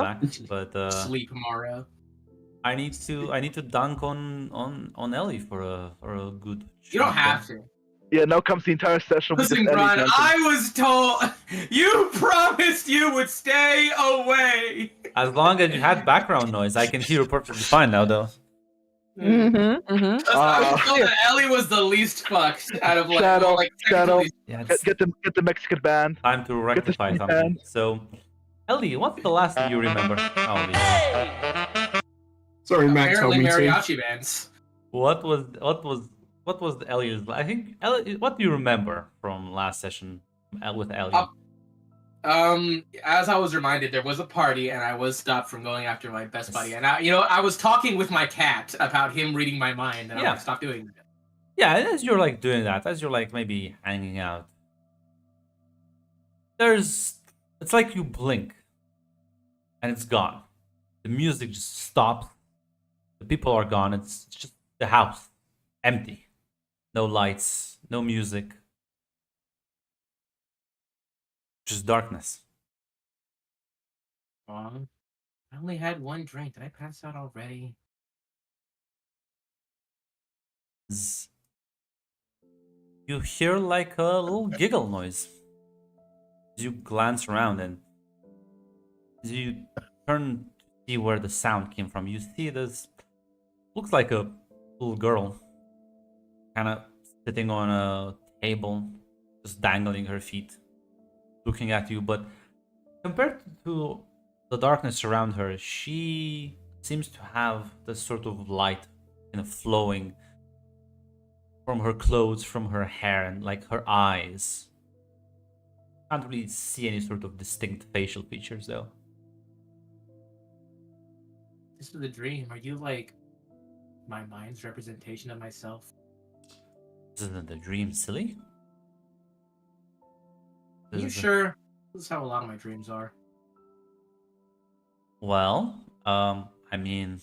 back, but Sleep, Mara. I need to dunk on Ellie for a good. You don't shot there. have to. Yeah, now comes the entire session with Listen, just Ellie Brian, dancing. I was told you promised you would stay away. As long as you had background noise, I can hear you perfectly fine now, though. Mm-hmm. Mm-hmm. I was told that Ellie was the least fucked out of like, Shadow, well, like Shadow. technically- Yeah, it's Get the Mexican band. time to rectify street something. band. So, Ellie, what's the last thing you remember? Oh, yeah. Sorry, Max told apparently me to. mariachi bands. What was Ellie's? I think Ellie. What do you remember from last session with Ellie? As I was reminded, there was a party, and I was stopped from going after my best buddy. And I was talking with my cat about him reading my mind, and I like, stopped doing that. Yeah, as you're like doing that, as you're like maybe hanging out, it's like you blink, and it's gone. The music just stops. The people are gone. It's just the house, empty, no lights, no music. Just darkness. I only had one drink. Did I pass out already? You hear like a little giggle noise. As you glance around and as you turn to see where the sound came from, you see this looks like a little girl kind of sitting on a table, just dangling her feet, looking at you, but compared to the darkness around her, she seems to have this sort of light kind of flowing from her clothes, from her hair, and like her eyes. Can't really see any sort of distinct facial features though. This is a dream. Are you like my mind's representation of myself? Isn't the dream silly? Are you sure? This is how a lot of my dreams are. Well, I mean,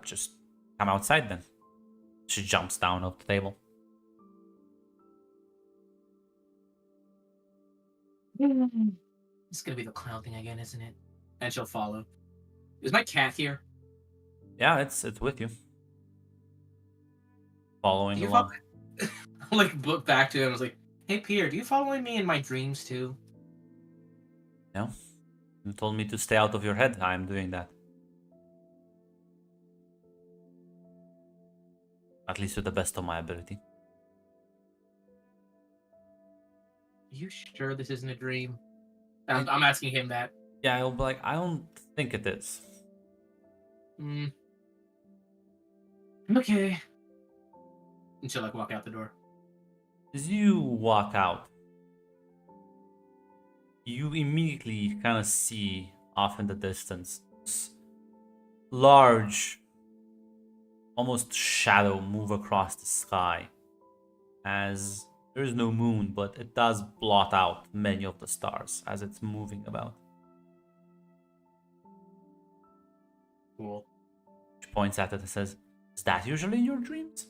just come outside then. She jumps down off the table. It's gonna be the clown thing again, isn't it? And she'll follow. Is my cat here? Yeah, it's with you. Following Do you along. I like look back to him and was like, "Hey Peter, do you follow me in my dreams too?" No? You told me to stay out of your head. I'm doing that. At least to the best of my ability. Are you sure this isn't a dream? I'm asking him that. Yeah, I'll be like, I don't think it is. Okay. And she'll like walk out the door. As you walk out, you immediately kind of see off in the distance this large, almost shadow move across the sky. As there is no moon, but it does blot out many of the stars as it's moving about. Cool. She points at it and says, "Is that usually in your dreams?"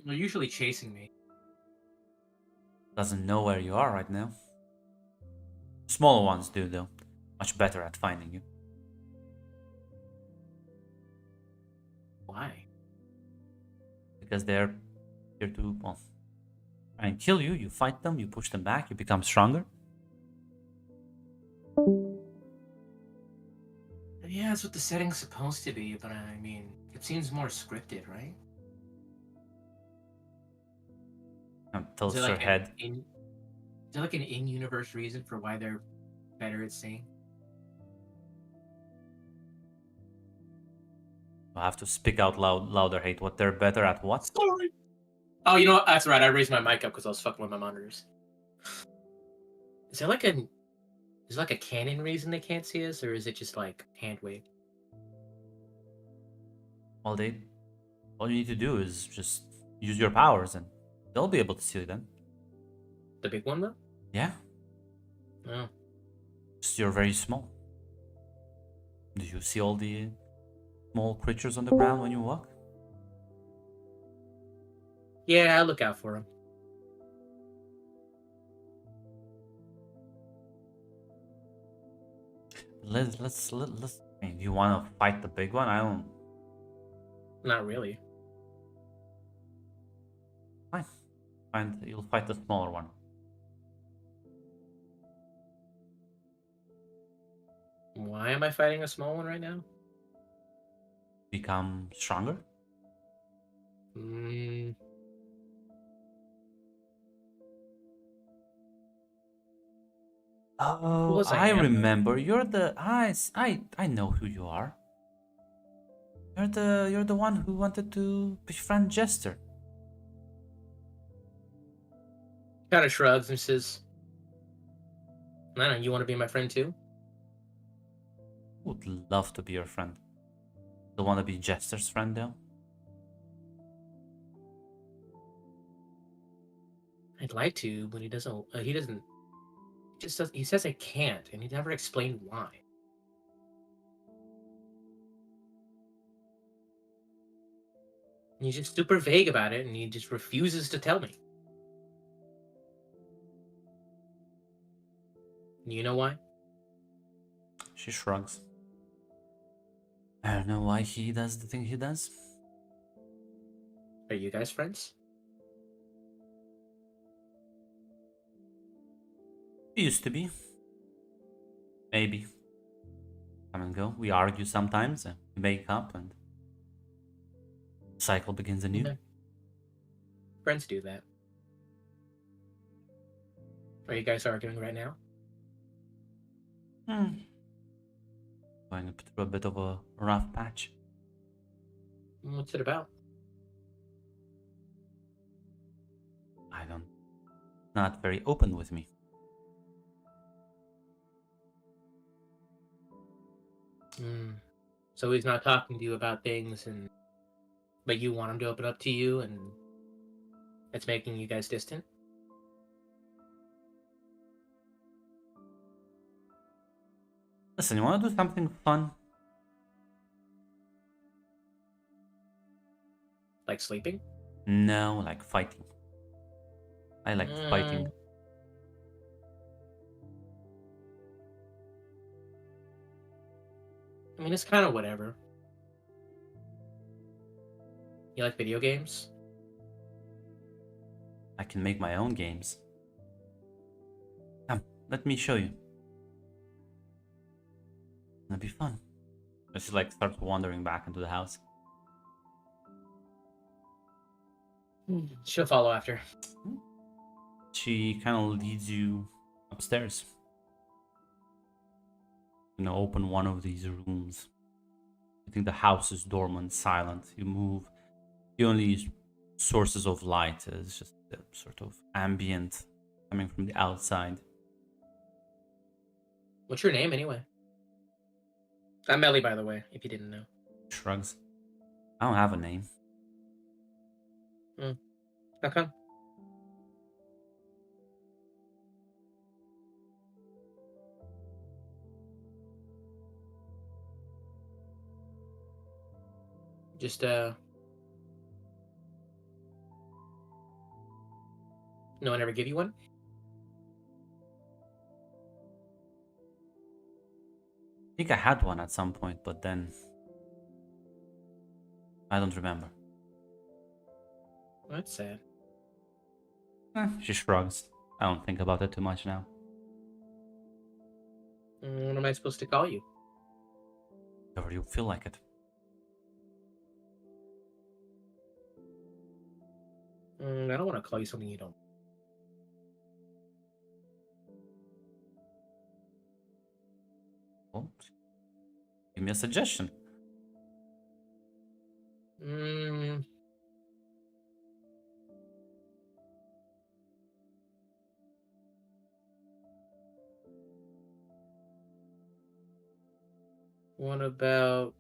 They're usually chasing me. Doesn't know where you are right now. Smaller ones do, though. Much better at finding you. Why? Because they're here to, well, try and kill you. You fight them, you push them back, you become stronger. Yeah, that's what the setting's supposed to be, but I mean, it seems more scripted, right? Tilts Is her there like head. is there like an in-universe reason for why they're better at singing? I'll have to speak out louder, hate. What they're better at what? Sorry. Oh, you know what? That's right. I raised my mic up because I was fucking with my monitors. Is there like a canon reason they can't see us, or is it just like hand wave? All you need to do is just use your powers and they'll be able to see you then. The big one though? Yeah. Oh. Just you're very small. Do you see all the small creatures on the ground when you walk? Yeah, I look out for them. let's. I mean, you want to fight the big one? I don't. Not really. Fine, you'll fight the smaller one. Why am I fighting a small one right now? Become stronger. Mm, Oh, as I I am. remember. You're the I know who you are. You're the one who wanted to befriend Jester. kind of shrugs and says, I don't know, you want to be my friend too? Would love to be your friend. Don't want to be Jester's friend though. I'd like to, but he doesn't. He doesn't. Just does. He says I can't, and he never explained why. And he's just super vague about it, and he just refuses to tell me. You know why? She shrugs. I don't know why he does the thing he does. Are you guys friends? We used to be. Maybe. Come and go. We argue sometimes, and we make up, and the cycle begins anew. Okay. Friends do that. Are you guys arguing right now? Going through a bit of a rough patch. What's it about? I don't. Not very open with me. So he's not talking to you about things, but you want him to open up to you, and it's making you guys distant? Listen, you want to do something fun? Like sleeping? No, like fighting. I like fighting. I mean, it's kind of whatever. You like video games? I can make my own games. Come, let me show you. That'd be fun. She like starts wandering back into the house. She'll follow after. She kind of leads you upstairs. You know, open one of these rooms. You think the house is dormant, silent. You move. The only sources of light is just the sort of ambient coming from the outside. What's your name, anyway? I'm Melly, by the way, if you didn't know. Shrugs. I don't have a name. How come? Just, no one ever give you one? I think I had one at some point, but then I don't remember. Well, that's sad. She shrugs. I don't think about it too much now. What am I supposed to call you? Whatever you feel like it. I don't want to call you something you don't. Well, give me a suggestion. What about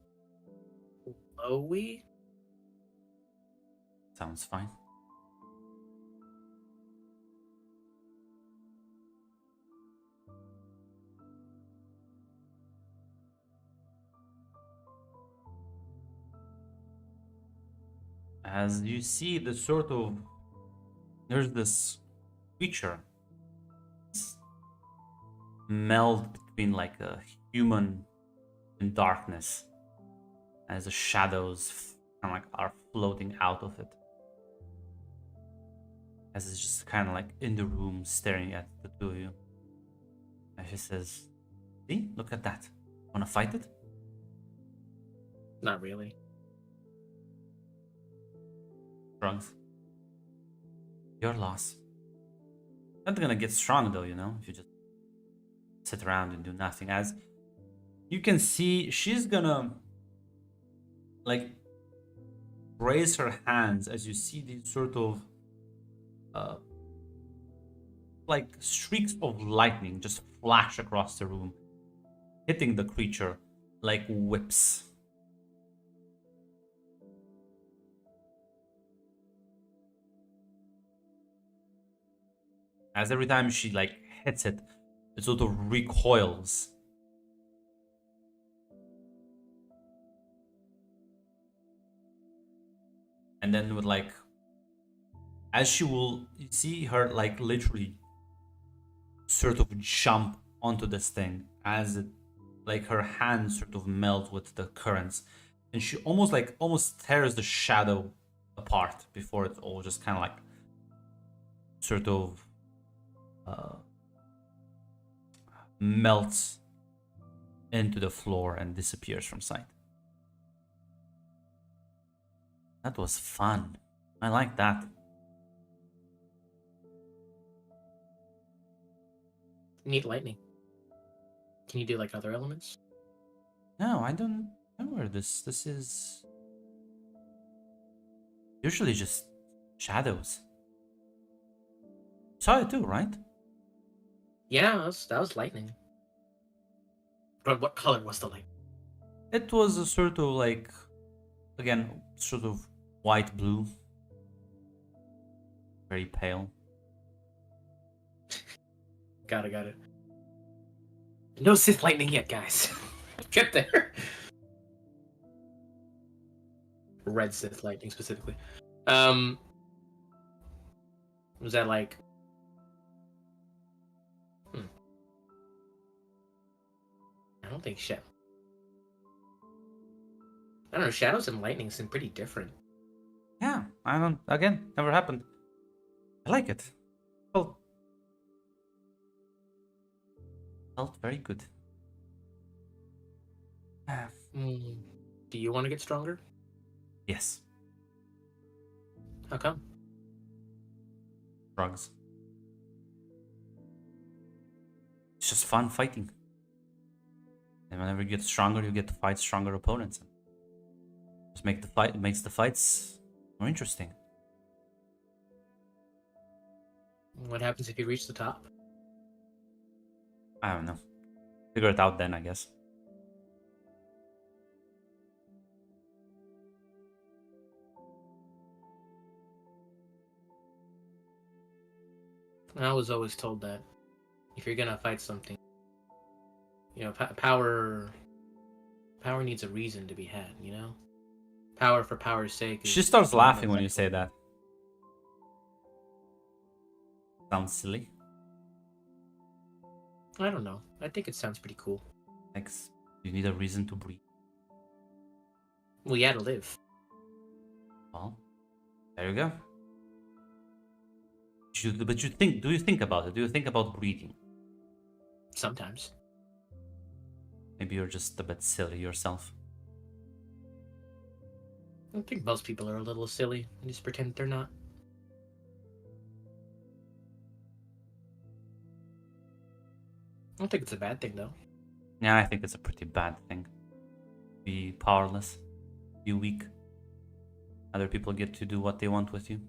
Chloe? Sounds fine. As you see, the sort of there's this creature meld between like a human and darkness, as the shadows kind of like are floating out of it. As it's just kind of like in the room staring at the two of you. And she says, "See, look at that. Wanna fight it?" Not really. Drugs. Your loss. Not gonna get strong though, you know, if you just sit around and do nothing. As you can see, she's gonna like raise her hands as you see these sort of like streaks of lightning just flash across the room, hitting the creature like whips. As every time she like hits it, it sort of recoils. And then with like, as she will, you see her like literally sort of jump onto this thing as it, like her hand sort of melt with the currents, and she almost tears the shadow apart before it all just kind of like sort of melts into the floor and disappears from sight. That was fun. I like that. Neat lightning. Can you do like other elements? No, I don't know where this is. Usually just shadows. Saw it too, right? Yeah, that was lightning. But what color was the light? It was a sort of like, again, sort of white blue. Very pale. Got it. No Sith lightning yet, guys. Get there. Red Sith lightning specifically. Was that like? I don't think shadow. I don't know. Shadows and lightning seem pretty different. Yeah, I don't. Again, never happened. I like it. Felt very good. Do you want to get stronger? Yes, How come? drugs. It's just fun fighting. And whenever you get stronger, you get to fight stronger opponents. Just makes the fights more interesting. What happens if you reach the top? I don't know. Figure it out then, I guess. I was always told that if you're gonna fight something, you know, power needs a reason to be had. You know, power for power's sake. She starts laughing when you say that. Sounds silly. I don't know. I think it sounds pretty cool. Next, you need a reason to breathe. Well, you had to live. Well, there you go. But you think? Do you think about it? Do you think about breathing? Sometimes. Maybe you're just a bit silly yourself. I think most people are a little silly and just pretend they're not. I don't think it's a bad thing, though. Yeah, I think it's a pretty bad thing. Be powerless, be weak. Other people get to do what they want with you.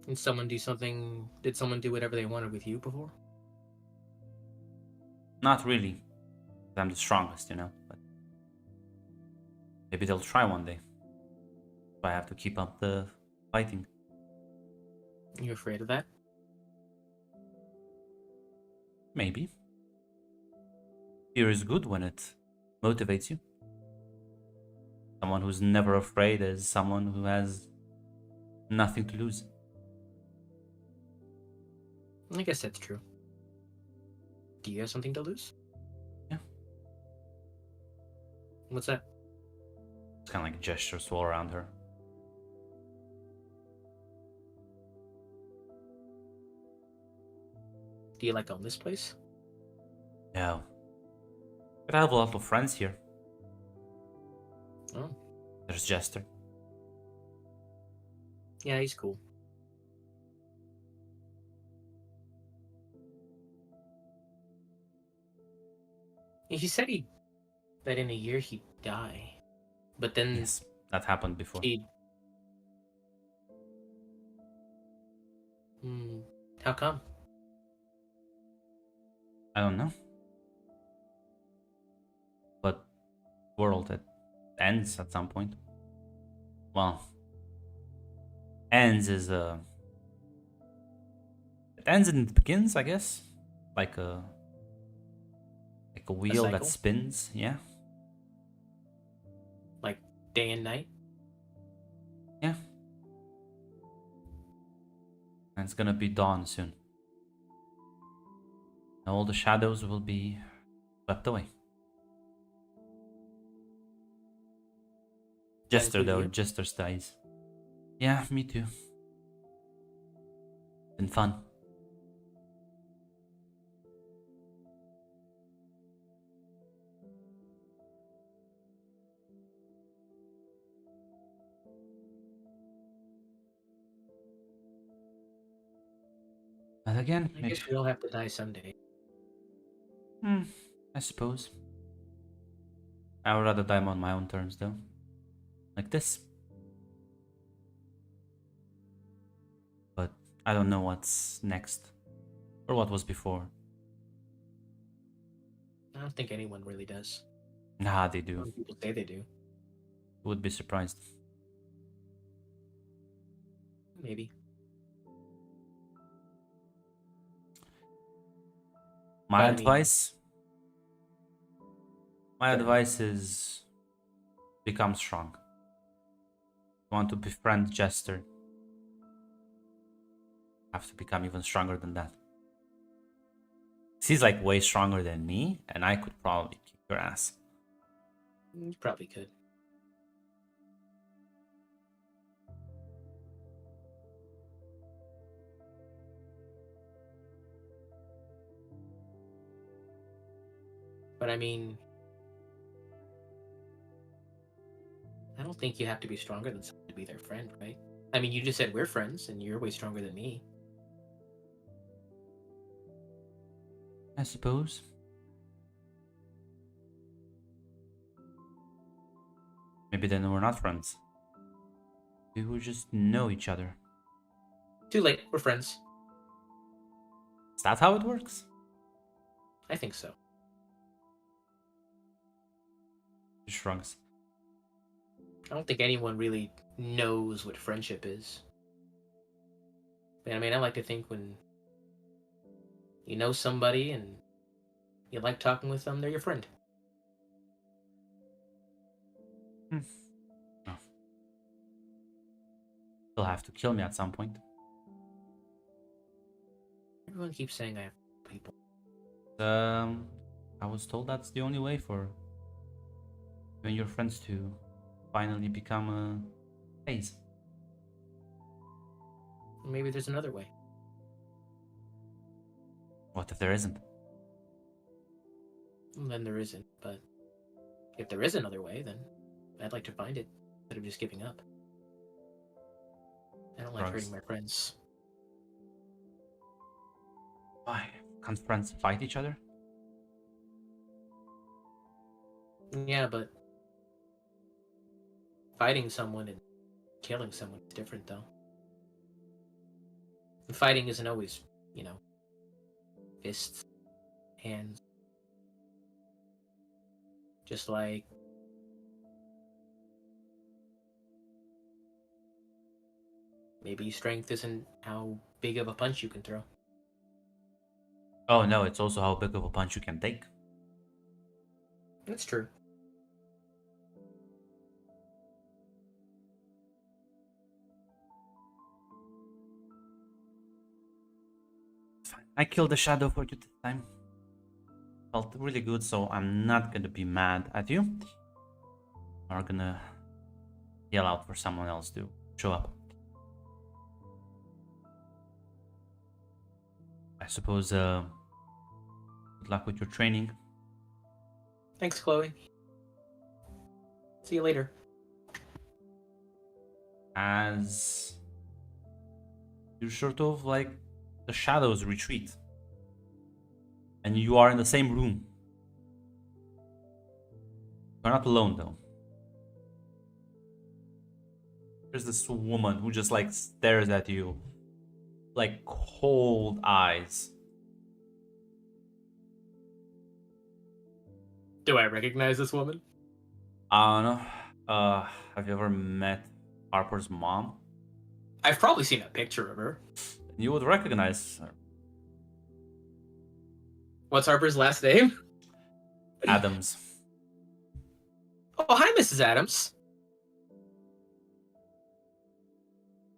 Did someone do whatever they wanted with you before? Not really. I'm the strongest, you know. But maybe they'll try one day. But I have to keep up the fighting. You afraid of that? Maybe. Fear is good when it motivates you. Someone who's never afraid is someone who has nothing to lose. I guess that's true. Do you have something to lose? Yeah. What's that? It's kind of like gestures all around her. Do you like own this place? No. But I have a lot of friends here. Oh, There's Jester. yeah, he's cool. He said that in a year he'd die, but then Yes, that happened before. he. How come? I don't know. But world, it ends at some point. Well, ends is it ends and it begins, I guess. Like a wheel that cycle? spins, yeah. Like day and night? Yeah. And it's gonna be dawn soon. And all the shadows will be swept away. Jester though, include Jester dies. Yeah, me too. Been fun. But again, I maybe. guess we all have to die someday. I suppose. I would rather die on my own terms though. Like this. But I don't know what's next. Or what was before. I don't think anyone really does. Nah, they do. Some people say they do. Would be surprised. Maybe. My But I mean- advice. My Yeah. advice is become strong. You want to befriend Jester. Have to become even stronger than that. He's like way stronger than me, and I could probably kick your ass. You probably could. But I mean, I don't think you have to be stronger than someone to be their friend, right? I mean, you just said we're friends, and you're way stronger than me. I suppose. Maybe then we're not friends. We would just know each other. Too late. We're friends. Is that how it works? I think so. He shrugs. I don't think anyone really knows what friendship is. But I mean, I like to think when you know somebody and you like talking with them, they're your friend. Oh. You'll have to kill me at some point. Everyone keeps saying I have people. I was told that's the only way for you and your friends to finally become a phase. Maybe there's another way. What if there isn't? And then there isn't. But if there is another way, then I'd like to find it instead of just giving up. I don't like Gross. hurting my friends. Why? Can't friends fight each other? Yeah, but fighting someone and killing someone is different, though. And fighting isn't always, fists, hands. Just like maybe strength isn't how big of a punch you can throw. Oh no, it's also how big of a punch you can take. That's true. Fine. I killed the shadow for you this time. felt really good, so I'm not gonna be mad at you. We're gonna yell out for someone else to show up. I suppose, good luck with your training. Thanks, Chloe. See you later. As you sort of like the shadows retreat, and you are in the same room. You're not alone though. There's this woman who just like stares at you, like cold eyes. Do I recognize this woman? I don't know. Have you ever met Harper's mom? I've probably seen a picture of her. You would recognize her. What's Harper's last name? Adams. Oh, hi, Mrs. Adams.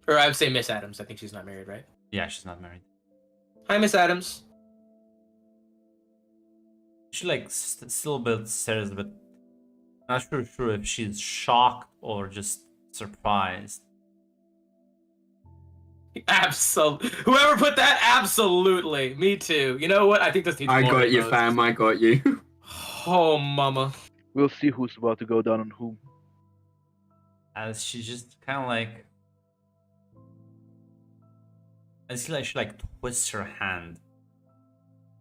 Or I would say Miss Adams. I think she's not married, right? Yeah, she's not married. Hi, Miss Adams. She like still a bit stares, but not sure if she's shocked or just surprised. Absolutely. Whoever put that, absolutely. Me too. You know what? I think this needs I more got you, emojis. fam. I got you. Oh, mama. We'll see who's about to go down on whom. As she just kind of like, I see like she like twists her hand.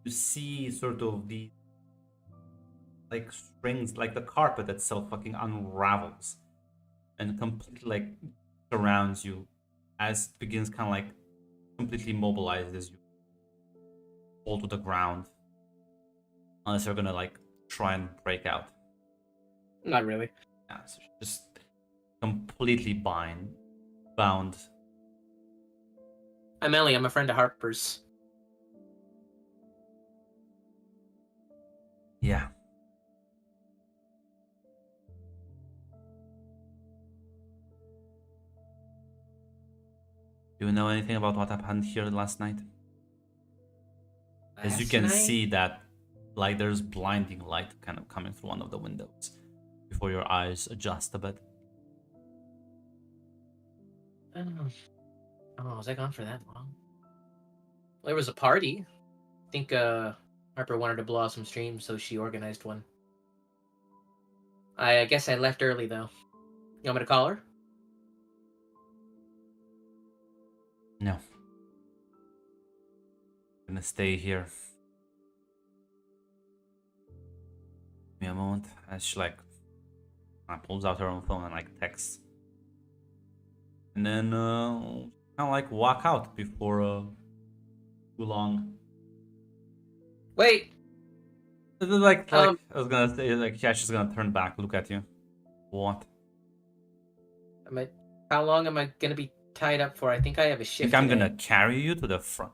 You see sort of the like strings, like the carpet itself fucking unravels and completely like surrounds you as it begins kind of like completely mobilized as you fall to the ground. Unless you're gonna like try and break out. Not really. Yeah, so she's just completely bound. I'm Ellie. I'm a friend of Harper's. Yeah. Do you know anything about what happened here last night? As you Last can night? see that like there's blinding light kind of coming through one of the windows before your eyes adjust a bit. I don't know. Oh, was I gone for that long? Well, there was a party. I think Harper wanted to blow off some streams, so she organized one. I guess I left early, though. You want me to call her? No. I'm gonna stay here. Give me a moment. As she like pulls out her own phone and like texts. And then kind of like walk out before too long. Wait! Like I was gonna say, like, yeah, she's gonna turn back, look at you. What? How long am I gonna be tied up for? I think I have a I shift. think I'm today. gonna carry you to the front.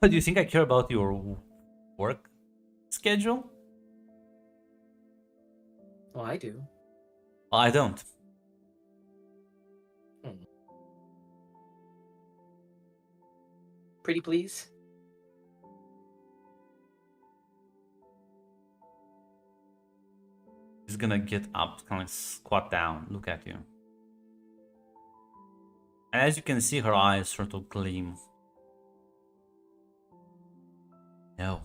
Do you think I care about your work schedule? Well, I do. Well, I don't. Pretty please? She's gonna get up, kind of squat down, look at you. And as you can see, her eyes sort of gleam. No.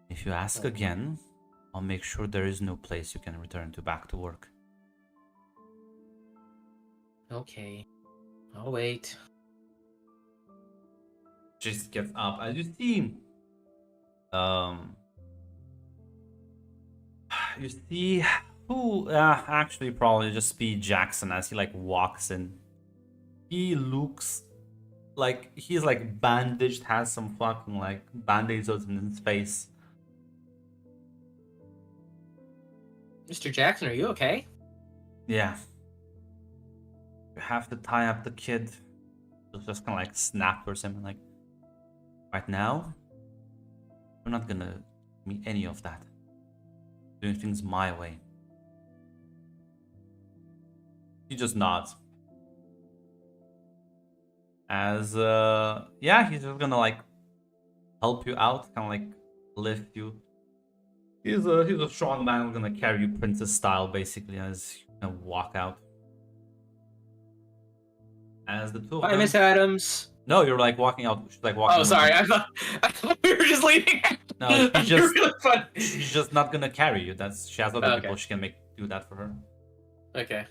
If you ask again, I'll make sure there is no place you can return to back to work. Okay. I'll wait. Just gets up. As you see, you see who actually probably just be Jackson as he like walks in. He looks like he's like bandaged, has some fucking like band-aids in his face. Mr. Jackson, are you okay? Yeah. You have to tie up the kid. Just kind of like snap towards him and like, right now, we're not gonna meet any of that. Doing things my way. He just nods. As yeah, he's just gonna like help you out, kind of like lift you. He's a strong man, gonna carry you princess style, basically, as you kind of walk out. As the two of Bye, them. Miss Adams. No, you're like walking out. She's like walking. Oh, with sorry. you. I thought we were just leaving. No, That'd be really fun. She's just not gonna carry you. She has other Okay. people she can make do that for her. Okay.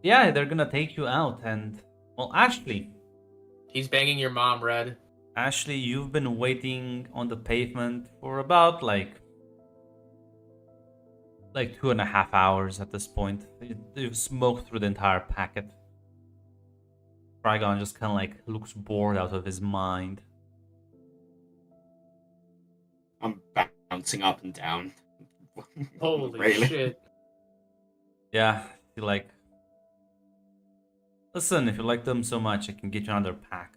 Yeah, they're gonna take you out, and well, Ashley, He's banging your mom, Red. Ashley, you've been waiting on the pavement for about like 2.5 hours at this point. You've smoked through the entire packet. Trigon just kind of like looks bored out of his mind. I'm bouncing up and down. Holy Really? shit. Yeah, you like. Listen, if you like them so much, I can get you another pack.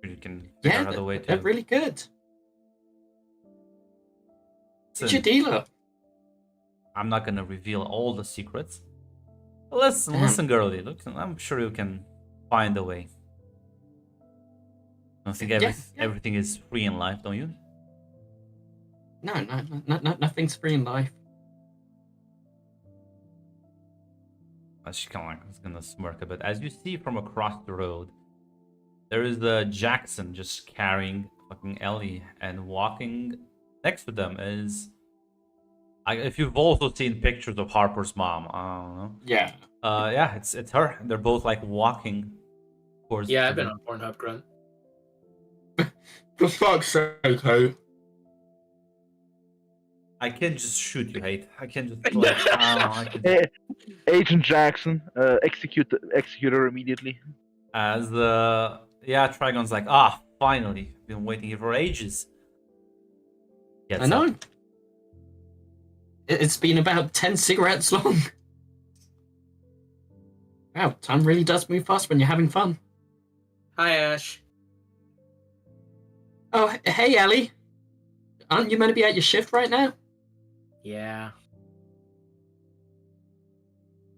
You can figure Yeah, out a way they're to. really good. Who's Listen, your dealer? I'm not gonna reveal all the secrets. But listen, Damn. listen, girlie. Look, I'm sure you can find a way. I don't think Yeah, yeah. everything is free in life, don't you? No, nothing's free in life. She kind of like is gonna smirk a bit. As you see from across the road, there is the Jackson just carrying fucking Ellie, and walking next to them is. If you've also seen pictures of Harper's mom, I don't know. Yeah. Yeah, it's her. They're both like walking towards. Yeah, I've been on Pornhub Grunt. For fuck's sake, ho. I can't just shoot you, hate. I can't just like, I don't know, I can... Agent Jackson, execute her immediately. As the Trigon's like, finally, been waiting here for ages. Gets I know. up. It's been about 10 cigarettes long. Wow, time really does move fast when you're having fun. Hi, Ash. Oh, hey, Ellie. Aren't you meant to be at your shift right now? Yeah.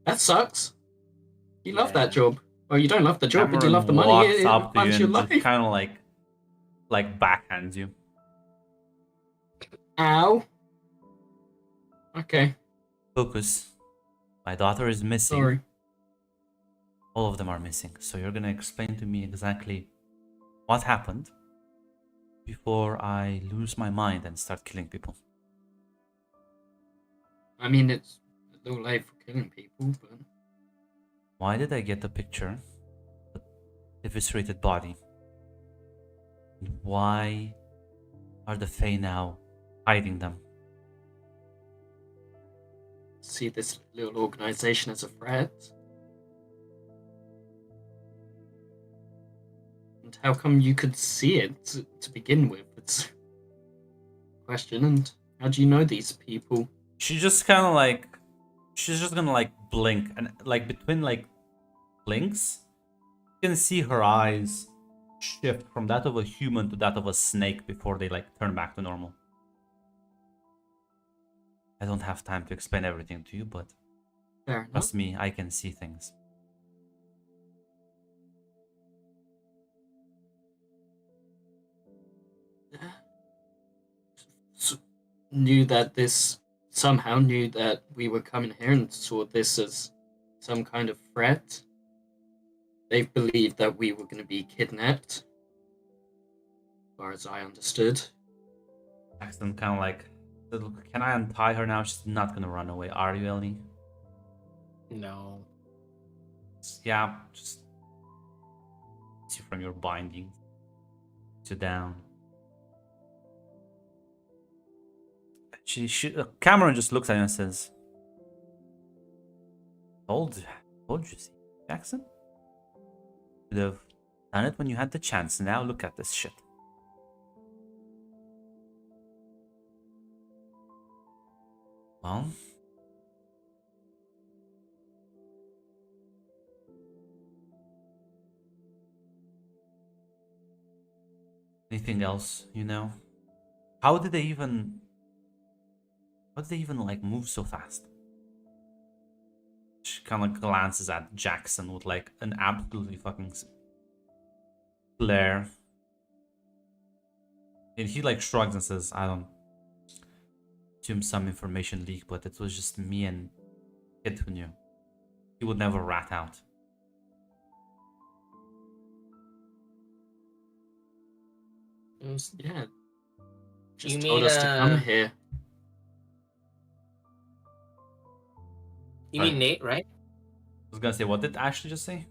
That sucks. You love Yeah. that job. Well, you don't love the job, but you Cameron love the money. walks It up to funds you your and just life. kind of like backhands you. Ow. Okay, Focus. My daughter is missing. sorry. All of them are missing. So you're gonna explain to me exactly what happened before I lose my mind and start killing people. I mean, it's a little late for killing people, but Why did I get the picture? The eviscerated body. And why are the Fae now hiding them? see this little organization as a threat. And how come you could see it to begin with? It's a question. And how do you know these people? She's just kind of like, she's just gonna like blink, and like between like blinks, you can see her eyes shift from that of a human to that of a snake before they like turn back to normal. I don't have time to explain everything to you, but Fair enough. trust me, I can see things. Knew that we were coming here and saw this as some kind of threat. They believed that we were going to be kidnapped, as far as I understood. Jackson kind of like, can I untie her now? She's not gonna run away, are you, Ellie? No. Yeah, just see from your bindings. Sit down. Cameron just looks at you and says, told you, see, Jackson? Should have done it when you had the chance. Now look at this shit. Well, anything else, you know? How did they even like move so fast? She kind of glances at Jackson with like an absolutely fucking glare. And he like shrugs and says, I don't assume some information leaked, but it was just me and kid who knew. He would never rat out. Yeah. Just You told mean, us to come here. You mean Nate, right? I was gonna say, what did Ashley just say?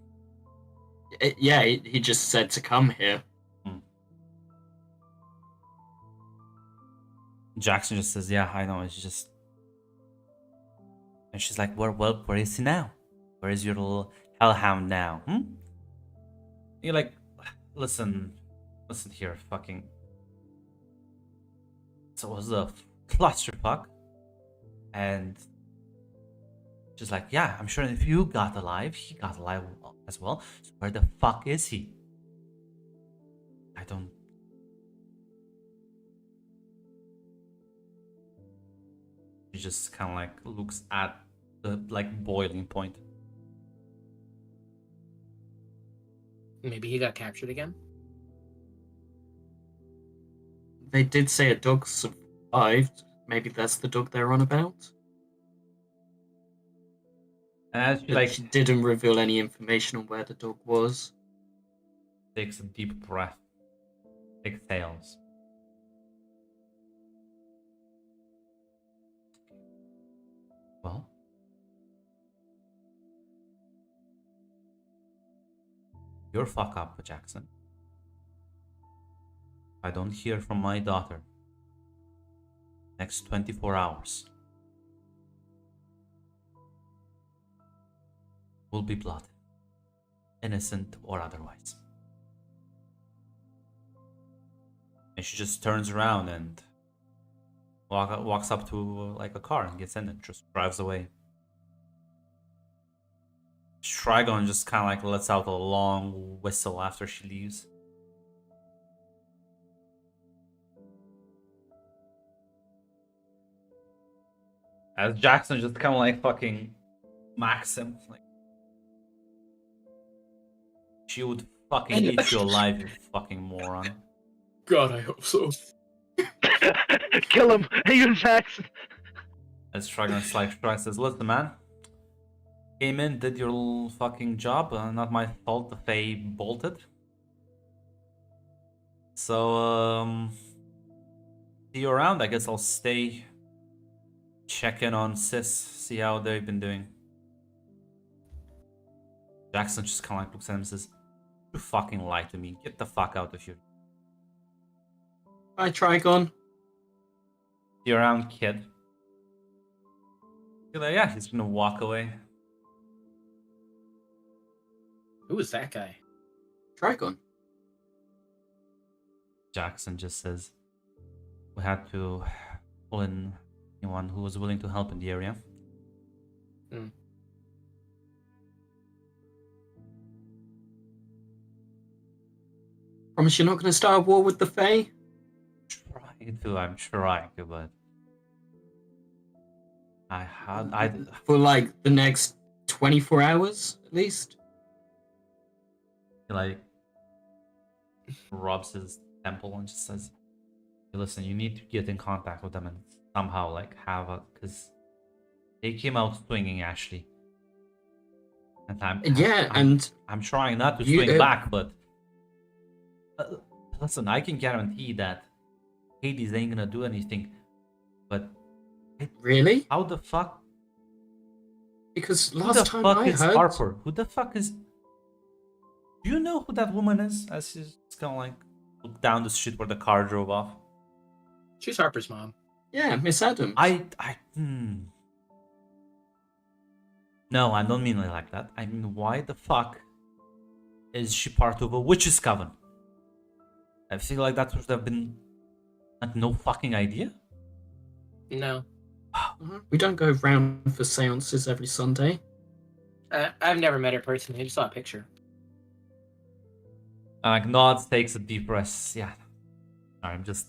Yeah, he just said to come here. Jackson just says, yeah, I know, it's just... And she's like, where is he now? Where is your little hellhound now? You're like, listen here, fucking... So it was a clusterfuck. And she's like, yeah, I'm sure if you got alive, he got alive as well. So where the fuck is he? I don't... She just kind of like looks at the like boiling point. Maybe he got captured again. They did say a dog survived. Maybe that's the dog they're on about. And as she But like she didn't reveal any information on where the dog was. takes a deep breath, exhales. Well, you're fuck up, Jackson. If I don't hear from my daughter next 24 hours, will be blood, innocent or otherwise. And she just turns around and walks up to like a car and gets in and just drives away. Trigon just kind of like lets out a long whistle after she leaves. As Jackson just kind of like fucking smacks him. Like, she would fucking eat you alive, you fucking moron. God, I hope so. Kill him, Aiden Jackson. As Trigon like says, listen man, came in, did your little fucking job, not my fault the Fae bolted. So, see you around. I guess I'll stay, check in on Sis, see how they've been doing. Jackson just kind of like looks at him and says, you fucking lied to me, get the fuck out of here. Bye, Trigon. See you around, kid. You're like, yeah, he's gonna walk away. Who is that guy? Trigon. Jackson just says, we had to pull in anyone who was willing to help in the area. Promise you're not going to start a war with the Fae? I'm trying to, but I For like the next 24 hours, at least? he like rubs his temple and just says, hey, listen, you need to get in contact with them and somehow like have a, because they came out swinging, Ashley. And I'm trying not to swing back, but listen, I can guarantee that Hades ain't gonna do anything. But Really? how the fuck? Because Who last the time fuck I is heard... Harper? Who the fuck is? Do you know who that woman is? As she's kind of like look down the street where the car drove off. She's Harper's mom. Yeah, Miss Adams. No, I don't mean it like that. I mean, why the fuck is she part of a witch's coven? I feel like that would have been like no fucking idea. No. We don't go round for seances every Sunday. I've never met her personally. I just saw a picture. Like nods, takes a deep breath. Yeah, I'm just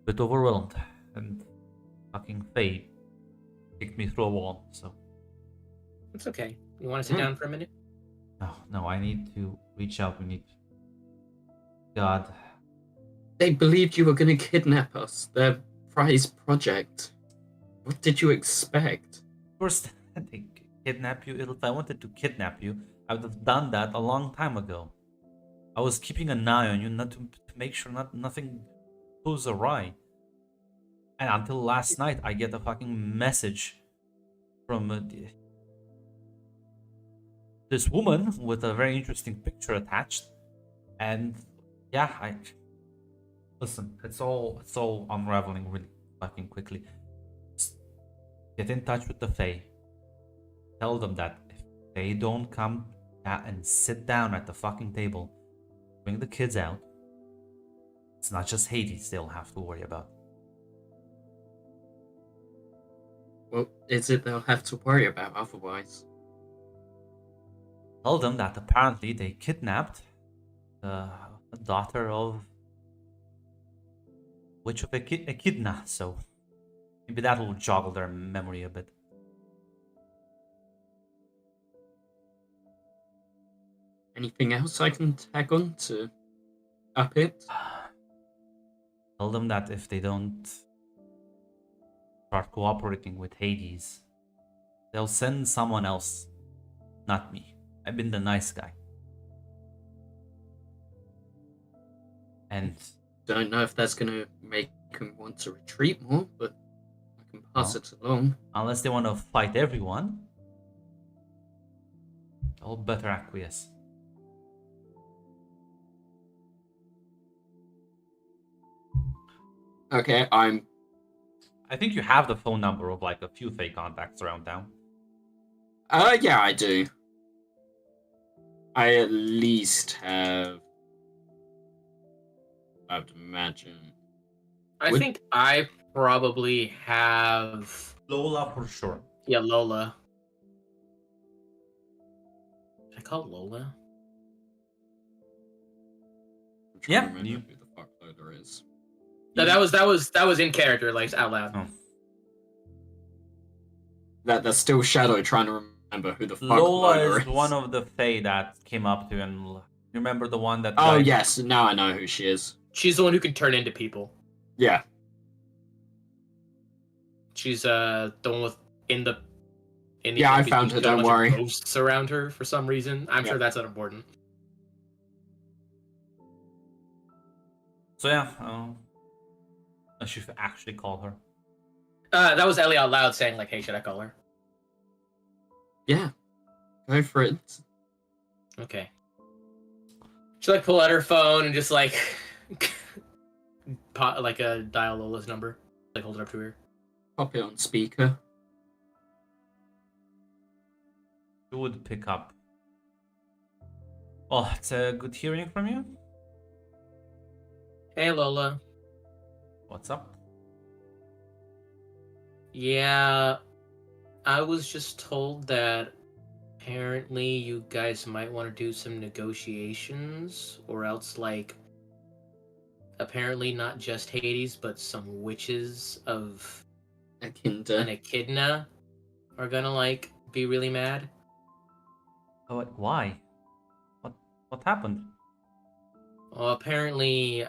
a bit overwhelmed, and fucking fate kicked me through a wall. So It's okay. You want to sit down for a minute? no, I need to reach out. We need. God, They believed you were going to kidnap us. Their prize project. What did you expect? Of course, they kidnap you. If I wanted to kidnap you, I would have done that a long time ago. I was keeping an eye on you, not to make sure nothing goes awry. And until last night, I get a fucking message from this woman with a very interesting picture attached. And yeah, listen. It's all unraveling really fucking quickly. Just get in touch with the Fae. Tell them that if they don't come and sit down at the fucking table, bring the kids out. It's not just Hades they'll have to worry about. What is it they'll have to worry about otherwise? Tell them that apparently they kidnapped the daughter of Witch of Echidna, so maybe that will joggle their memory a bit. Anything else I can tag on to up it? Tell them that if they don't start cooperating with Hades, they'll send someone else, not me. I've been the nice guy. And Don't know if that's gonna make him want to retreat more, but I can pass it along. unless they want to fight everyone, I'll better acquiesce. Okay, I think you have the phone number of like a few fake contacts around town. yeah, I do. I at least have, I would imagine. I Would- think I probably have. Lola for sure. Yeah, Lola. Did I call it Lola? I'm trying Yeah, to remember you- who the fuck Lola is. No, that was in character, like out loud. Oh. That's still Shadow trying to remember who the fuck Lola Lola is one of the Fae that came up to you, and you remember the one that. Oh died? yes, now I know who she is. She's the one who can turn into people. Yeah, She's the one with in the. Yeah, I found her, she's got a don't bunch of worry. Ghosts around her for some reason. I'm Yeah. sure that's unimportant. So yeah, I should actually call her. That was Ellie out loud saying like, "Hey, should I call her?" yeah. Go for it. Okay. She like pull out her phone and just like, dial Lola's number, like hold it up to her. Pop it on speaker. Who would pick up? Well, it's a good hearing from you. Hey Lola. What's up? Yeah, I was just told that apparently you guys might want to do some negotiations, or else like apparently not just Hades, but some witches of an Akinda. Echidna are gonna like be really mad. Oh, why? What happened? Well, apparently,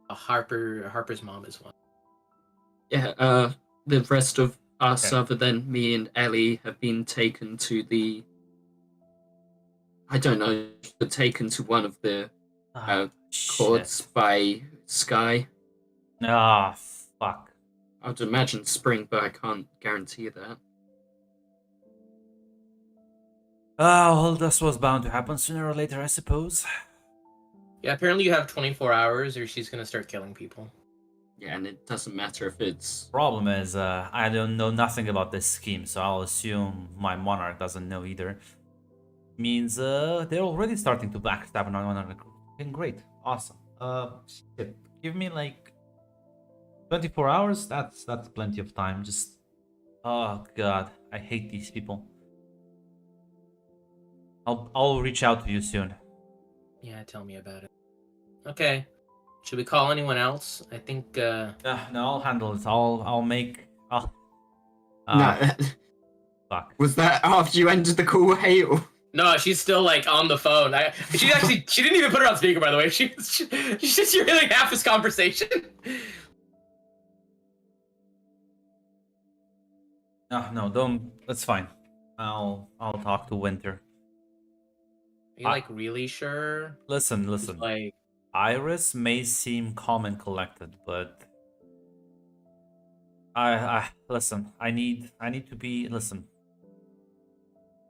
Harper's mom is one. Yeah, the rest of us, Okay. other than me and Ellie, have been taken to the. I don't know, but taken to one of the courts Shit. by Sky. Ah, fuck. I would imagine spring, but I can't guarantee that. Ah, well, this was bound to happen sooner or later, I suppose. Yeah, apparently you have 24 hours, or she's gonna start killing people. Yeah, and it doesn't matter if it's. Problem is, I don't know nothing about this scheme, so I'll assume my monarch doesn't know either. Means they're already starting to backstab on one another. Okay, great, awesome. Shit. Give me like 24 hours. That's plenty of time. Just, oh god, I hate these people. I'll reach out to you soon. Yeah, tell me about it. Okay. Should we call anyone else? I think, No, I'll handle it. I'll make. No, Fuck. was that after you ended the call, Hale? No, she's still like on the phone. She didn't even put her on speaker, by the way. She's just hearing half his conversation. No, don't. That's fine. I'll talk to Winter. Are you like really sure? Listen. Like, Iris may seem calm and collected, but I listen. I need to be listen.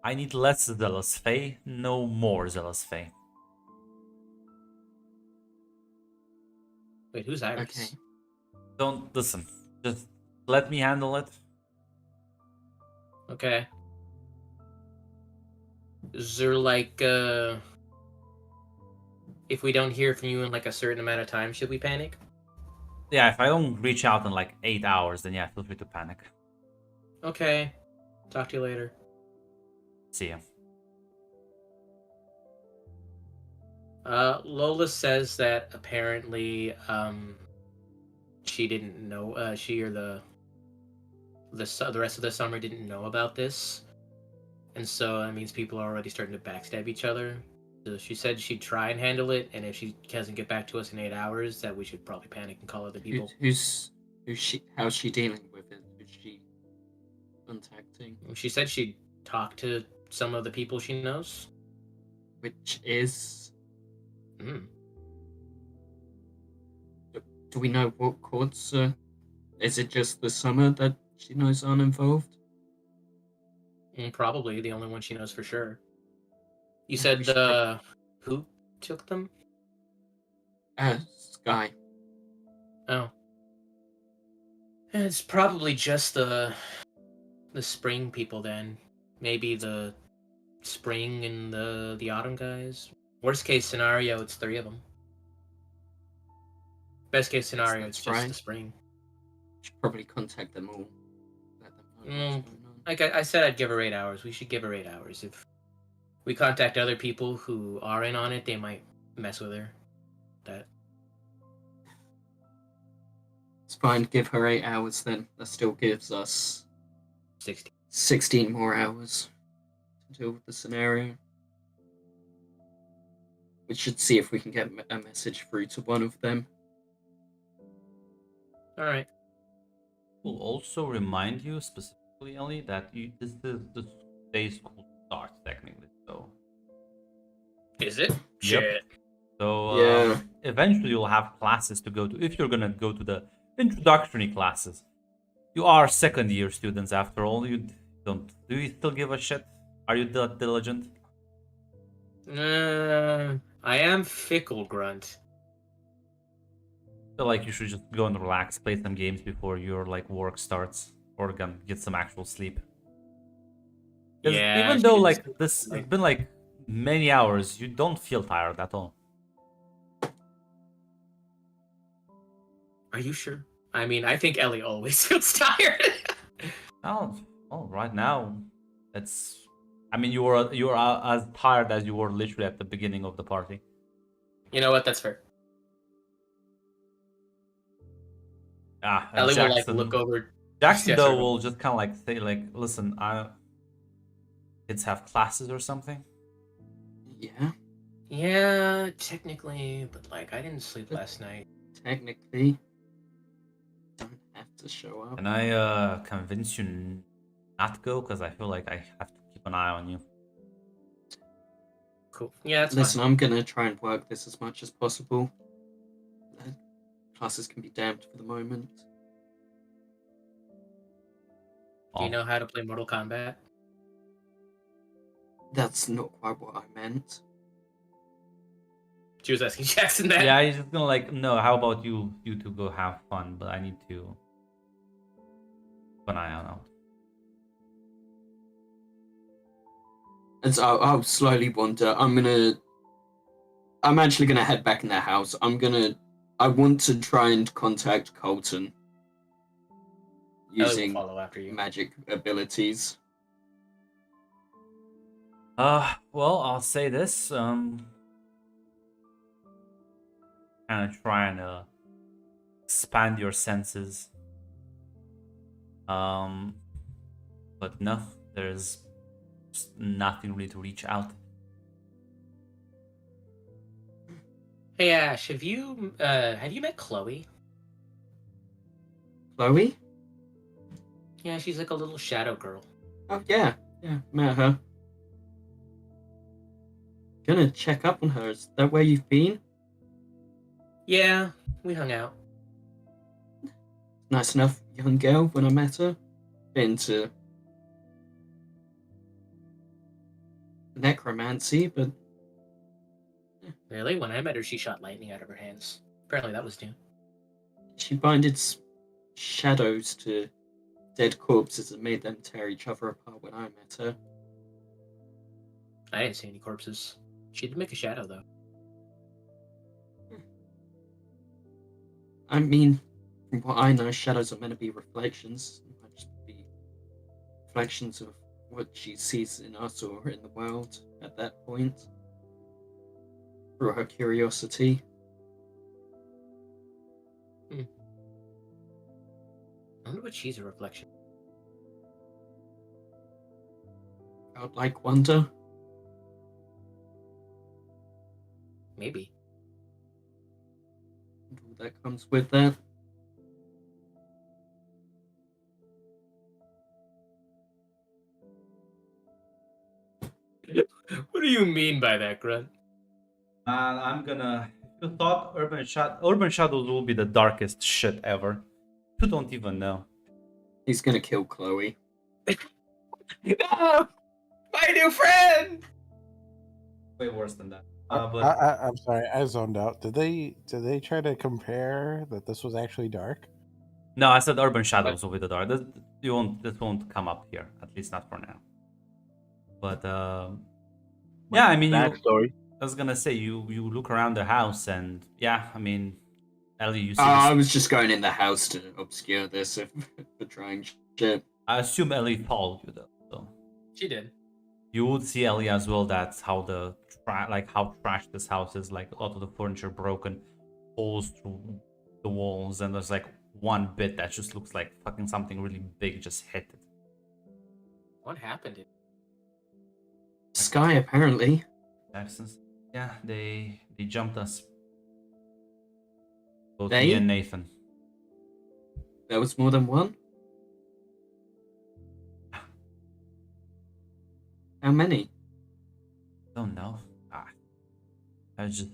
I need less zealous Faye, no more zealous Faye. wait, who's Iris? Okay. Don't listen. Just let me handle it. Okay. Is there like if we don't hear from you in like a certain amount of time, should we panic? Yeah, if I don't reach out in like 8 hours, then yeah, feel free to panic. Okay. Talk to you later. See ya. Lola says that apparently she didn't know she or the rest of the summer didn't know about this, and so that means people are already starting to backstab each other. So she said she'd try and handle it, and if she doesn't get back to us in 8 hours, that we should probably panic and call other people. Who's she? How's she dealing with it? Who's she contacting? She said she'd talk to some of the people she knows. Which is? Mm. Do we know what courts? Is it just the summer that she knows aren't involved? Probably the only one she knows for sure. You Yeah, said we should who took them? Sky. Oh. It's probably just the spring people then. Maybe the spring and the autumn guys. Worst case scenario, it's 3 of them. Best case scenario, it's That's just right. the spring. Should probably contact them all. Let them know what's going on. Like I said, I'd give her 8 hours. We should give her 8 hours. If we contact other people who are in on it, they might mess with her. That. It's fine. Give her 8 hours then. That still gives us 60. 16 more hours to deal with the scenario. We should see if we can get a message through to one of them. All right. Will also remind you specifically, Ellie, that this is the day school starts technically. So Is it? Yep. Shit. So Yeah. eventually you'll have classes to go to if you're gonna go to the introductory classes. You are second year students after all. You don't. Do you still give a shit? Are you that diligent? I am fickle, Grunt. I feel like you should just go and relax, play some games before your like work starts, or get some actual sleep. 'Cause Yeah. even though she's- like this, it's been like many hours, you don't feel tired at all. Are you sure? I mean, I think Ellie always feels tired. Oh, right now, it's. I mean, you were as tired as you were literally at the beginning of the party. You know what? That's fair. Ah, and Ellie will like Jackson, look over. Jackson Yes, though sir. will just kind of like say like, listen, kids have classes or something. Yeah, Yeah, technically, but like I didn't sleep last night. technically. Don't have to show up. Can I convince you not go? Because I feel like I have to keep an eye on you. Cool. Yeah, that's Listen, fine. I'm gonna try and work this as much as possible. Classes can be damned for the moment. Do you know how to play Mortal Kombat? That's not quite what I meant. She was asking Jackson that. Yeah, he's just gonna like, no. How about you two go have fun? But I need to keep an eye on. And so I'll slowly wander. I'm actually gonna head back in the house. I want to try and contact Colton Ellie will using follow after you. magic abilities. Well, I'll say this. Kind of try and expand your senses. But no, there's There's nothing really to reach out. Hey Ash, have you met Chloe? Chloe? Yeah, she's like a little shadow girl. Oh yeah, met her. Gonna check up on her. Is that where you've been? Yeah, we hung out. Nice enough young girl when I met her. Into necromancy, but Really? When I met her, she shot lightning out of her hands. Apparently that was new. she binded shadows to dead corpses and made them tear each other apart when I met her. I didn't see any corpses. She did make a shadow, though. I mean, from what I know, shadows are meant to be reflections. It might just be reflections of what she sees in us or in the world at that point. Through her curiosity. I wonder what she's a reflection. Godlike wonder. Maybe. And all that comes with that. What do you mean by that, Grunt? I'm gonna. If you thought Urban Shadows will be the darkest shit ever, you don't even know. He's gonna kill Chloe. No! My new friend! Way worse than that. I'm sorry, I zoned out. Did they try to compare that this was actually dark? No, I said Urban Shadows will be the dark. This won't come up here, at least not for now. But yeah, I mean, Backstory. I was gonna say you look around the house and yeah, I mean, Ellie, you see. I was just going in the house to obscure this for trying shit. I assume Ellie followed you though. So She did. you would see Ellie as well. That's how how trashed this house is. Like a lot of the furniture broken, holes through the walls, and there's like one bit that just looks like fucking something really big just hit it. What happened? Sky, apparently. Jackson's. Yeah, they jumped us. Both They? me and Nathan. There was more than one? How many? Don't know. I was just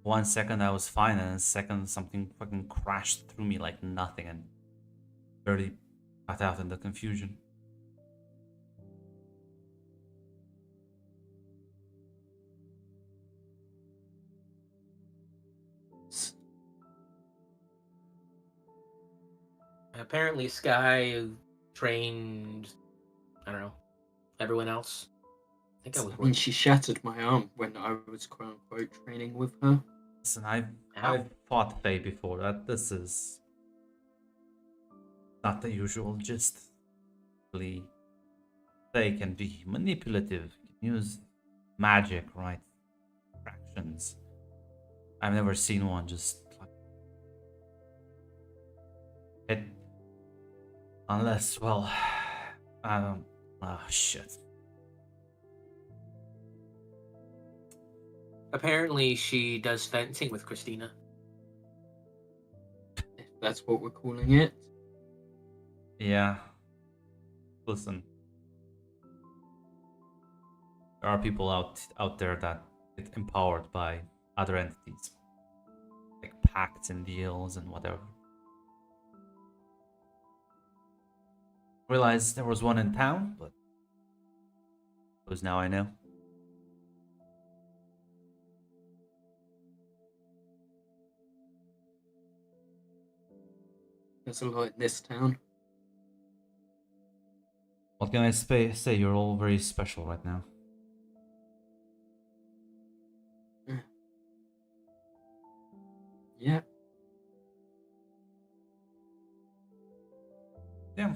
1 second I was fine, and a second something fucking crashed through me like nothing, and barely got out in the confusion. Apparently Sky trained, I don't know, everyone else. I think I was I mean, she shattered my arm when I was quote unquote training with her. Listen, I've fought Faye before. This is not the usual. Just really, Faye can be manipulative, can use magic, right? Fractions. I've never seen one just like it. Unless, well, I don't. Oh shit. Apparently she does fencing with Christina. If that's what we're calling it. Yeah. Listen. There are people out there that get empowered by other entities. Like pacts and deals and whatever. Realized there was one in town, but suppose now I know. There's a lot in this town. What can I say? You're all very special right now. Yeah. Yeah.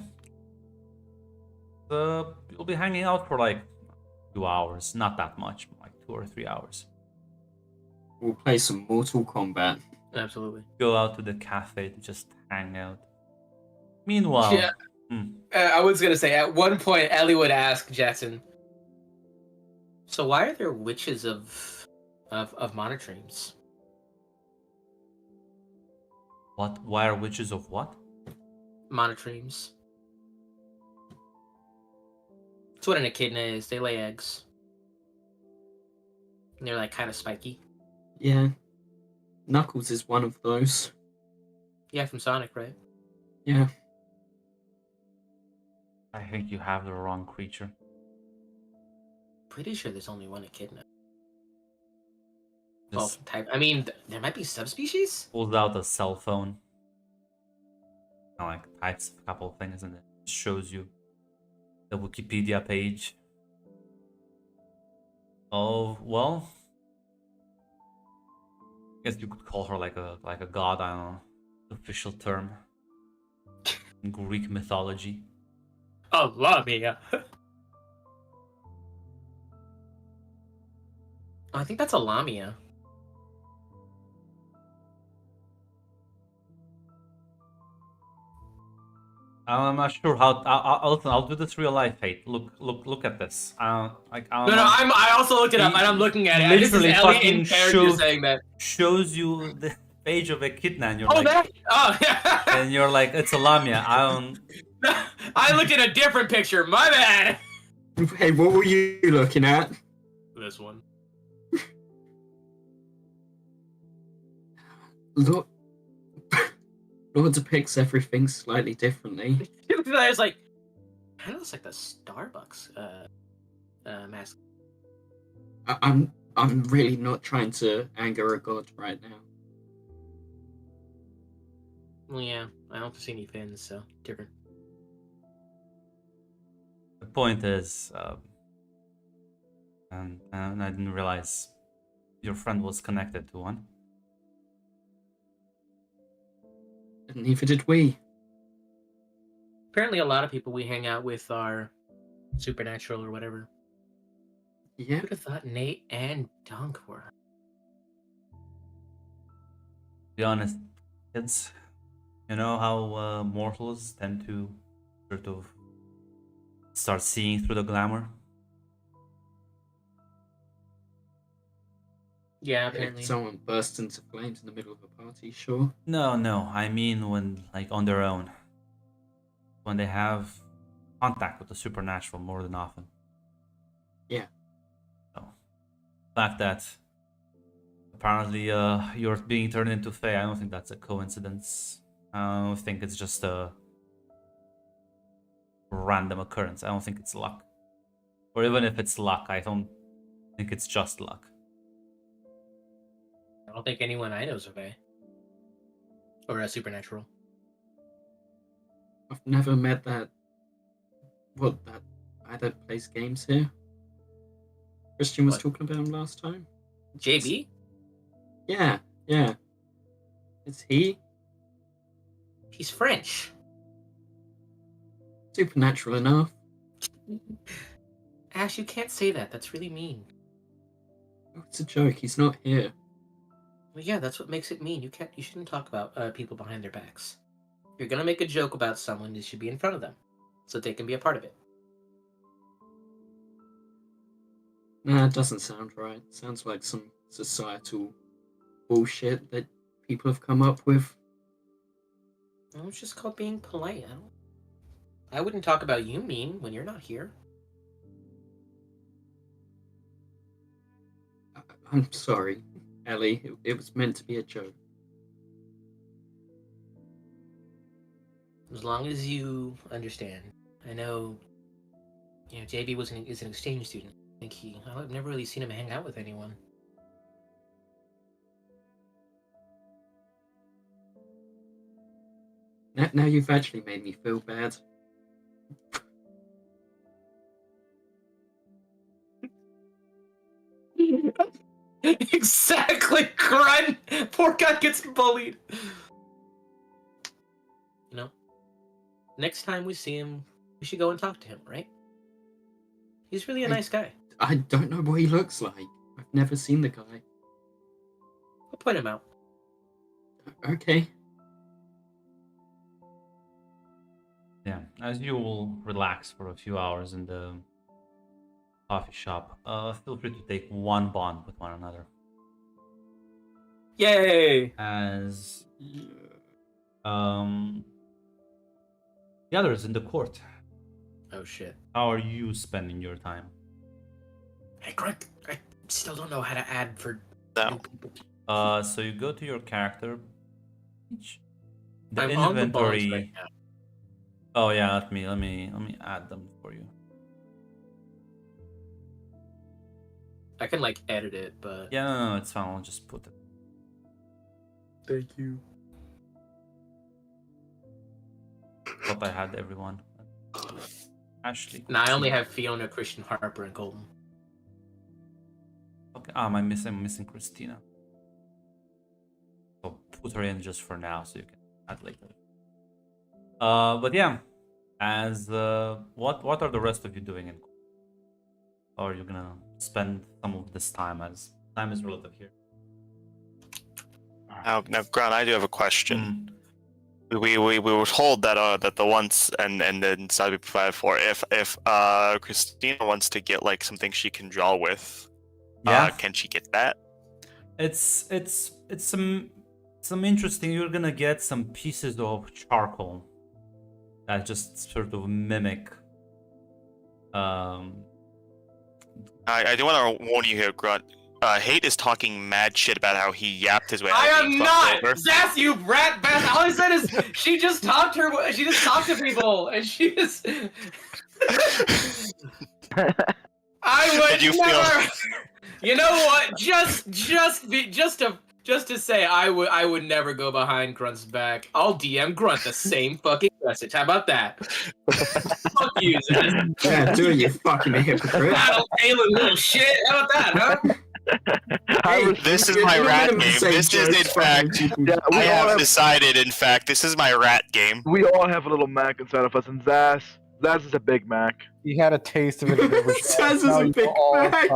You'll be hanging out for like 2 hours. Not that much, like 2 or 3 hours. We'll play some Mortal Kombat. Absolutely. Go out to the cafe to just hang out. Meanwhile, Yeah. I was gonna say, at one point Ellie would ask Jackson, So why are there witches of monotremes? What? Why are witches of what? Monotremes. That's what an echidna is. They lay eggs. And they're like kind of spiky. Yeah. Knuckles is one of those. Yeah, from Sonic, right? Yeah. I think you have the wrong creature. Pretty sure there's only one echidna. This Well, type. I mean, there might be subspecies. pulls out a cell phone. And like types a couple of things and it shows you the Wikipedia page. Oh well. I guess you could call her like a god, I don't know. Official term. In Greek mythology. Oh, Lamia. I think that's a Lamia. I'm not sure how. I'll do this real life, Fate. Look at this. I don't No, know. I also looked it up, and I'm looking at it. This is Literally Ellie fucking in character saying that. shows you the page of Echidna, and you're Oh, like, that. Oh, yeah. and you're like, it's a Lamia. I don't. I looked at a different picture. My bad. Hey, what were you looking at? This one. Look. Lord depicts everything slightly differently. I was like, kind of looks like the Starbucks mask. I'm really not trying to anger a god right now. Well, yeah, I don't see any fins, so different. The point is, and I didn't realize your friend was connected to one. And neither did we. Apparently, a lot of people we hang out with are supernatural or whatever. Yeah. Who would have thought Nate and Dunk were? Be honest, kids. You know how mortals tend to sort of start seeing through the glamour. Yeah, If apparently. someone bursts into flames in the middle of a party, sure. No. I mean when, like, on their own. When they have contact with the supernatural more than often. Yeah. So, the fact that apparently you're being turned into Fae, I don't think that's a coincidence. I don't think it's just a random occurrence. I don't think it's luck. Or even if it's luck, I don't think it's just luck. I don't think anyone I know is a Fae. Or a supernatural. I've never met that guy that plays games here. Christian was What? talking about him last time. JB? Yeah. Is he He's French. supernatural enough? Ash, you can't say that. That's really mean. Oh, it's a joke. He's not here. Well, yeah, that's what makes it mean. You shouldn't talk about people behind their backs. If you're gonna make a joke about someone, you should be in front of them, so they can be a part of it. Nah, it doesn't sound right. Sounds like some societal bullshit that people have come up with. Well, it's just called being polite. I wouldn't talk about you mean when you're not here. I'm sorry, Ellie. It was meant to be a joke. As long as you understand. I know, JB is an exchange student. I've never really seen him hang out with anyone. Now you've actually made me feel bad. Exactly, Grunt! Poor guy gets bullied. Next time we see him, we should go and talk to him, right? He's really a nice guy. I don't know what he looks like. I've never seen the guy. I'll point him out. Okay. Yeah, as you will relax for a few hours in the coffee shop. Feel free to take one bond with one another. Yay! As Yeah. the others in the court, Oh shit. how are you spending your time? Hey, Greg, I still don't know how to add for No. new people. So you go to your character page. The I'm on the bonds inventory. right now. Oh yeah, let me add them for you. I can like edit it, but Yeah, no, it's fine. I'll just put it. thank you. Thought I had everyone. Ashley. Nah, I only have Fiona, Christian, Harper, and Colton. Okay. I'm missing Christina. So put her in just for now, so you can add later. But yeah, as what are the rest of you doing in? Or are you gonna spend some of this time, as time is relative here? Now, Grant, I do have a question. Mm. We were told that that the once and then side we provided for if Christina wants to get like something she can draw with, Yeah. can she get that? It's some interesting. You're gonna get some pieces of charcoal that just sort of mimic. I do want to warn you here, Grunt. Hate is talking mad shit about how he yapped his way. out I of am being not! fucked over. Zaz, you rat bastard! All I said is she just talked to people, and she just. I would Did you never. You know what? Just to say, I would never go behind Grunt's back. I'll DM Grunt the same fucking message. How about that? Fuck you, Zaz. Yeah, do it, you fucking hypocrite. Battle Taylor, little shit. How about that, huh? Hey, This is you're my gonna rat make him game. say This is, in jokes, fucking fact, people- Yeah, I we all have have, decided, in fact, this is my rat game. we all have a little Mac inside of us, and Zaz is a Big Mac. He had a taste of it. Says is a big Mac.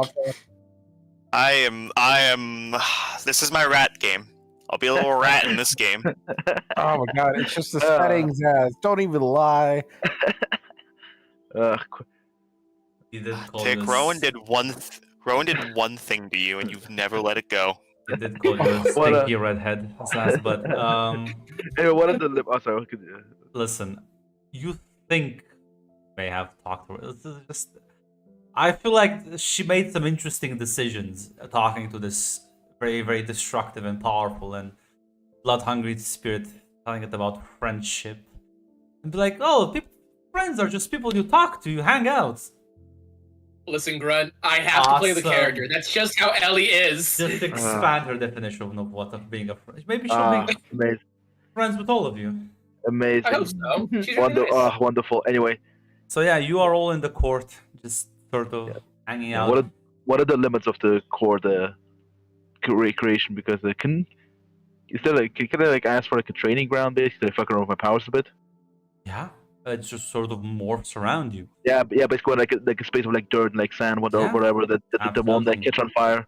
I am. This is my rat game. I'll be a little rat in this game. Oh my god, it's just the Uh. settings, Zaz. Don't even lie. He did call Tick, this- Rowan did one thing to you, and you've never let it go. He did call you a What a- stinky redhead, Zaz, but Anyway, what are the lip? Oh, sorry. listen, you think may have talked to her. This is just, I feel like she made some interesting decisions talking to this very, very destructive and powerful and blood-hungry spirit, telling it about friendship. And be like, oh, friends are just people you talk to, you hang out. Listen, Grunt, I have to play the Awesome. character. That's just how Ellie is. Just expand her definition of what of being a friend. Maybe she'll Ah, be amazing, friends with all of you. amazing. I hope so. She's really nice. Wonderful. Anyway, So yeah, you are all in the court, just sort of hanging out. what are the limits of the core recreation? Because can I like ask for like a training ground basically to fuck around with my powers a bit? Yeah, it just sort of morphs around you. Yeah, basically like a space of like dirt and like sand, Yeah, whatever. The one that absolutely. catch on fire.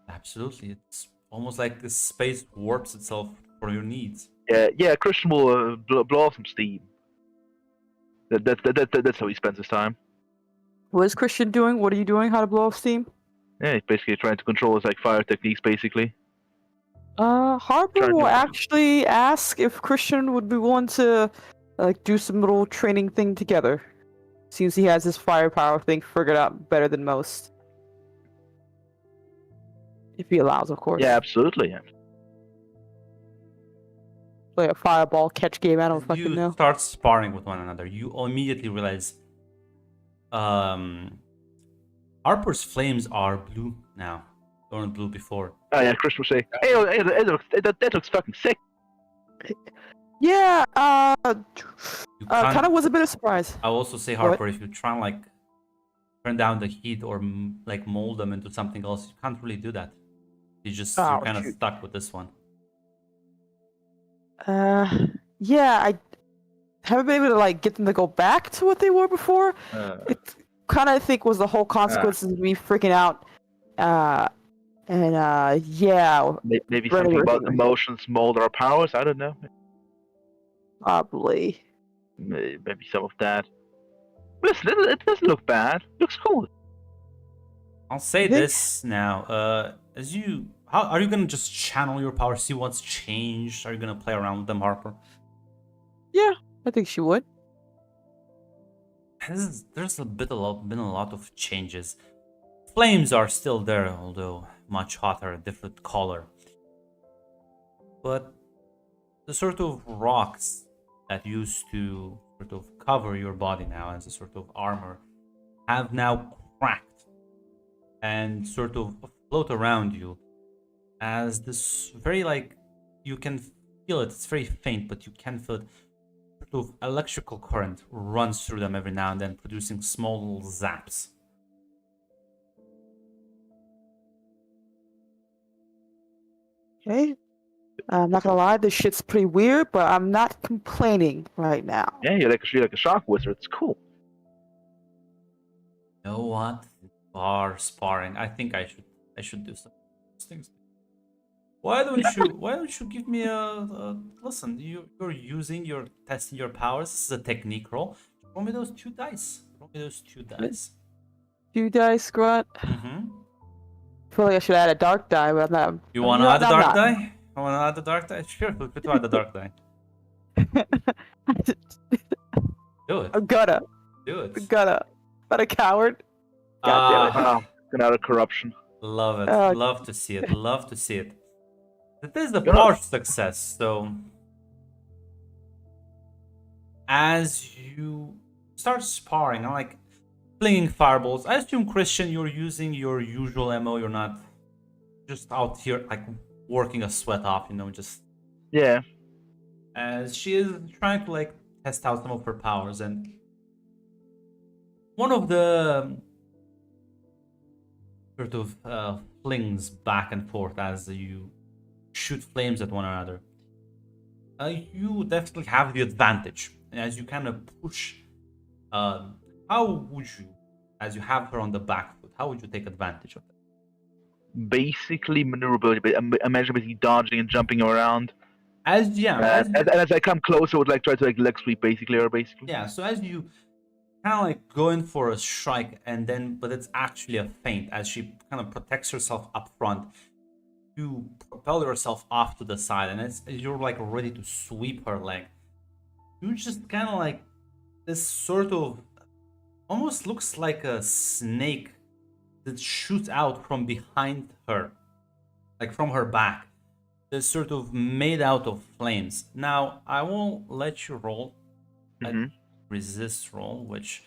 Absolutely, it's almost like this space warps itself for your needs. Yeah. Christian will blow off some steam. That's how he spends his time. What is Christian doing? What are you doing? How to blow off steam? Yeah, he's basically trying to control his like fire techniques, basically. Harper Trying will to- actually ask if Christian would be willing to like do some little training thing together. Seems he has his firepower thing figured out better than most. If he allows, of course. Yeah, absolutely. Yeah. Play a fireball catch game. I don't fucking You know. start sparring with one another. You immediately realize, Harper's flames are blue now. They weren't blue before. Oh yeah, Christian will say, "Hey, that looks fucking sick." Yeah. You can't- Kind of was a bit of surprise. I also say, Harper, if you try and like turn down the heat or like mold them into something else, you can't really do that. You're Oh, kind of shoot. stuck with this one. Yeah. I haven't been able to like get them to go back to what they were before. It kind of think was the whole consequences of me freaking out. Yeah, Maybe Right, something about right. emotions mold our powers. I don't know. probably. Maybe some of that. Listen, it doesn't look bad. It looks cool. I'll say Think- this now. How are you gonna just channel your power, see what's changed? Are you gonna play around with them, Harper? I think she would. There's been a lot of changes. Flames are still there, although much hotter, different color. But the sort of rocks that used to sort of cover your body now as a sort of armor have now cracked and sort of float around you as this very like you can feel it. It's very faint, but you can feel it. Sort of electrical current runs through them every now and then, producing small little zaps. Okay. I'm not gonna lie, this shit's pretty weird, but I'm not complaining right now. Yeah, you're like a shock wizard. It's cool. You know what? Bar sparring. I think I should do some of those things. Why don't you give me a listen? You're testing your powers. This is a technique roll. Roll me those 2 dice. Roll me those 2 dice. 2 dice, Grunt. Mm-hmm. I feel like I should add a dark die, but I'm not. You I'm wanna not- add the I'm dark not. die? I wanna add the dark die. Sure, feel free to add the dark die. Do it. I'm gonna. Do it. I'm gonna. But a coward. God damn it. Wow, get out of corruption. Love it. Uh, Love to see it. Love to see it. It is the Good. partial success. So, as you start sparring, I'm like flinging fireballs. I assume, Christian, you're using your usual MO. You're not just out here like working a sweat off, just Yeah. as she is trying to like test out some of her powers. And one of the sort of flings back and forth as you shoot flames at one another. You definitely have the advantage as you kind of push. How would you, as you have her on the back foot, how would you take advantage of that? Basically maneuverability, but imagine basically dodging and jumping around. As And as I come closer, I would like try to like leg sweep basically. Yeah, so as you kind of like go in for a strike, but it's actually a feint as she kind of protects herself up front. You propel yourself off to the side, and you're like ready to sweep her leg. You just kind of like this sort of almost looks like a snake that shoots out from behind her, like from her back. It's sort of made out of flames. Now I won't let you roll a resist roll, which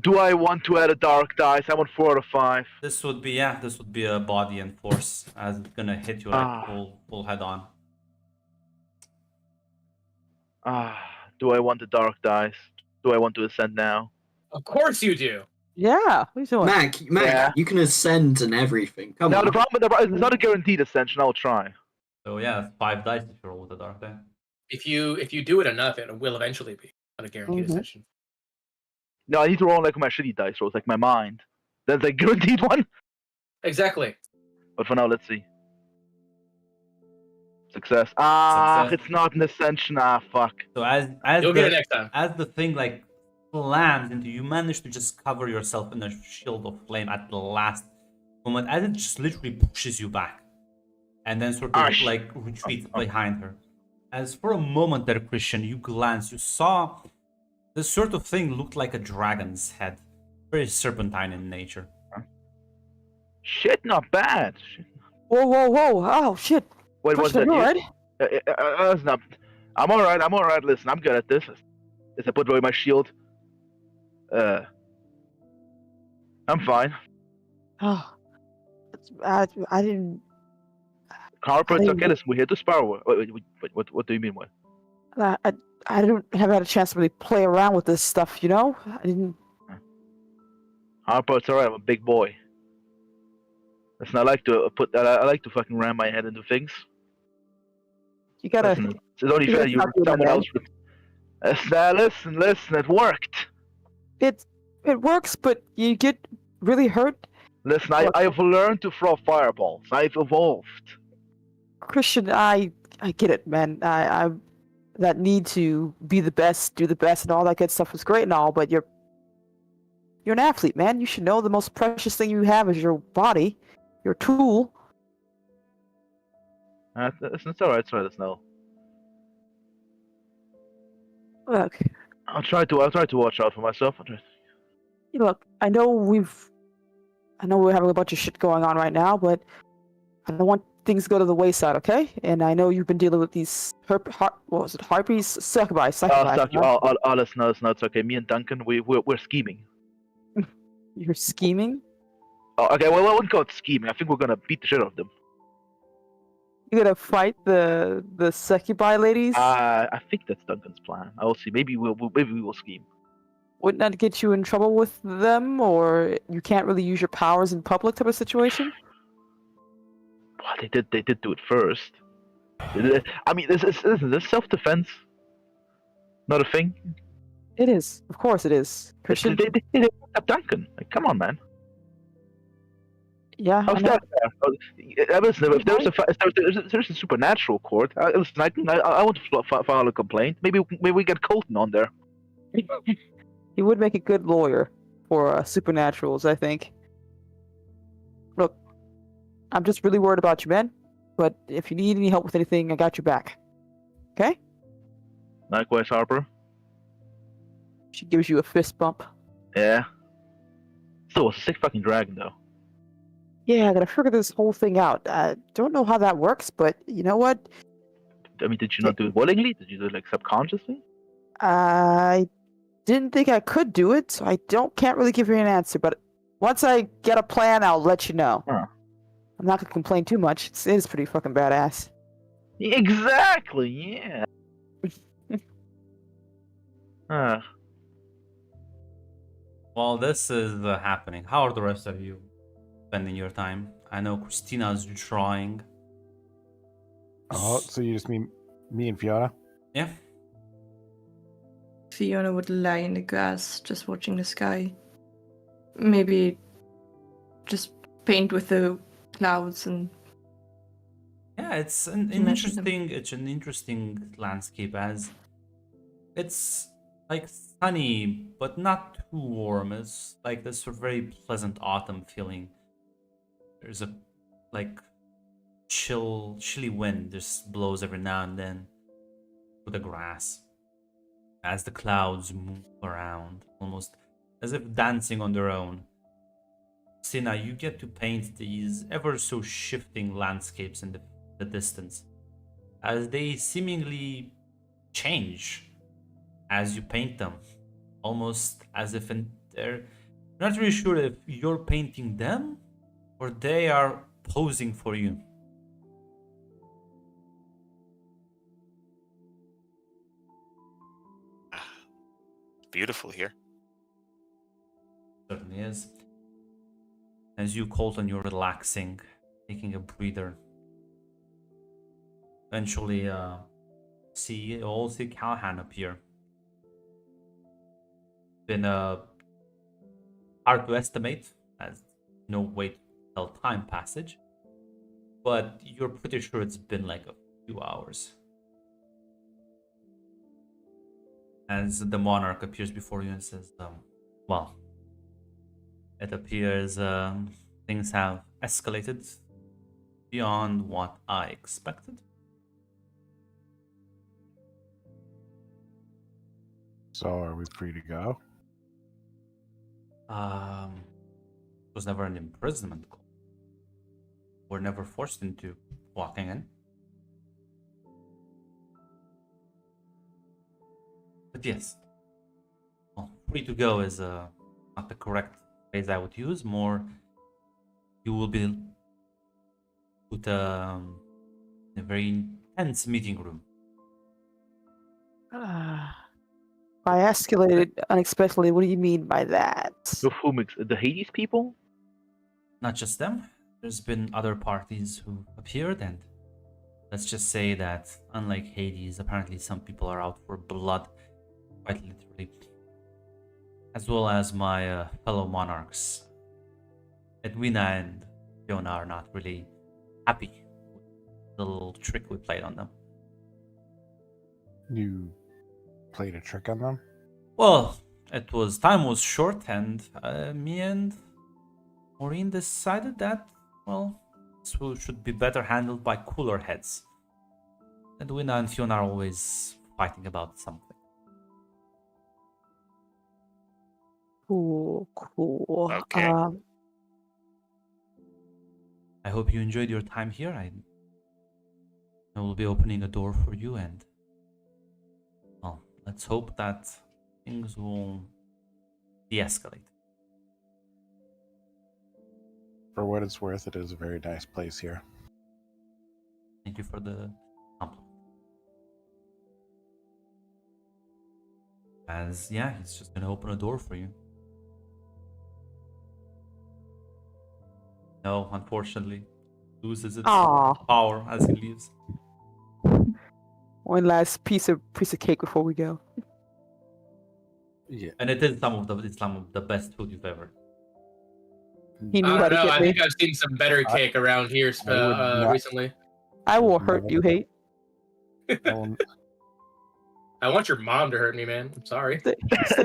Do I want to add a dark dice? I want 4 out of 5. this would be a body and force as it's gonna hit you like full head on. Do I want the dark dice? Do I want to ascend now? Of course you do. Yeah. What are you doing? Mac, Yeah. you can ascend and everything. Come Now on. the problem is it's not a guaranteed ascension. I'll try. So yeah, 5 dice if you roll with the dark die. If you do it enough, it will eventually be on a guaranteed Mhm. ascension. No, I need to roll like my shitty dice rolls, like my mind. That's a guaranteed one. Exactly. But for now, let's see. Success. Ah, Success. it's not an ascension. Ah, fuck. So as You'll get it next time. as the thing like slams into you, manage to just cover yourself in a shield of flame at the last moment, as it just literally pushes you back, and then sort of like retreats behind her. As for a moment there, Christian, you glance, you saw this sort of thing looked like a dragon's head, very serpentine in nature. Shit, not bad. Shit. Whoa, whoa, whoa! Oh shit! Wait, what's Christian, that? you alright? That's not. I'm alright. I'm alright. Listen, I'm good at this. As I put away my shield. I'm fine. Oh, I didn't. Harper, it's I- okay. Listen, we're here to spar. Wait, what do you mean? What? I don't have had a chance to really play around with this stuff, you know? I didn't. Harper, it's alright. I'm a big boy. Listen, I like to fucking ram my head into things. You gotta. Listen, it's only you fair gotta you stop doing someone that. else would. Listen, it worked. It works, but you get really hurt. Listen, I've learned to throw fireballs. I've evolved. Christian, I get it, man. I that need to be the best, do the best, and all that good stuff is great and all, but You're an athlete, man. You should know the most precious thing you have is your body, your tool. It's alright, Snow. Look, I'll try to watch out for myself. look. I know we're having a bunch of shit going on right now, but I don't want things to go to the wayside, okay? And I know you've been dealing with these harpies, succubi. All Snow, it's okay. Me and Duncan, we're scheming. You're scheming. Oh, okay, well, I wouldn't call it scheming. I think we're gonna beat the shit out of them. You're gonna fight the succubi ladies? I think that's Duncan's plan. I will see. Maybe we will scheme. Wouldn't that get you in trouble with them, or you can't really use your powers in public type of situation? Well, they did do it first. I mean, this self-defense not a thing? It is. Of course it is. Christian? They picked up Duncan. Like, come on, man. Yeah, I How's know. that fair? Listen, if there's a supernatural court, listen, I want to file a complaint. Maybe we get Colton on there. He would make a good lawyer for supernaturals, I think. Look, I'm just really worried about you, man. But if you need any help with anything, I got your back. Okay? Likewise, Harper. She gives you a fist bump. Yeah. Still a sick fucking dragon, though. Yeah, I gotta figure this whole thing out. I don't know how that works, but you know what? I mean, did you not do it willingly? Did you do it like subconsciously? I didn't think I could do it, so I can't really give you an answer. But once I get a plan, I'll let you know. Huh. I'm not gonna complain too much. It is pretty fucking badass. Exactly. Yeah. While this is happening, how are the rest of you spending your time? I know Christina's drawing. Oh, so you just mean me and Fiona? Yeah. Fiona would lie in the grass, just watching the sky. Maybe just paint with the clouds and. Yeah, it's an Imagine them. interesting landscape, as it's like sunny but not too warm. It's like this very pleasant autumn feeling. There's a like chilly wind just blows every now and then through the grass as the clouds move around, almost as if dancing on their own. Sina, you get to paint these ever so shifting landscapes in the distance, as they seemingly change as you paint them, almost as if they're not really sure if you're painting them or they are posing for you. Beautiful here. Certainly is. As you, Colton, you're relaxing, taking a breather. Eventually, see Callahan appear. Been hard to estimate, as no way to tell time passage, but you're pretty sure it's been like a few hours. As the monarch appears before you and says, well, it appears things have escalated beyond what I expected. So are we free to go? It was never an imprisonment call. We're never forced into walking in. But yes, well, free to go is not the correct phrase I would use. More, you will be put in a very intense meeting room. I escalated unexpectedly. What do you mean by that? With whom? The Hades people? Not just them. There's been other parties who appeared, and let's just say that, unlike Hades, apparently some people are out for blood, quite literally, as well as my fellow monarchs. Edwina and Fiona are not really happy with the little trick we played on them. You played a trick on them? Well, time was short, and me and Maureen decided that, well, this should be better handled by cooler heads. Edwina and Fiona are always fighting about something. Cool, cool. Okay. I hope you enjoyed your time here. I will be opening a door for you, and well, let's hope that things will de-escalate. For what it's worth, it is a very nice place here. Thank you for the compliment. As yeah, he's just gonna open a door for you. No, unfortunately, loses its Aw. power as he leaves. One last piece of cake before we go. Yeah. And it's some of the best food you've ever. He knew I how don't to know. get I me. think I've seen some better cake around here I would not- recently. I will hurt you, hate. Um, I want your mom to hurt me, man. I'm sorry. Stay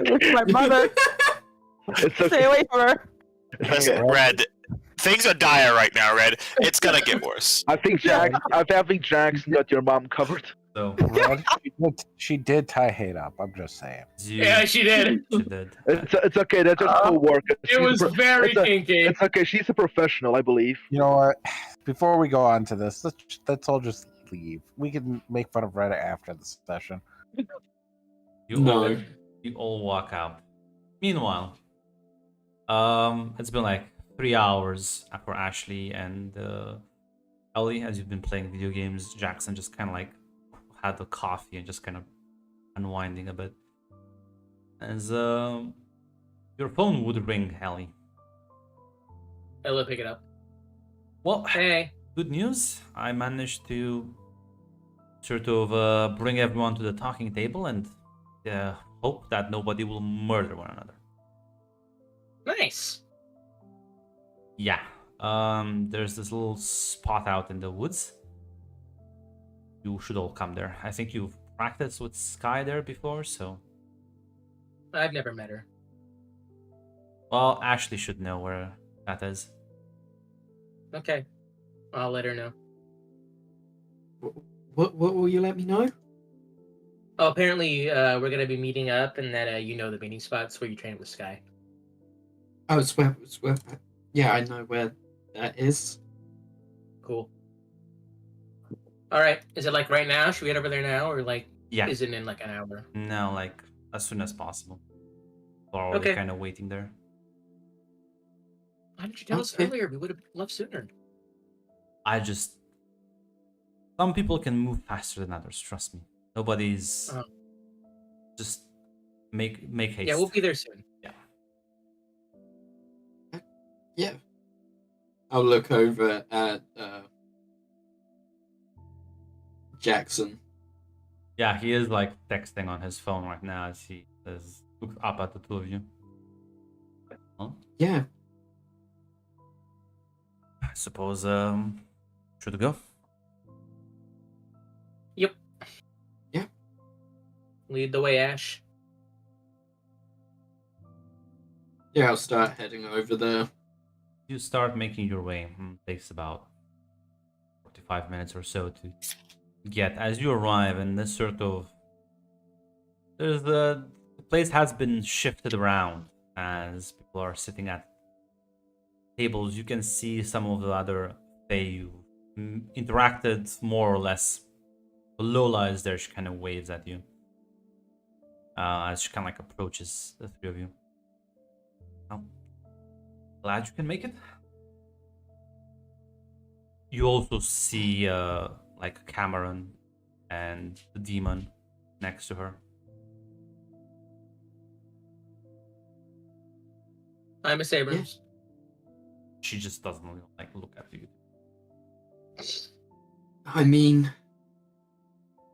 away from my mother. It's Stay okay. away from her. Listen, Red, things are dire right now, Red. It's gonna get worse. I think Jackson got your mom covered. So Red, she did tie Hate up. I'm just saying. Yeah, she did. She did. It's okay. They're just co-workers. It was very kinky. It's okay. She's a professional, I believe. You know what? Before we go on to this, let's all just leave. We can make fun of Red after the session. No. You all walk out. Meanwhile, it's been like 3 hours for Ashley and Ellie, as you've been playing video games. Jackson just kind of like had the coffee and just kind of unwinding a bit. As your phone would ring, Ellie. Ella, pick it up. Well, Hey. good news. I managed to sort of bring everyone to the talking table and hope that nobody will murder one another. Nice. Yeah. There's this little spot out in the woods. You should all come there. I think you've practiced with Sky there before, so... I've never met her. Well, Ashley should know where that is. Okay. I'll let her know. What will you let me know? Oh, apparently we're gonna be meeting up, and that you know the meeting spots where you train with Sky. Oh, it's where. Yeah, I know where that is. Cool. All right. Is it like right now? Should we head over there now, or like Yeah. is it in like an hour? No, like, as soon as possible. We're already Okay. kind of waiting there. Why didn't you tell us Okay. earlier? We would have left sooner. Some people can move faster than others, trust me. Nobody's... Uh-huh. Just make haste. Yeah, we'll be there soon. Yeah. I'll look over at Jackson. Yeah, he is like texting on his phone right now as he looks up at the two of you. Well, Yeah. I suppose should we go? Yep. Yeah. Lead the way, Ash. Yeah, I'll start heading over there. You start making your way. Takes about 45 minutes or so to get. As you arrive, and this sort of the place has been shifted around as people are sitting at tables. You can see some of the other Fae you interacted more or less. Lola is there. She kind of waves at you as she kind of like approaches the three of you. Oh, glad you can make it. You also see like Cameron and the demon next to her. Hi, Miss Abrams. She just doesn't like look at you. I mean,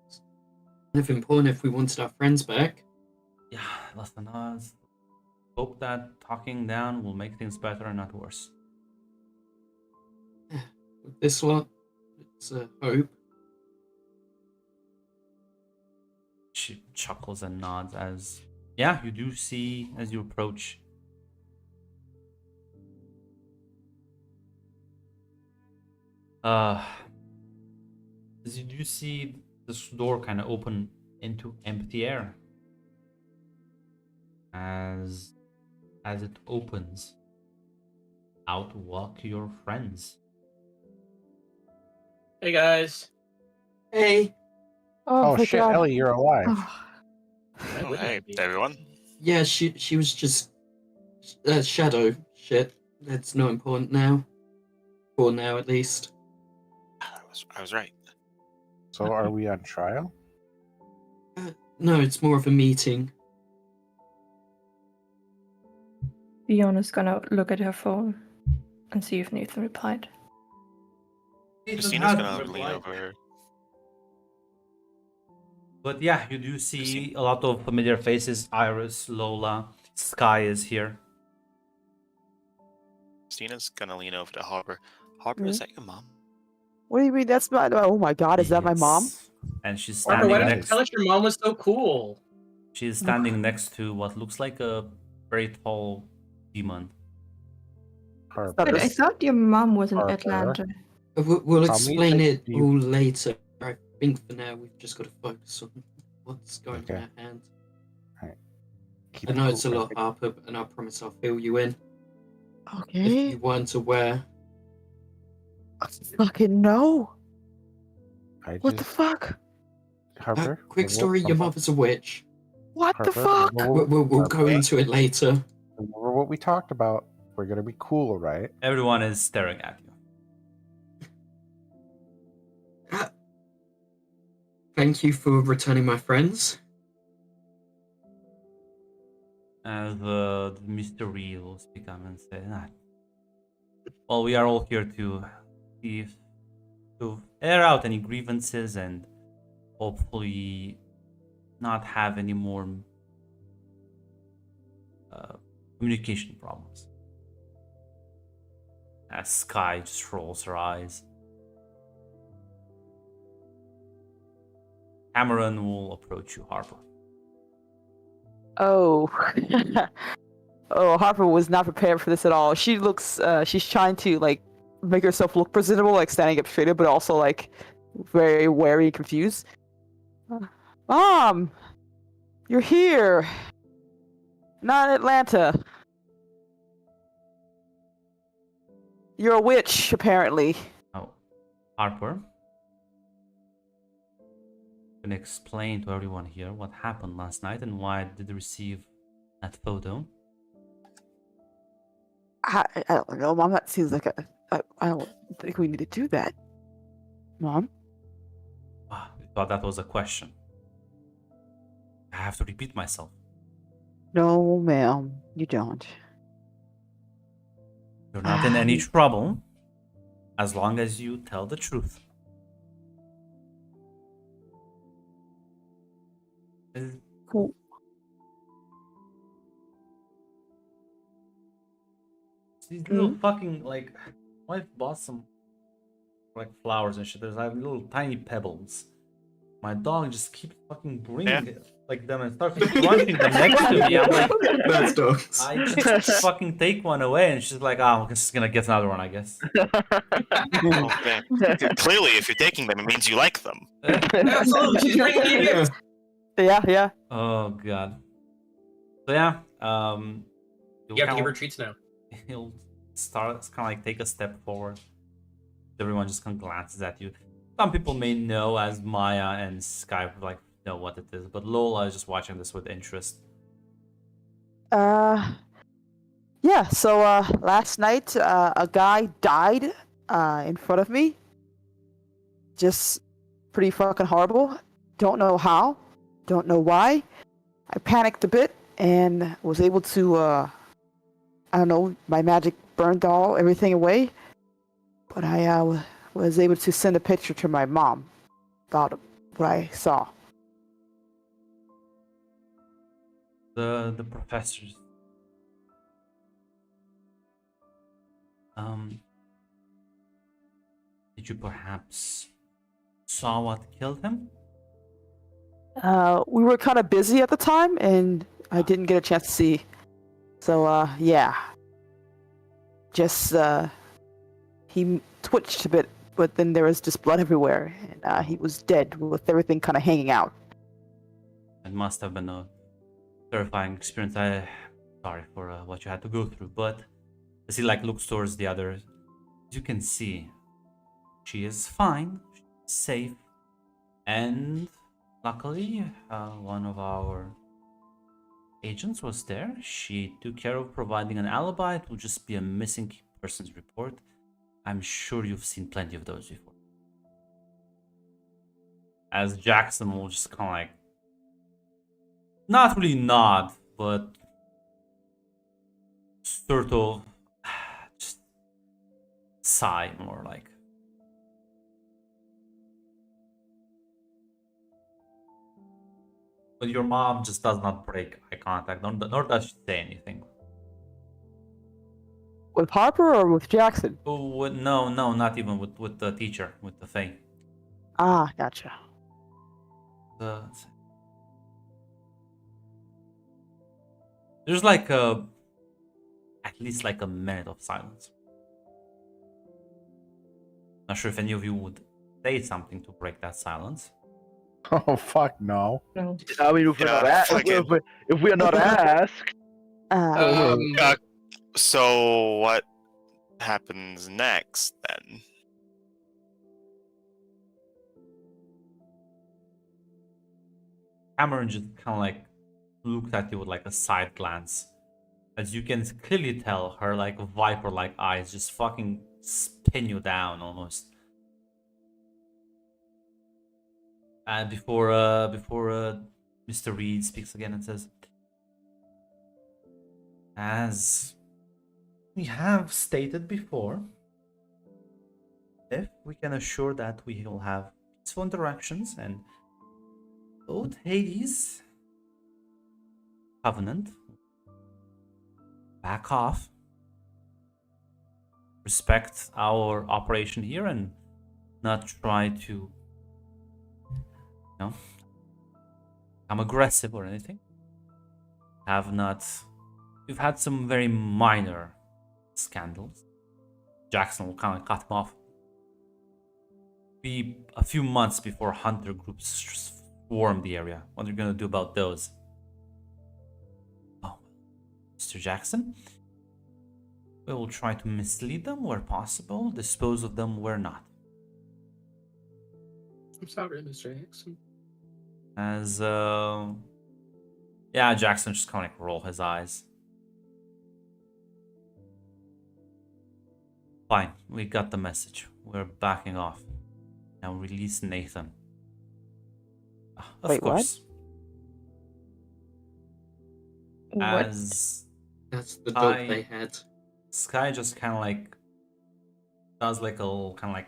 it's kind of important if we wanted our friends back. Yeah, listen, hope that talking down will make things better and not worse. With this lot, it's a hope. She chuckles and nods as Yeah, you do see as you approach. As you do see this door kind of open into empty air. As it opens, out walk your friends. Hey guys. Hey. Oh, thank shit, God. Ellie, you're alive. Oh, Why Oh, wouldn't I hey, be? everyone. Yeah, she was just shadow shit. That's not important now. For now, at least. I was right. So are we on trial? No, it's more of a meeting. Fiona's gonna look at her phone and see if Nathan replied. Christina's gonna lean over. But yeah, you do see a lot of familiar faces. Iris, Lola, Sky is here. Christina's gonna lean over to Harper. Harper, is that your mom? What do you mean? That's my. Oh my God, is that my mom? Yes. And she's Harper, standing why don't you next. tell us your mom was so cool? She's standing next to what looks like a very tall demon. Harper. But I thought your mom was in Harper. Atlanta. We'll Tell me explain that it you- all later. I think for now we've just got to focus on what's going Okay. on at hand. Keep I it know cool, it's a lot, perfect. Harper, and I promise I'll fill you in. If Okay. you weren't aware, Fucking no. I What the just- fuck? Harper. quick story: your mother's a witch. What the Harper, fuck? We'll go into it later. Remember what we talked about. We're gonna be cool, right? Everyone is staring at you. Thank you for returning my friends. As the mystery will speak up and say that. Well, we are all here to see if, to air out any grievances and hopefully not have any more communication problems. As Sky just rolls her eyes. Cameron will approach you, Harper. Oh. Oh, Harper was not prepared for this at all. She looks, she's trying to, like, make herself look presentable, like standing up straighter, but also, like, very wary and confused. Mom! You're here! Not in Atlanta. You're a witch, apparently. Oh, Harper. Can explain to everyone here what happened last night and why did you receive that photo? I don't know, Mom. That seems like I don't think we need to do that. Mom? Ah, I thought that was a question. I have to repeat myself. No, ma'am. You don't. You're not in any trouble as long as you tell the truth. Cool. These little fucking, like, my wife bought some like flowers and shit. There's like little tiny pebbles. My dog just keeps fucking bringing it, like them and starts crunching them next to me. I'm like, That's dogs. I just fucking take one away, and she's like, "Oh, I'm just gonna get another one, I guess." Oh, man. Clearly, if you're taking them, it means you like them. Absolutely, she's bringing me here. Yeah. Oh god. So yeah, You have to give her treats now. he'll start kind of like take a step forward. Everyone just kind of glances at you. Some people may know as Maya and Sky like know what it is, but Lola is just watching this with interest. Yeah, so last night a guy died in front of me. Just pretty fucking horrible. Don't know how, don't know why. I panicked a bit and was able to I don't know, my magic burned everything away. But I was able to send a picture to my mom about what I saw. The professors. Did you perhaps saw what killed him? We were kind of busy at the time, and I didn't get a chance to see. So, yeah. Just, he twitched a bit, but then there was just blood everywhere, and he was dead with everything kind of hanging out. It must have been a terrifying experience. I sorry for what you had to go through, but as he like looks towards the others, as you can see, she is fine, she's safe, and luckily, one of our agents was there. She took care of providing an alibi. It will just be a missing persons report. I'm sure you've seen plenty of those before. As Jackson will just kind of like, not really nod, but sort of just sigh more like. But your mom just does not break eye contact, nor does she say anything. With Harper or with Jackson? Oh, no, not even with the teacher, with the Fae. Ah, gotcha. There's like at least like a minute of silence. Not sure if any of you would say something to break that silence. Oh fuck no. No. I mean, if we're not Yeah, asked, fucking- if we are not asked, So what happens next then? Cameron just kind of like looked at you with like a side glance. As you can clearly tell, her like viper-like eyes just fucking spin you down almost. And before Mr. Reed speaks again and says, as we have stated before, if we can assure that we will have peaceful interactions and both Hades Covenant back off, respect our operation here, and not try to, become aggressive or anything. We've had some very minor scandals. Jackson will kind of cut him off. Be a few months before hunter groups swarm the area. What are you gonna do about those? Oh, Mr. Jackson, we will try to mislead them where possible, dispose of them where not. I'm sorry, Mr. Jackson. As Jackson just kind of like roll his eyes. Fine, we got the message. We're backing off. Now release Nathan. Of Wait, what? course. What? That's the dog I- they had. Sky just kind of like does like a little kind of like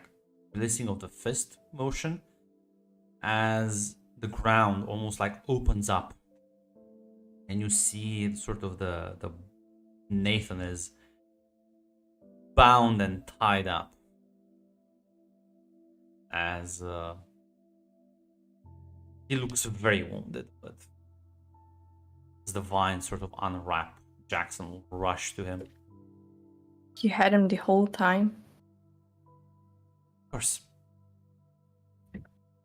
releasing of the fist motion as the ground almost like opens up, and you see sort of the Nathan is bound and tied up as he looks very wounded, but as the vines sort of unwrap, Jackson will rush to him. You had him the whole time? Of course.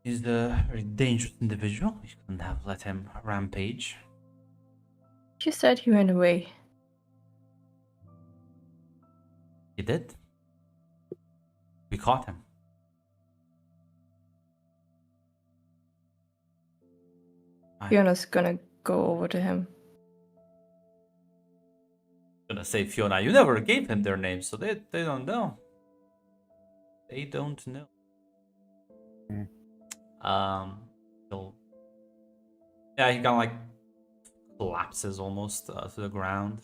He's a very dangerous individual. You couldn't have let him rampage. You said he went away. He did. We caught him. Fiona's gonna go over to him. Gonna say Fiona, you never gave him their names, so they don't know. They don't know. So yeah, he kind of like collapses almost to the ground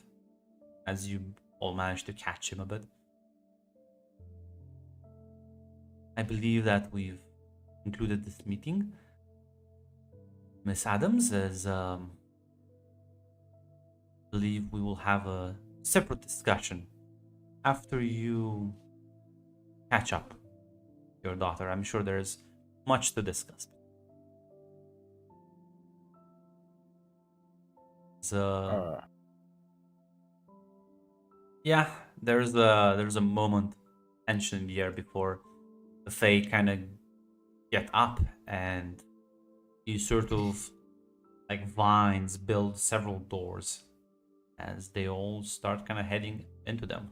as you all manage to catch him a bit. I believe that we've concluded this meeting. Miss Adams, as I believe we will have a separate discussion after you catch up with your daughter. I'm sure there's much to discuss. It's yeah, there's a moment tension in the air before the Fae kind of get up, and you sort of like vines build several doors as they all start kind of heading into them.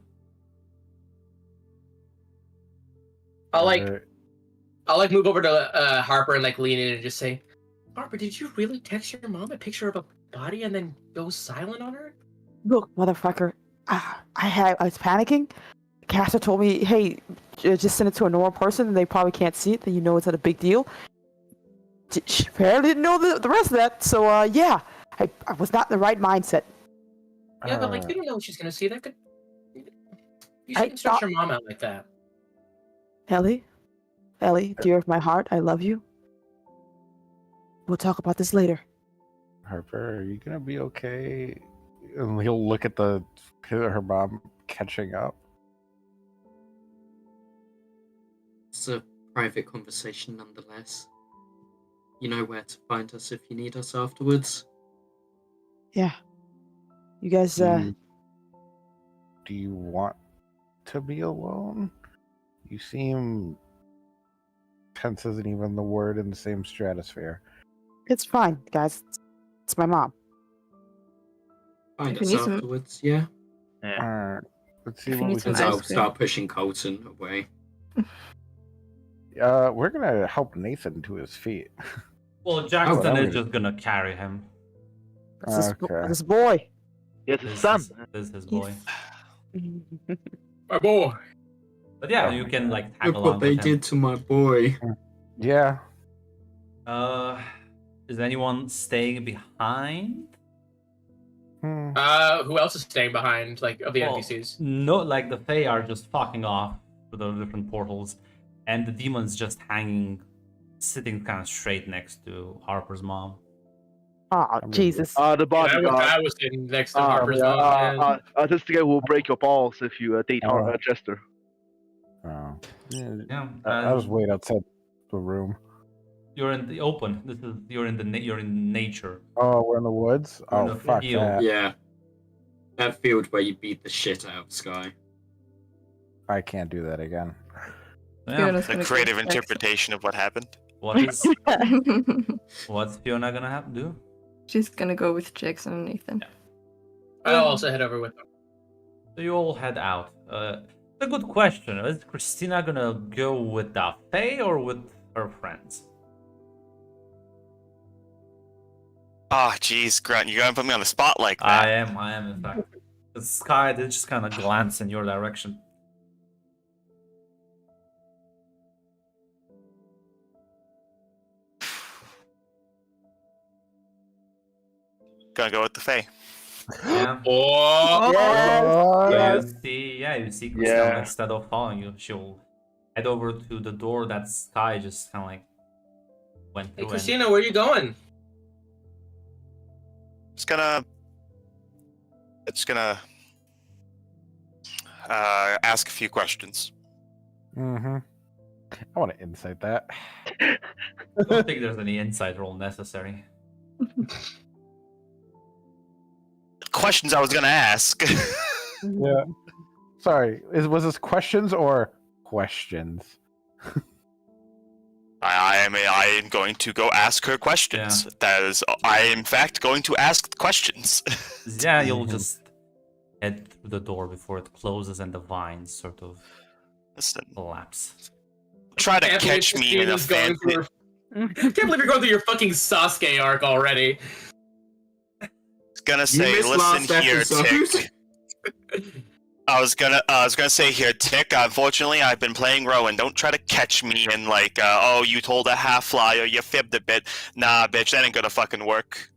I'll like move over to Harper and like lean in and just say, Harper, did you really text your mom a picture of a body and then go silent on her? Look, motherfucker, I was panicking. Caster told me, hey, just send it to a normal person and they probably can't see it, then you know it's not a big deal. She apparently didn't know the rest of that, so yeah, I was not in the right mindset. Yeah, but like you don't know what she's gonna see. That could you I shouldn't stress thought- your mom out like that. Ellie, dear of my heart, I love you. We'll talk about this later. Harper, are you gonna be okay? And he'll look at her mom catching up. It's a private conversation nonetheless. You know where to find us if you need us afterwards. Yeah. You guys, Do you want to be alone? You seem tense isn't even the word in the same stratosphere. it's fine, guys. It's my mom. Find If you us need some- afterwards, yeah. Yeah. Let's see If you what need we some can And ice I'll cream. start pushing Colton away. We're gonna help Nathan to his feet. Well, Jackson that is was- just gonna carry him. It's Okay. this boy. Yes, his son. This is his boy. My boy. But yeah, Oh you my can God. like tag Look along what they with him. did to my boy. Yeah. Is anyone staying behind? Hmm. Who else is staying behind? Like of the Well, NPCs? No, like the Fae are just fucking off to the different portals, and the demon's just hanging, sitting kind of straight next to Harper's mom. Oh, I'm Jesus. The I bodyguard. was sitting next to Harper's mom. man. This is the guy who will break your balls if you date Chester. Oh. Yeah, Yeah, I'll just wait outside the room. you're in the open. You're in nature. Oh, we're in the woods? We're in Oh, the fuck field. that. Yeah. That field where you beat the shit out of Sky. I can't do that again. Yeah. Fiona's The gonna go creative next. interpretation of what happened. What's Fiona gonna have to do? She's gonna go with Jackson and Nathan. I'll also head over with them. So you all head out. It's a good question. Is Christina gonna go with the Fae or with her friends? Oh, jeez, Grunt, you're gonna put me on the spot like that. I am in fact. The sky did just kind of glance in your direction. Gonna go with the Fae. Yeah. Oh, You see Christina, Yeah. instead of following you, she'll head over to the door that Sky just kind of like went hey through. Christina, where are you going? It's gonna ask a few questions. Mm-hmm. I want to insight that. I don't think there's any insight roll necessary. Questions I was gonna ask. Yeah. Sorry, was this questions or questions? I am going to go ask her questions. Yeah. That is, I am in fact going to ask questions. Yeah, you'll Mhm. just head through the door before it closes and the vines sort of Listen, collapse. try to Can't believe catch me in a Christina's going fancy. through her- Can't believe you're going through your fucking Sasuke arc already. Gonna say, missed listen last here, episode." Tick. I was gonna say here, Tick. Unfortunately, I've been playing Rowan. Don't try to catch me in like, oh, you told a half lie or you fibbed a bit. Nah, bitch, that ain't gonna fucking work.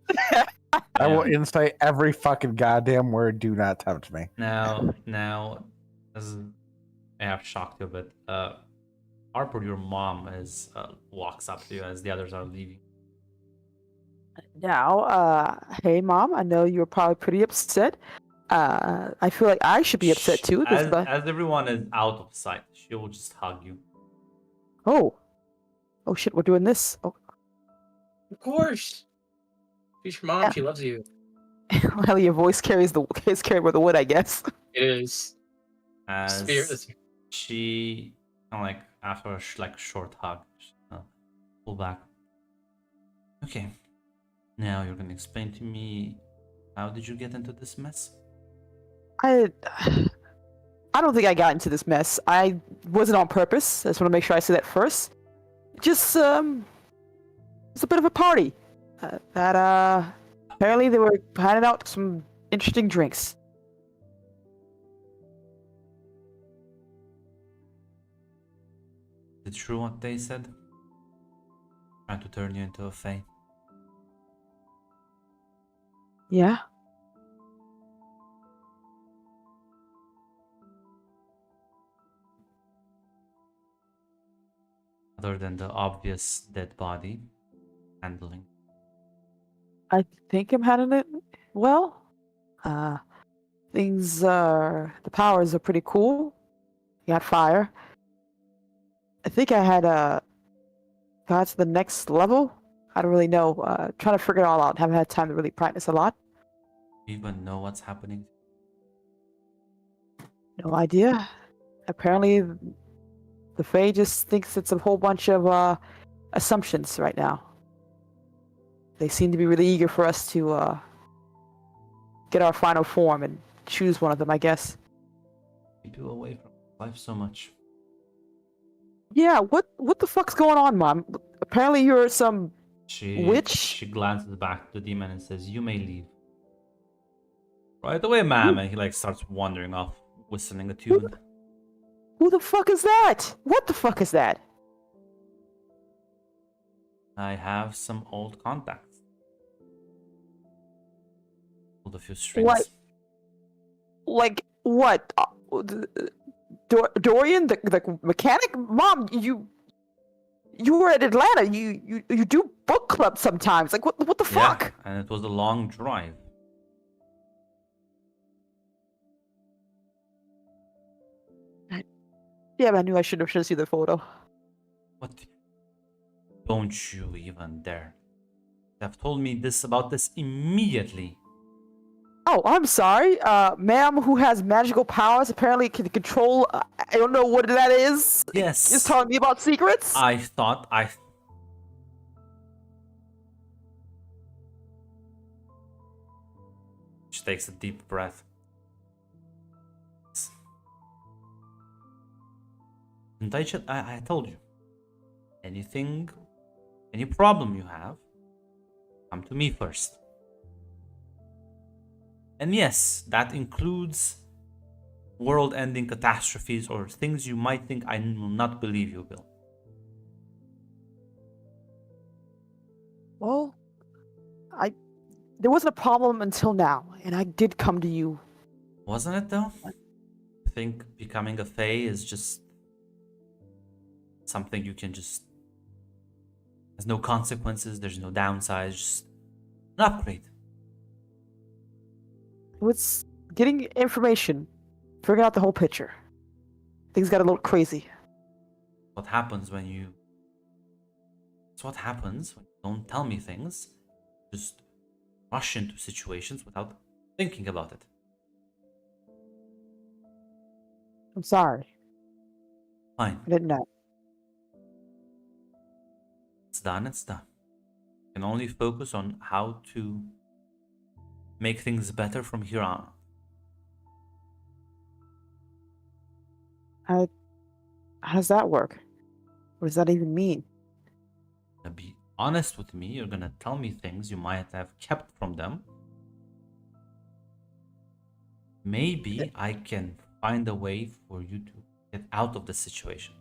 I will Yeah. insight every fucking goddamn word. Do not tempt me. Now, as I have shocked you a bit, Harper, your mom, walks up to you as the others are leaving. Now, hey, Mom, I know you're probably pretty upset. I feel like I should be upset too. This, As everyone is out of sight, she will just hug you. oh shit, we're doing this. Oh, Of course. She's your mom. Yeah. She loves you. Well, your voice carries where the wood, I guess. It is. As Spirit is. she kind of like after a short hug, just, pull back. Okay, now you're gonna explain to me how did you get into this mess? I don't think I got into this mess. I wasn't on purpose. I just want to make sure I say that first. Just it's a bit of a party. That apparently they were handing out some interesting drinks. Is it true what they said? Trying to turn you into a fae. Yeah. Other than the obvious dead body handling. I think I'm handling it well. Things are the powers are pretty cool. You got fire. I think I had got to the next level. I don't really know. Trying to figure it all out. Haven't had time to really practice a lot. Do you even know what's happening? No idea. Apparently, the Fae just thinks it's a whole bunch of assumptions right now. They seem to be really eager for us to get our final form and choose one of them, I guess. You do away from life so much. Yeah, what the fuck's going on, Mom? Apparently you're some witch? She glances back to the demon and says, "You may leave." Right away, ma'am. And he like starts wandering off, whistling a tune. Who the fuck is that? What the fuck is that? I have some old contacts. Pulled a few strings. What? Like what? Dorian, the mechanic? Mom, you were at Atlanta. You do book club sometimes. Like what the fuck? Yeah, and it was a long drive. Yeah, I knew I should have seen the photo. What? Don't you even dare. You have told me about this immediately. Oh, I'm sorry. Ma'am who has magical powers apparently can control, I don't know what that is. Yes. Just telling me about secrets? I thought I... She takes a deep breath. And I told you. Anything, any problem you have, come to me first. And yes, that includes world-ending catastrophes or things you might think I will not believe you will. Well, there wasn't a problem until now, and I did come to you. Wasn't it though? I think becoming a fae is just something you can just... There's no consequences, there's no downsides, just an upgrade. It's getting information, figuring out the whole picture. Things got a little crazy. What happens when you... It's what happens when you don't tell me things. Just rush into situations without thinking about it. I'm sorry. Fine. I didn't know. It's done, it's done. You can only focus on how to make things better from here on. How does that work? What does that even mean? To be honest with me, you're gonna tell me things you might have kept from them. Maybe I can find a way for you to get out of the situation.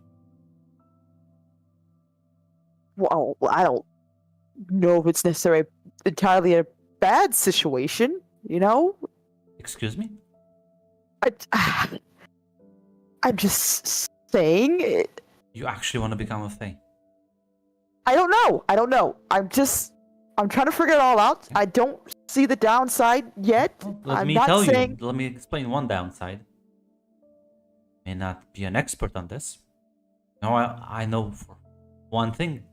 Well, I don't know if it's necessarily entirely a bad situation, you know? Excuse me? I'm just saying. You actually want to become a fae? I don't know. I'm trying to figure it all out. I don't see the downside yet. Well, let I'm me not tell saying... you. Let me explain one downside. May not be an expert on this. No, I know for one thing.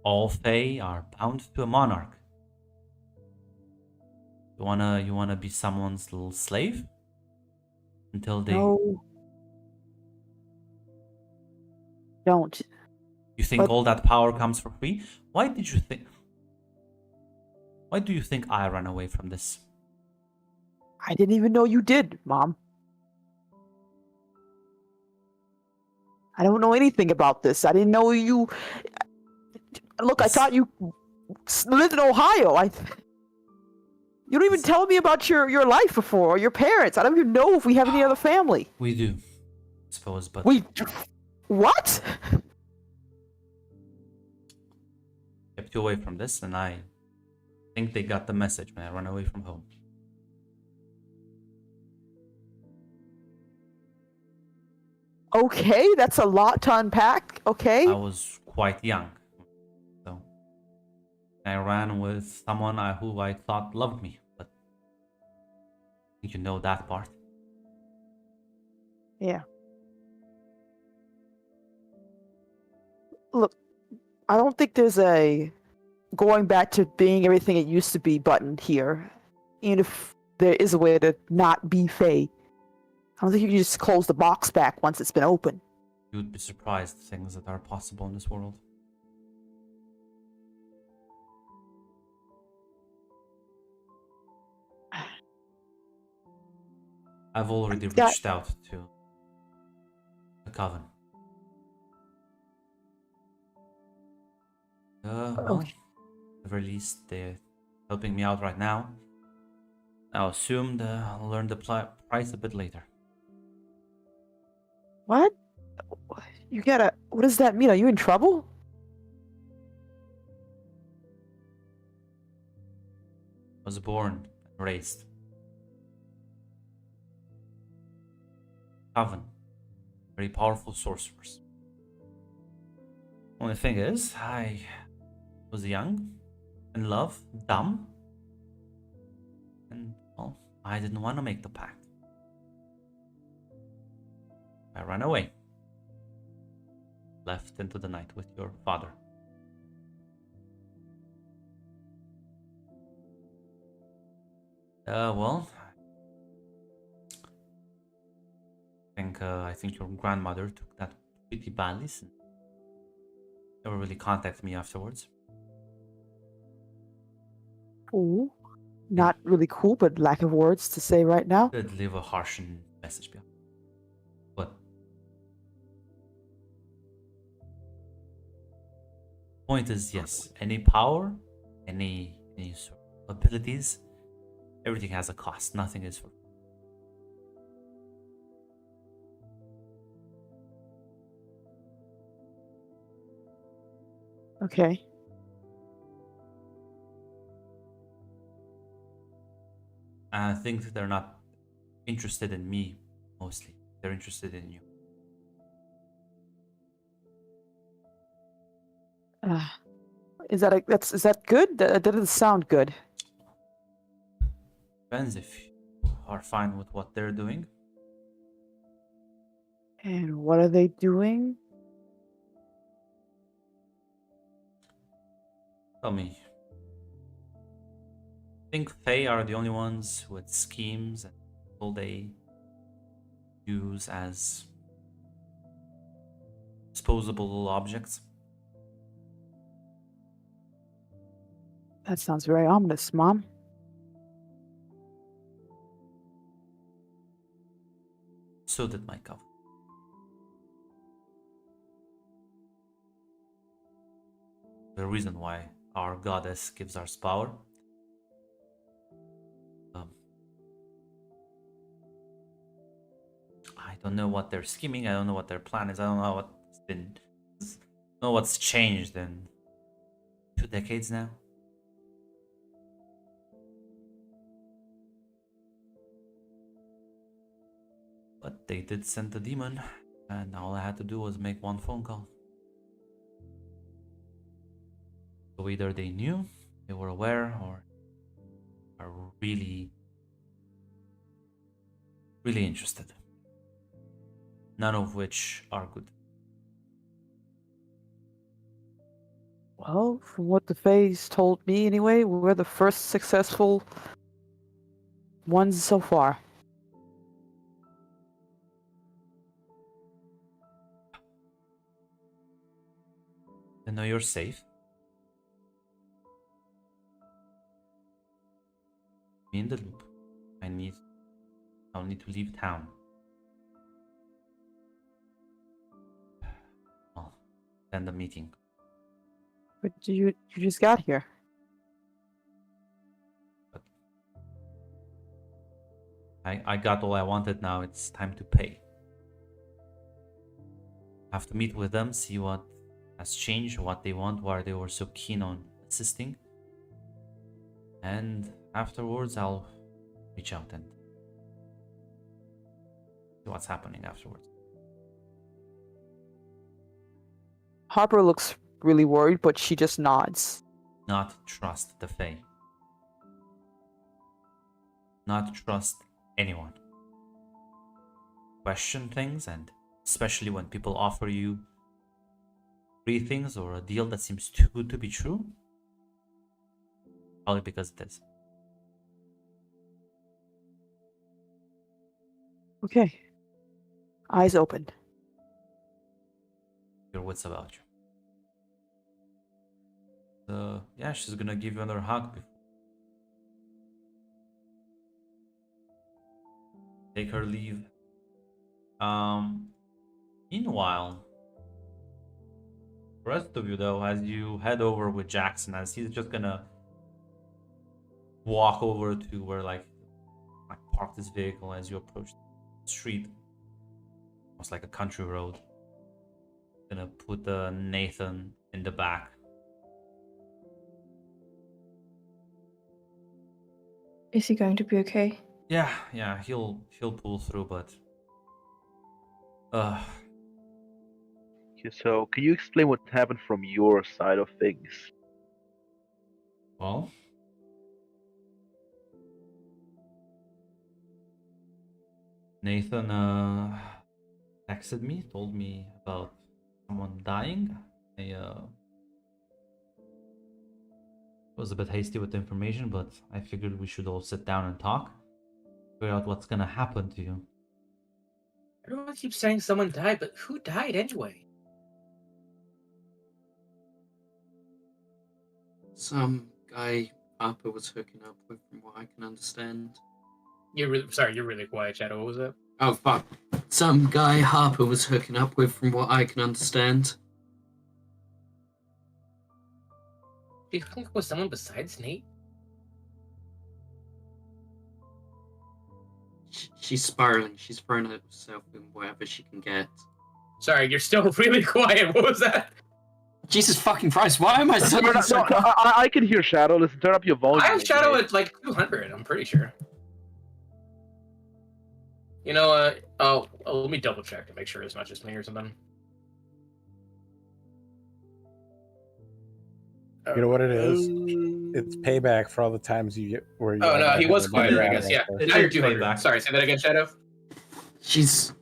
All fae are bound to a monarch. You wanna be someone's little slave until they. No. Don't. You think but- all that power comes for free? Why did you think? Why do you think I ran away from this? I didn't even know you did, Mom. I don't know anything about this. I didn't know you. Look, I Yes. thought you lived in Ohio. You don't even Yes. tell me about your life before or your parents. I don't even know if we have any other family. We do, I suppose, but We. What? kept you away from this, and I think they got the message when I ran away from home. Okay, that's a lot to unpack. Okay. I was quite young, so I ran with someone who I thought loved me, but I think you know that part. Yeah. Look, I don't think there's a going back to being everything it used to be button here. Even if there is a way to not be Faye. I don't think you can just close the box back once it's been open. You'd be surprised at things that are possible in this world. I've already Yeah. reached out to the Coven. Well, Okay. at the very least, they're helping me out right now. I'll assume I'll learn the price a bit later. What? You gotta. What does that mean? Are you in trouble? I was born and raised. Coven. Very powerful sorcerers. Only thing is, I was young, in love, dumb, and well, I didn't want to make the pact. I ran away. Left into the night with your father. Well, I think your grandmother took that pretty badly. And never really contacted me afterwards. Ooh. Not really cool, but lack of words to say right now. Did leave a harsh message behind. But point is, yes, any power, any sort of abilities, everything has a cost. Nothing is for. Okay. I think they're not interested in me mostly. They're interested in you. Is that good? That doesn't sound good. Depends if you are fine with what they're doing. And what are they doing? Tell me. Think Fae are the only ones with schemes and people they use as disposable objects? That sounds very ominous, Mom. So did my coven. The reason why our goddess gives us power. I don't know what they're scheming. I don't know what their plan is. I don't know what's changed in 2 decades now. But they did send the demon, and all I had to do was make one phone call. So either they knew, they were aware, or are really interested. None of which are good. Well, from what the Fays told me anyway, we're the first successful One so far. You know you're safe. Be in the loop. I'll need to leave town. I'll end the meeting. But you just got here. I got all I wanted. Now it's time to pay. Have to meet with them, see what has changed, what they want, why they were so keen on assisting. And afterwards, I'll reach out and see what's happening afterwards. Harper looks really worried, but she just nods. Not trust the Fae. Not trust anyone. Question things, and especially when people offer you free things or a deal that seems too good to be true, probably because it is. Okay. Eyes open. Your wits about you. Yeah, she's gonna give you another hug before take her leave. Meanwhile, the rest of you though, as you head over with Jackson, as he's just gonna walk over to where like park this vehicle as you approach the street. Almost like a country road. Gonna put Nathan in the back. Is he going to be okay? Yeah, he'll pull through, but Okay, so, can you explain what happened from your side of things? well, Nathan texted me, told me about someone dying. I was a bit hasty with the information, but I figured we should all sit down and talk, figure out what's gonna happen to you. Everyone keeps saying someone died, but who died anyway? Some guy Harper was hooking up with, from what I can understand. You're really quiet, Shadow. What was that? Oh, fuck. Some guy Harper was hooking up with, from what I can understand. Do you think it was someone besides Nate? She's spiraling. She's throwing herself in wherever she can get. Sorry, you're still really quiet. What was that? Jesus fucking Christ, why am I suddenly so I can hear Shadow. Listen, turn up your volume. I have Shadow at like 200, I'm pretty sure. You know, let me double check to make sure it's not just me or something. You know what it is? It's payback for all the times you get where you. Oh no, he was quieter, I guess. Yeah, It now you're is 200. payback. Sorry, say that again, Shadow. She's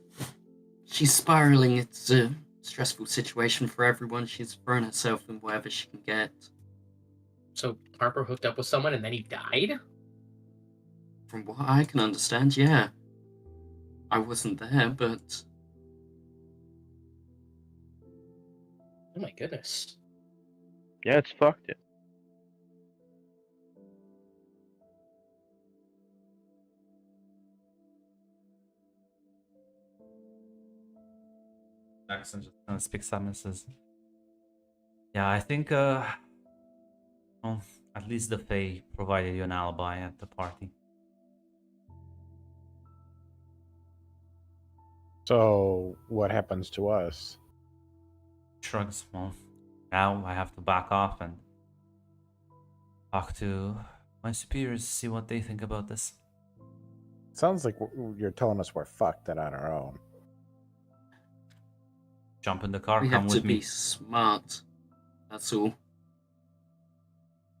spiraling. It's a stressful situation for everyone. She's thrown herself in wherever she can get. So Harper hooked up with someone and then he died? From what I can understand, yeah. I wasn't there, but Oh my goodness. Yeah, it's fucked. Yeah. Jackson just kind of speaks up and says, yeah, I think, well, at least the Fae provided you an alibi at the party. So what happens to us? Shrugs. Well, now I have to back off and talk to my superiors, see what they think about this. Sounds like you're telling us we're fucked and on our own. Jump in the car, we come have to with me. be smart. That's all.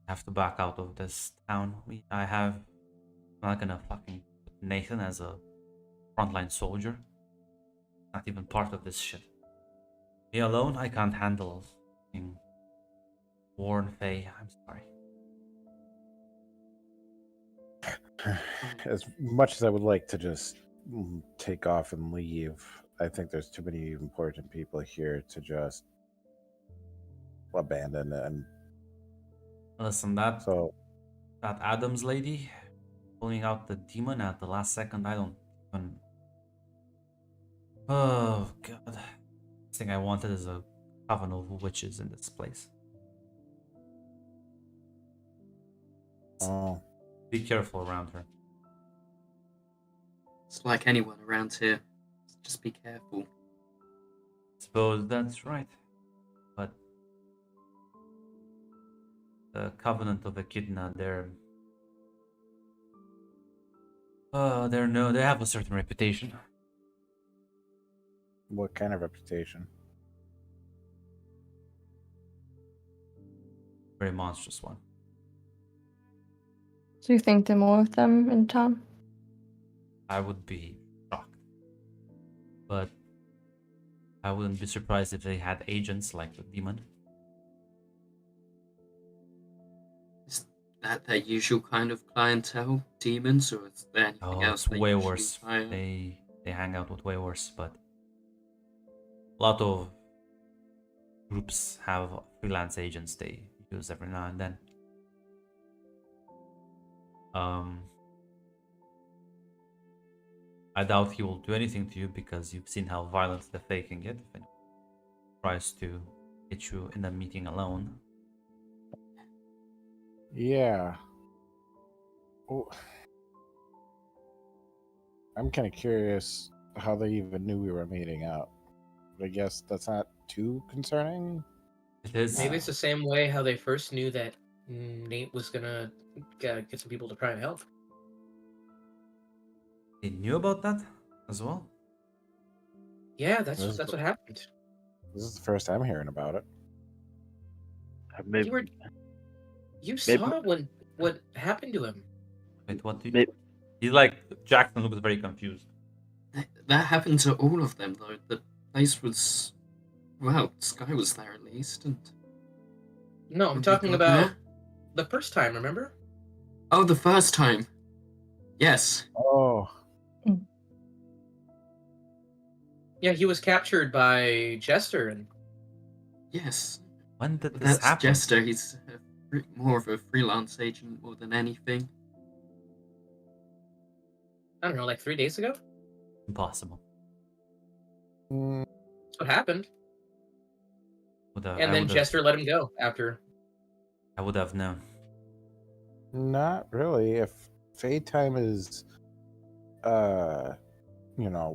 Have to back out of this town. I'm not gonna fucking put Nathan as a frontline soldier. Not even part of this shit. Me alone, I can't handle being war and Fae. I'm sorry. As much as I would like to just take off and leave, I think there's too many important people here to just abandon it. And Listen, that so, Adams lady pulling out the demon at the last second, I don't even. Oh god. The thing I wanted is a coven of witches in this place. oh, Be careful around her. It's like anyone around here. Just be careful. Suppose that's right. But the Covenant of Echidna, they have a certain reputation. what kind of reputation? Very monstrous one. Do you think there are more of them in town? I would be shocked. But I wouldn't be surprised if they had agents like the demon. Is that their usual kind of clientele, demons, or is there anything Oh, else it's they way usually worse. hire? They hang out with way worse, but a lot of groups have freelance agents they use every now and then. I doubt he will do anything to you because you've seen how violent they're faking it. If anyone tries to get you in a meeting alone. Yeah. Oh, I'm kind of curious how they even knew we were meeting up. I guess that's not too concerning. It is. Maybe it's the same way how they first knew that Nate was gonna get some people to try and help. They knew about that as well. Yeah, that's This is what happened. This is the first time hearing about it. Maybe, You Maybe- saw what happened to him. Wait, what do you? Maybe- He's like Jackson looks very confused. That happened to all of them, though. The place was. Well, Sky was there at least, and. No, I'm When they talking got about there? the first time. Remember? Oh, the first time! Yes. Oh, Yeah, he was captured by Jester, and Yes. When did this That's happen? Jester. He's more of a freelance agent more than anything. I don't know, like 3 days ago. Impossible. mm, That's what happened. I And then would've- Jester let him go after. I would have known. not really. If Fade Time is,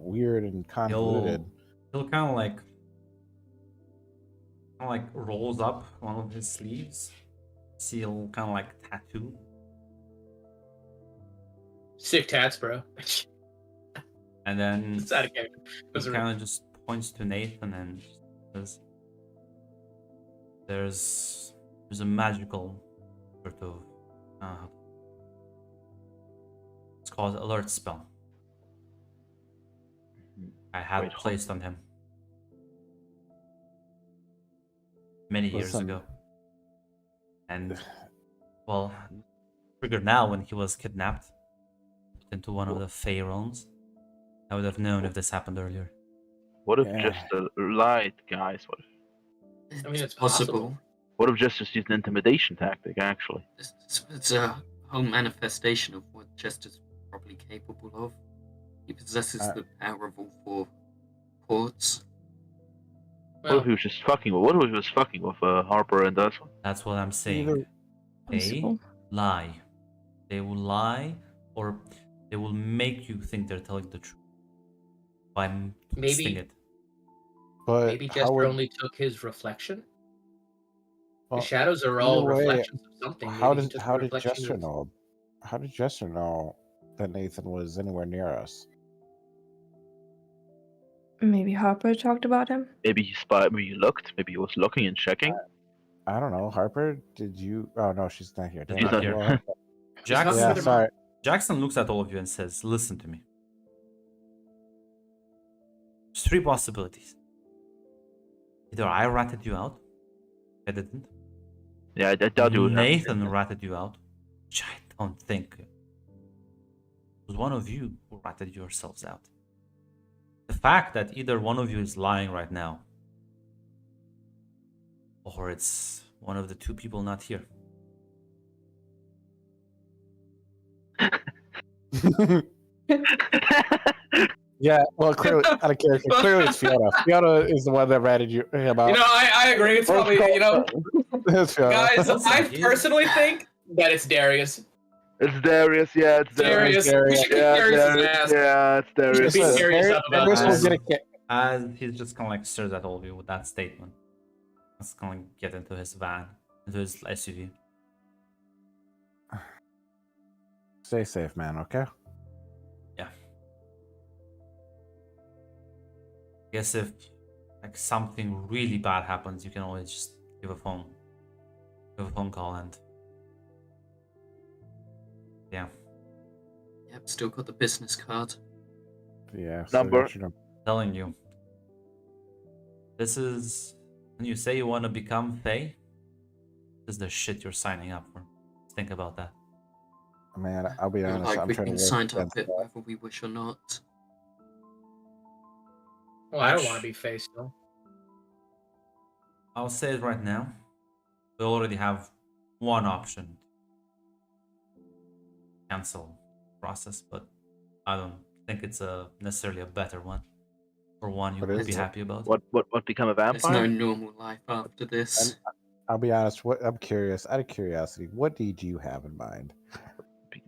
weird and convoluted. He'll kind of like rolls up one of his sleeves. See, he'll kind of like tattoo. Sick tats, bro. And then It's out of character. he kind of just points to Nathan and says, "There's a magical sort of it's called alert spell. I had Wait, hold- placed on him many years Listen. ago, and well, triggered now when he was kidnapped put into one of the Fey realms. I would have known if this happened earlier. what if Yeah. just lied, guys? I mean, it's possible. What if just used an intimidation tactic? Actually, It's a whole manifestation of what Jester's probably capable of. He possesses Uh, the power of all four ports. what Well, if he was just fucking? What if he was fucking with Harper and us? That's what I'm saying. Either- They Possible. lie. They will lie, or they will make you think they're telling the truth by twisting Maybe- it. But maybe how Jester would, only took his reflection. well, The shadows are either all way, reflections of something. how Maybe he did took the how did reflection Jester of- know? How did Jester know that Nathan was anywhere near us? Maybe Harper talked about him. Maybe he spied. Maybe he looked. Maybe he was looking and checking. I don't know. Harper, did you? Oh no, she's not here. She's Damn not it. here. Well, talking yeah, with her sorry. Jackson looks at all of you and says, "Listen to me. There's three possibilities. Either I ratted you out, I didn't. Yeah, I doubt you would have. Nathan ratted you out, which I don't think. It was one of you who ratted yourselves out. The fact that either one of you is lying right now, or it's one of the two people not here. Yeah, well, clearly, out of character, clearly it's Fiona. Fiona is the one that ratted you about. You know, I agree. It's probably, you know, It's Fiona. guys, Listen, I he- personally think that it's Darius. It's Darius, yeah, it's Darius. Darius. We should kick Yeah, Darius' Darius, ass. yeah, it's Darius. Be Listen, serious Darius- about Darius will this. get a kick. As he's just kind of like stares at all of you with that statement. He's going to get into his van, into his SUV. Stay safe, man. Okay. I guess if like something really bad happens, you can always just give a phone call, and yeah, Yep, still got the business card. Yeah. Number. telling you, this is when you say you want to become Fae, this is the shit you're signing up for. Think about that. Man, I'll be honest. Like I'm we've trying been to work signed up against it that. whether we wish or not. Well, I don't want to be faced though. I'll say it right now. We already have one option. Cancel process, but I don't think it's necessarily a better one, or one you What would is be it? happy about. What become a There's no vampire? normal life after this. I'll be honest. I'm curious. Out of curiosity, what did you have in mind?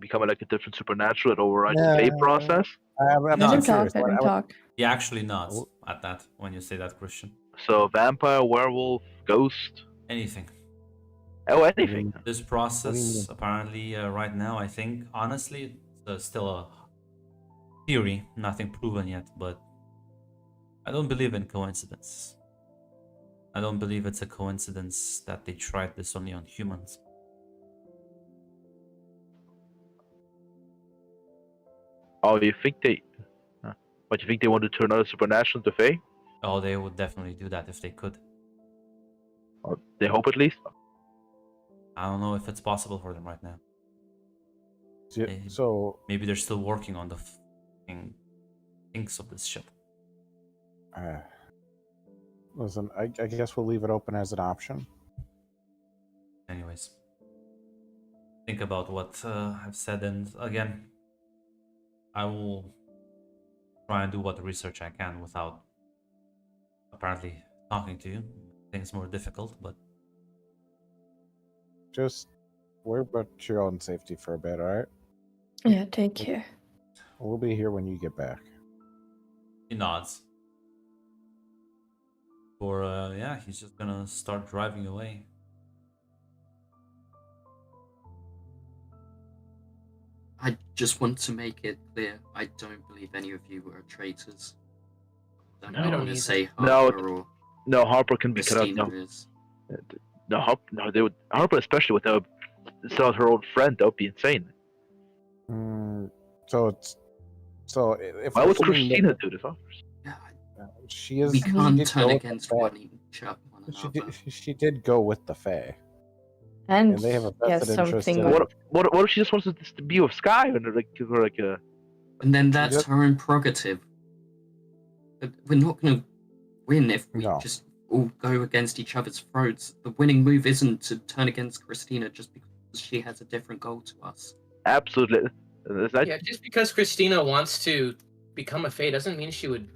Becoming like a different supernatural that overrides the Yeah. pay process. I'm No, Let just him curious. talk. Let him What- talk. He actually nods at that when you say that, Christian. So vampire, werewolf, ghost, Anything. oh anything. This mean? process, apparently, right now, I think, honestly, it's still a theory, nothing proven yet, but I don't believe in coincidence. I don't believe it's a coincidence that they tried this only on humans. Oh, you think they? What, you think they want to turn out a supernatural into Fae? Oh, they would definitely do that if they could. Or they hope at least. I don't know if it's possible for them right now. So, Maybe they're still working on the fucking kinks of this shit. listen. I guess we'll leave it open as an option. Anyways, think about what I've said, and again, I will try and do what research I can without apparently talking to you. Things more difficult, but Just worry about your own safety for a bit. All right. Yeah, take care. We'll be here when you get back. he nods. Or yeah, he's just gonna start driving away. I just want to make it clear, I don't believe any of you are traitors. I don't don't want to either. say No, Harper or No, Harper can be cut out. Christina No, is. no, they would. Harper, especially without her old friend, that would be insane. So it's if Why we're would assuming that Christina do this? Huh? Yeah, she is, we she can't did turn go with against the Fae. one She another. she did go with the Fae. And, And they have a yeah, vested interest something. in- What if she just wants to be with Sky and like a? And then that's just- her own prerogative. But we're not going to win if we No. just all go against each other's throats. The winning move isn't to turn against Christina just because she has a different goal to us. Absolutely. Is that- Yeah, just because Christina wants to become a Fae doesn't mean she would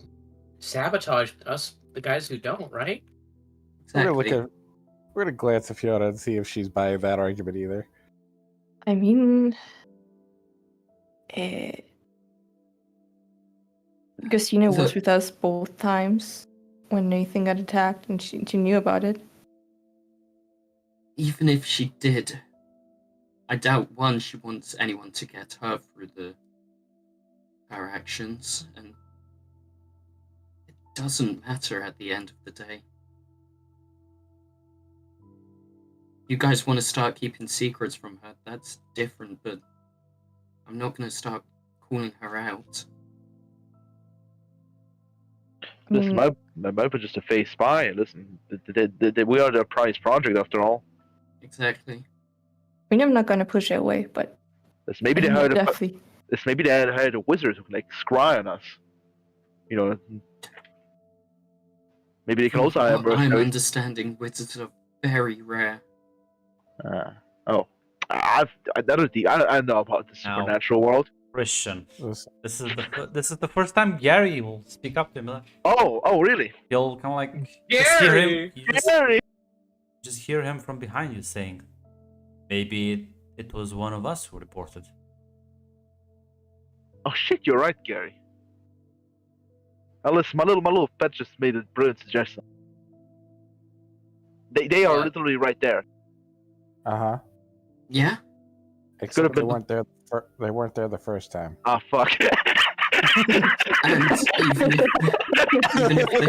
sabotage us, the guys who don't, right? We're Exactly. gonna we're gonna glance at Fiona and see if she's buying that argument either. I mean, Christina was The- with us both times when Nathan got attacked, and she knew about it. Even if she did, I doubt one, she wants anyone to get her through her actions, and it doesn't matter at the end of the day. You guys want to start keeping secrets from her, that's different, but I'm not going to start calling her out. I Listen, mean, my wife was just a face spy. Listen, we are their prize project after all. Exactly. I mean, I'm not gonna push it away, but Listen, maybe they I'm hired a definitely. It's maybe they had hired a wizard who can like scry on us. You know. Maybe they can also hire From what I'm mercenaries. understanding, wizards are very rare. Oh, I know about the Now- supernatural world. Christian. This- This is the first time Gary will speak up to him. Like, Oh, really? you'll kind of like just hear him. You Gary! just hear him from behind you saying, "Maybe it was one of us who reported." Oh shit, you're right, Gary. Listen, my little pet just made a brilliant suggestion. They are What? literally right there. Uh-huh. Yeah? Except they been- weren't there. They weren't there the first time. Ah, fuck. And even if they...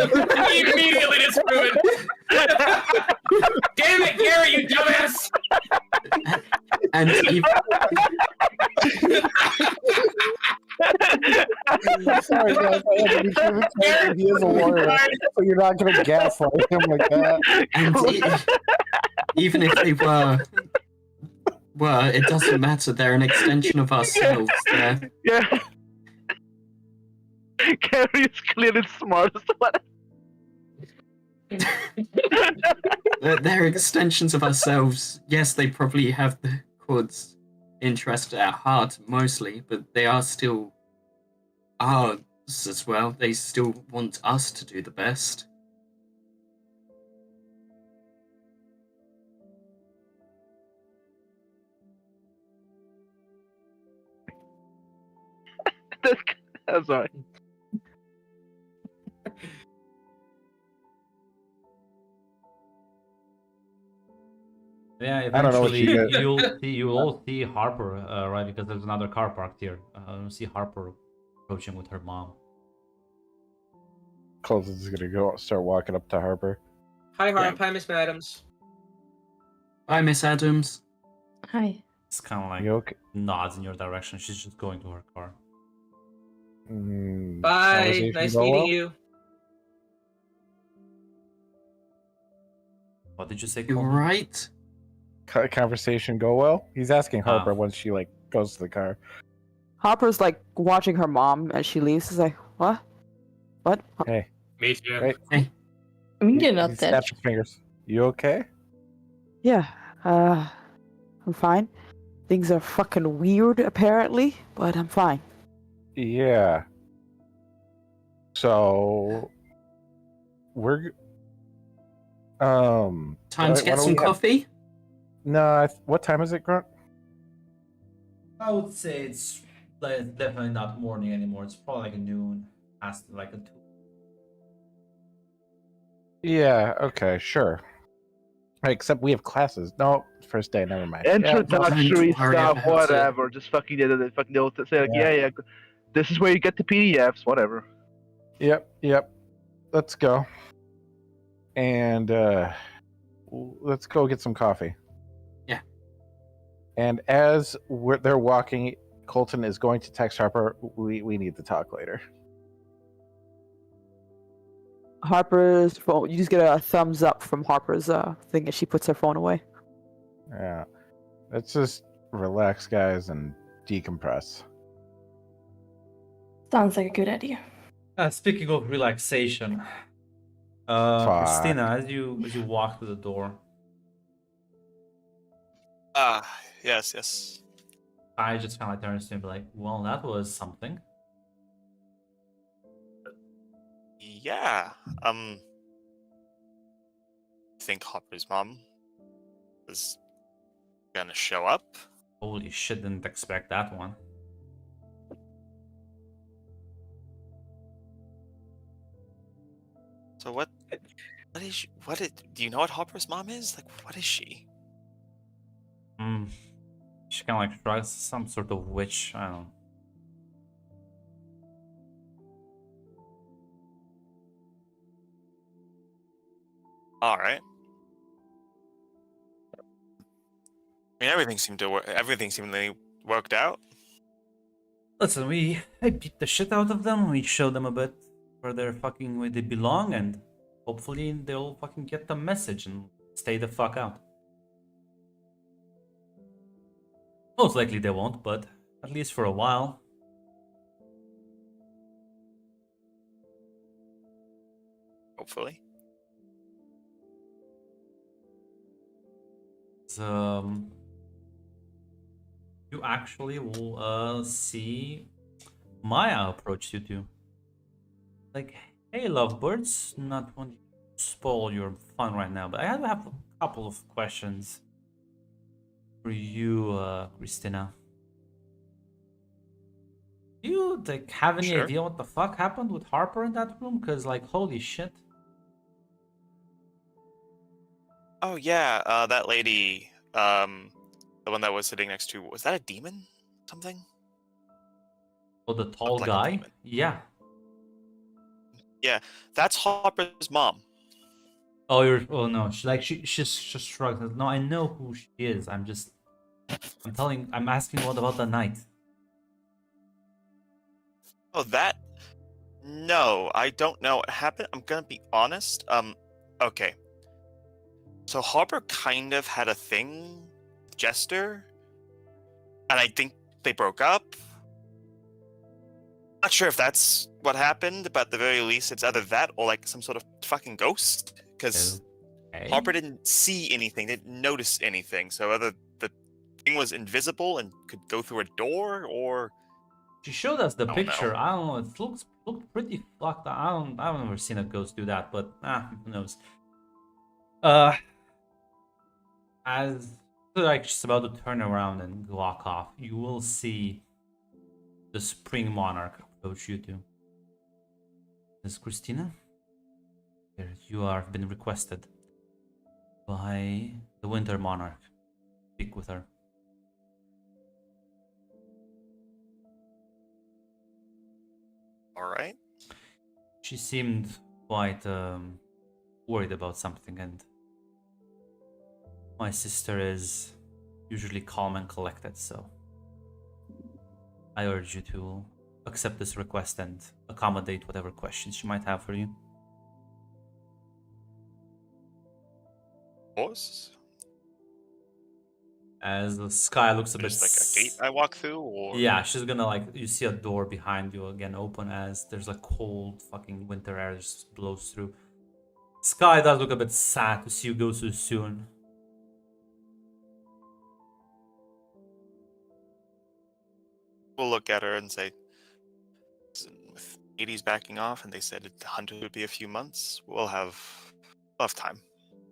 He immediately disprove it. Damn it, Gary, you dumbass! And even... Sorry, guys. I had to be sure to tell you he is a lawyer, so you're not going to gaslight him like that. And even if they were... Well, it doesn't matter. They're an extension of ourselves. They're, Yeah. Gary is clearly the smartest one. they're extensions of ourselves. Yes, they probably have the court's interest at heart mostly, but they are still ours as well. They still want us to do the best. I'm sorry. Yeah, I don't know what eventually you get. you'll all see Harper, right? Because there's another car parked here. You'll see Harper approaching with her mom. Colton's going to start walking up to Harper. Hi, Harp. Yeah. Hi, Miss Adams. Bye, Miss Adams. Hi. It's kind of like You okay? nods in your direction. She's just going to her car. Bye. Conversation Nice go meeting well? you. What did you say? You Colton? alright? Conversation go well? He's asking Harper Ah. once she like goes to the car. Harper's like watching her mom as she leaves. He's like, what? What? Hey, Me too. Hey. I mean, you're not he dead. snaps his fingers. You okay? Yeah, I'm fine. Things are fucking weird, apparently, but I'm fine. Yeah. So we're Time why- to why get don't some we have- coffee? No, what time is it, Grunt? I would say it's like, definitely not morning anymore. It's probably like a noon, past like a 2. Yeah, okay, sure. Except we have classes. No, first day, never mind. Yeah, Introductory Don't worry stuff, about it. whatever. Just fucking they'll say like, yeah, this is where you get the PDFs, whatever. Yep. Let's go. And let's go get some coffee. Yeah. And as they're walking, Colton is going to text Harper, we need to talk later. Harper's phone. You just get a thumbs up from Harper's thing as she puts her phone away. Yeah. Let's just relax, guys, and decompress. Sounds like a good idea. Speaking of relaxation, Fuck. Christina, as you walk through the door, Yes. I just kind of turns to him and be like, "Well, that was something." Yeah. Think Hopper's mom is gonna show up? Holy shit! Didn't expect that one. So what is she, do you know what Hopper's mom is? Like, what is she? She kind of like shrugs, some sort of witch. I don't know. Alright. I mean, everything seemingly worked out. Listen, I beat the shit out of them. We showed them a bit where they belong, and hopefully they'll fucking get the message and stay the fuck out. Most likely they won't, but at least for a while, hopefully. You actually will see Maya approach you two. Like, hey, lovebirds, not want to spoil your fun right now, but I have a couple of questions for you, Christina. Do you like have any Sure. idea what the fuck happened with Harper in that room? Cause like, holy shit. Oh yeah, that lady, the one that was sitting next to, was that a demon? Something? Oh, the tall like a guy? demon. Yeah. That's Harper's mom. Oh, oh no. She's just shrugged. No, I know who she is. I'm asking what about the night? Oh, that? No, I don't know what happened. I'm gonna be honest. Okay. So Harper kind of had a thing with Jester, and I think they broke up. Not sure if that's what happened, but at the very least, it's either that or like some sort of fucking ghost. Because Okay. Harper didn't see anything, didn't notice anything. So whether the thing was invisible and could go through a door, or She showed us the I don't picture. know. I don't know. It looked pretty fucked. I've never seen a ghost do that, but who knows? As like she's about to turn around and walk off, you will see the Spring Monarch approach you two. Miss Christina, here you have been requested by the Winter Monarch. Speak with her. All right. She seemed quite worried about something, and my sister is usually calm and collected, so I urge you to accept this request and accommodate whatever questions she might have for you. Of course. As the sky looks a bit... There's like a gate I walk through, or Yeah, she's gonna like, you see a door behind you again open as there's a cold fucking winter air just blows through. Sky does look a bit sad to see you go so soon. we'll look at her and say, with 80s backing off, and they said the 100 would be a few months. We'll have time.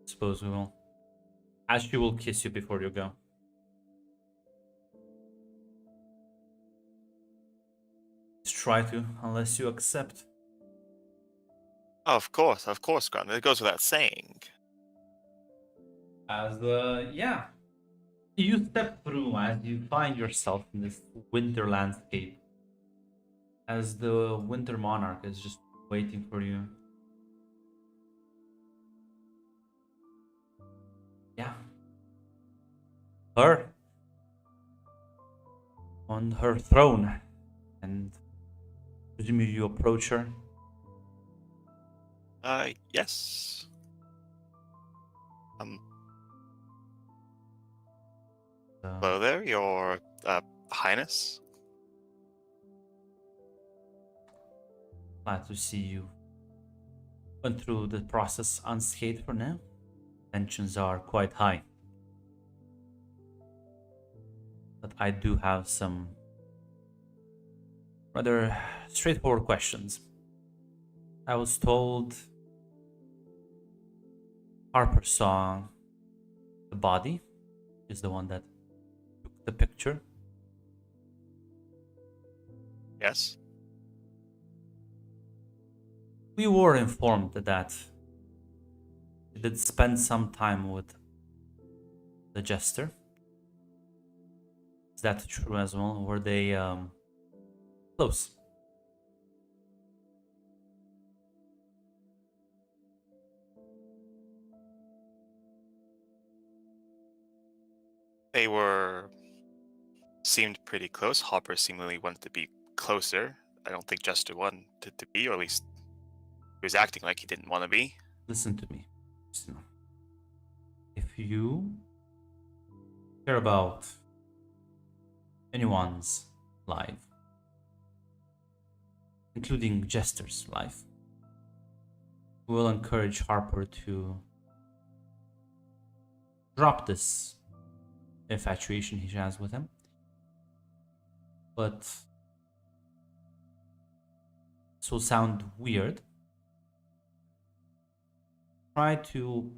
Suppose we will. As she will kiss you before you go. Let's try to, unless you accept. Oh, of course, Grant. It goes without saying. As yeah, you step through as you find yourself in this winter landscape. As the Winter Monarch is just waiting for you. Yeah. Her. On her throne. And presumably you approach her. Yes. Hello there, Your Highness. Glad to see you went through the process unscathed for now. Tensions are quite high. But I do have some rather straightforward questions. I was told Harper saw the body, is the one that took the picture. Yes. We were informed that he did spend some time with the Jester. Is that true as well? Were they close? They seemed pretty close. Hopper seemingly wanted to be closer. I don't think Jester wanted to be, or at least he was acting like he didn't want to be. Listen to me, Christina. If you care about anyone's life, including Jester's life, will encourage Harper to drop this infatuation he has with him. But this will sound weird. Try to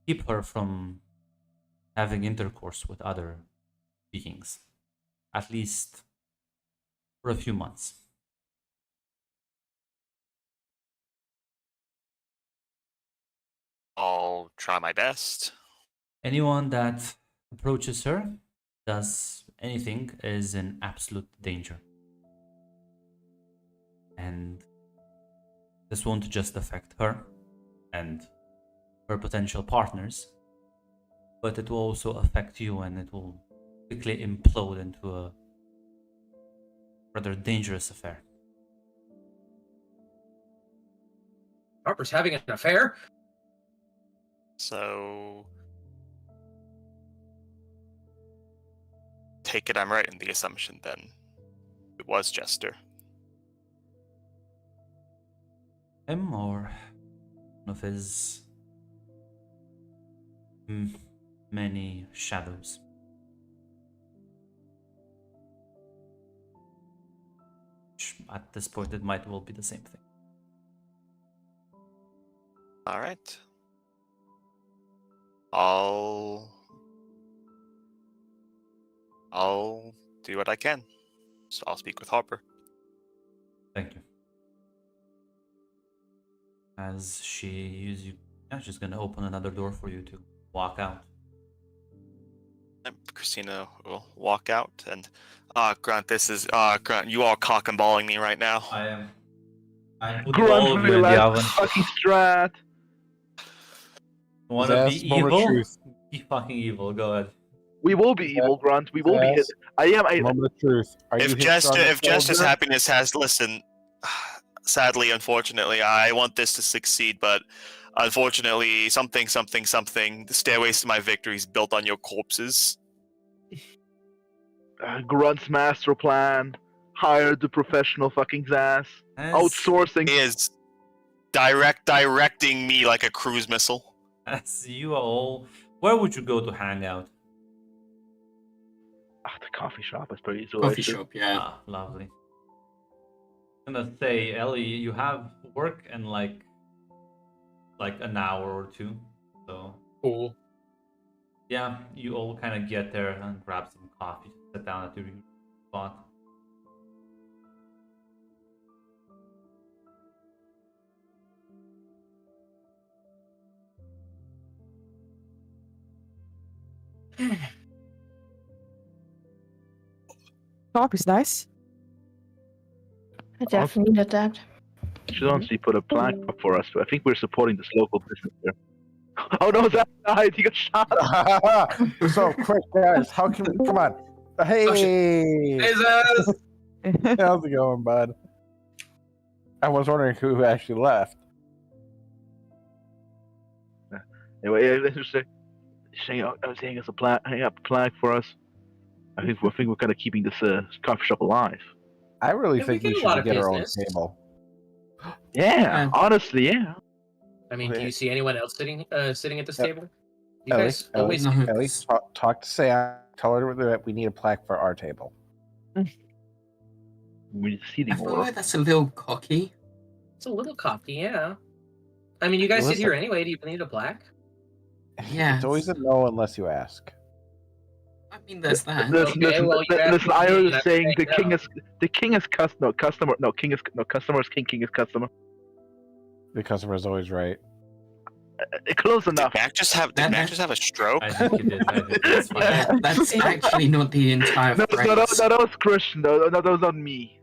keep her from having intercourse with other beings, at least for a few months. I'll try my best. Anyone that approaches her, does anything, is in absolute danger. And this won't just affect her and her potential partners, but it will also affect you, and it will quickly implode into a rather dangerous affair. Harper's having an affair? So take it I'm right in the assumption then. It was Jester. Him or one of his many shadows. Which, at this point, it might well be the same thing. All right. I'll do what I can. So I'll speak with Harper. Thank you. As she's gonna open another door for you to walk out. Christina will walk out and Grant, Grant, you are cock and balling me right now. I am. I put Grunt all of you in the relax, oven. fucking strat. Wanna That's be moment of evil? truth. Be fucking evil. Go ahead. We will be evil, Grunt. We will be hit. Yes. Moment of truth. Are you If hitched on the Jester's shoulder? happiness has sadly, unfortunately, I want this to succeed, but unfortunately, something, the stairways to my victory is built on your corpses. Grunt's master plan. Hired the professional fucking Zaz. Outsourcing. He is directing me like a cruise missile. As you all, where would you go to hang out? The coffee shop is pretty Coffee shop, yeah. Ah, lovely. I'm gonna say, Ellie, you have work in like an hour or two, so Cool. yeah, you all kind of get there and grab some coffee, sit down at your spot. Coffee's nice. I definitely needed that. Should honestly put a plaque up for us. I think we're supporting this local business here. Oh no, Zaz died. He got shot. So quick, guys. How can we? Come on. Hey. Hey, Zaz! How's it going, bud? I was wondering who actually left. Anyway, let's just say, I was hanging up a plaque for us. I think we're kind of keeping this coffee shop alive. I really Yeah, we think we get a lot should of get our own business. table. Yeah, honestly, yeah. I mean, do you see anyone else sitting at this Yeah. table? You Ellie, guys always. No. Ellie, talk to Sam. Tell her that we need a plaque for our table. We need seating I feel more. like that's a little cocky. It's a little cocky, yeah. I mean, you guys sit here anyway. Do you need a plaque? Yeah. It's always a no unless you ask. I mean, there's that. Listen, Okay, well, you asked listen, me, I and was I'm saying saying no. the king is customer. King is customer. The customer is always right. Close enough. Did Mac just have a stroke? I think you did. I think that's fine. Yeah, that's actually not the entire No, phrase. that was Christian. No, that was not me.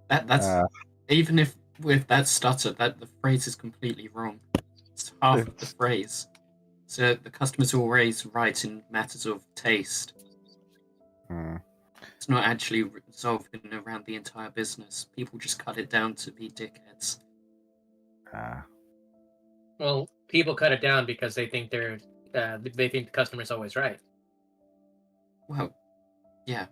That's Uh, even if with that stutter, that the phrase is completely wrong. It's half of the phrase. So the customer's always right in matters of taste. hmm. It's not actually resolving around the entire business. People just cut it down to be dickheads. Well, people cut it down because they think they think the customer's always right. Well, yeah.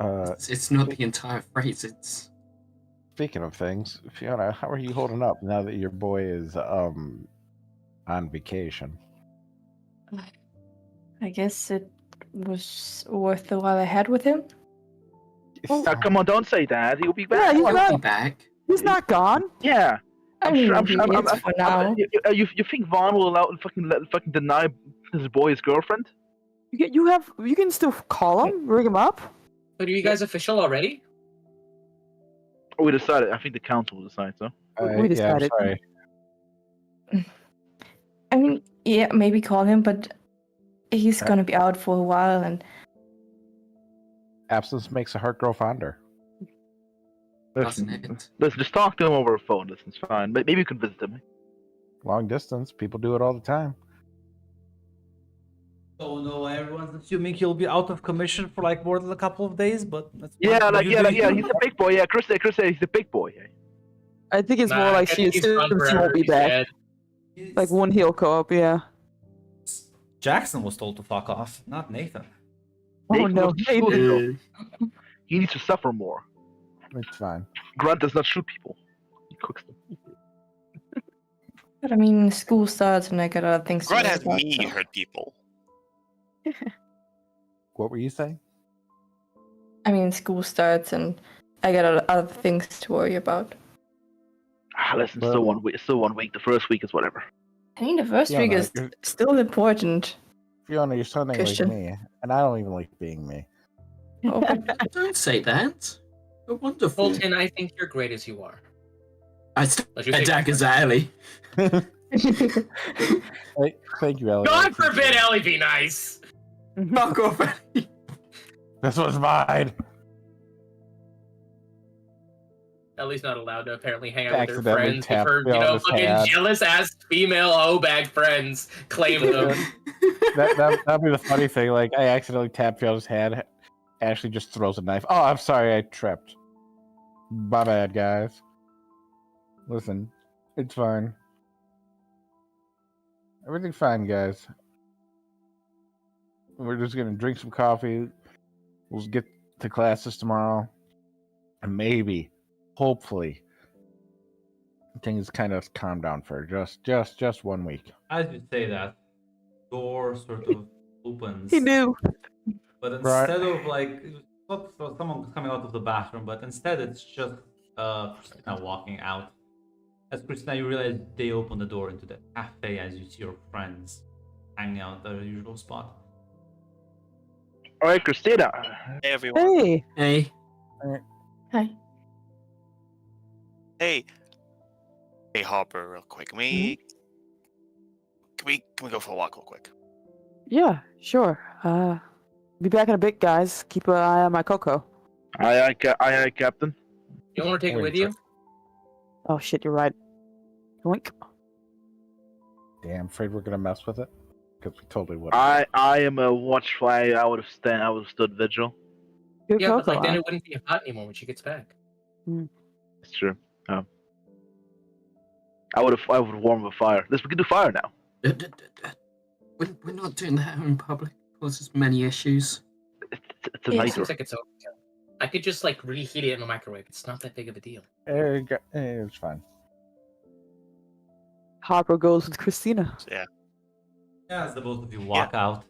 It's not the entire phrase. It's Speaking of things, Fiona, how are you holding up now that your boy is on vacation? I guess it was worth the while I had with him. Come on, don't say that. He'll be Yeah, back. he's I'll be not. back. He's not gone. Yeah. I I'm mean, sure. he is for now. You think Vaughn will fucking deny his boy his girlfriend? You can still call him, ring him up. But are you guys official already? We decided. I think the council will decide. So. We Yeah, I'm decided. sorry. I mean, yeah, maybe call him, but he's gonna be out for a while, and Absence makes a heart grow fonder. Doesn't it? Listen, just talk to him over a phone. Listen, it's fine. Maybe you can visit him. Long distance, people do it all the time. Oh no, everyone's assuming he'll be out of commission for like more than a couple of days, but that's fine. Yeah, You do you. he's a big boy. Yeah, Chris said he's a big boy. Yeah. I think it's Nah, more I like think she he's gone assumes he won't forever, be he back. said. Like one he'll go up. Yeah. Jackson was told to fuck off, not Nathan. Oh Nathan no. was Hey, shooting, though. He needs to suffer more. It's fine. Grunt does not shoot people. He cooks them. but I mean, school starts, and I got other things Grunt to has worry about. me so- hurt people. What were you saying? I mean, school starts, and I got other things to worry about. Listen, Well- still 1 week. Still 1 week. The first week is whatever. I think the first week Fiona, is you're- still important. Fiona, you're sounding like Christian. me, and I don't even like being me. Oh, but Don't say that. You're wonderful. Fulton, I think you're great as you are. I st- Let's just say- attack is alley. Thank you, Ellie. God forbid Ellie be nice! Fuck off. Ellie. This was mine. Ellie's not allowed to apparently hang out with her Accidentally friends if tapped her, me on his fucking hand. jealous ass female O-bag friends claim them. That'd be the funny thing. Like, I accidentally tapped Fiona's hand. Ashley just throws a knife. Oh, I'm sorry, I tripped. My bad, guys. Listen, it's fine. Everything's fine, guys. We're just gonna drink some coffee. We'll get to classes tomorrow, and maybe, hopefully, things kind of calm down for just 1 week. As you say that, door sort of opens. he knew. But Right. instead of like it's not someone coming out of the bathroom, but instead it's just Christina walking out. As Christina, you realize they open the door into the cafe as you see your friends hanging out at their usual spot. All right, Christina. Hey everyone. Hey. Hey. hi. Hey. Hey Hopper, real quick. Can we go for a walk real quick? Yeah. Sure. Be back in a bit, guys. Keep an eye on my Coco. Aye, Captain. You want to take it Wait, with you? Oh shit, you're right. Yoink. Damn, afraid we're gonna mess with it because we totally would. I am a watchful. I would have stood vigil. Good Yeah, but Coco. like then huh? it wouldn't be hot anymore when she gets back. It's true. I would warm a fire. Listen, we can do fire now. We're not doing that in public. Causes many issues. It's a Yeah, night. Seems like it's overkill. I could just like reheat it in the microwave. It's not that big of a deal. It's fine. Hopper goes with Christina. Yeah. Yeah, as the both of you walk out.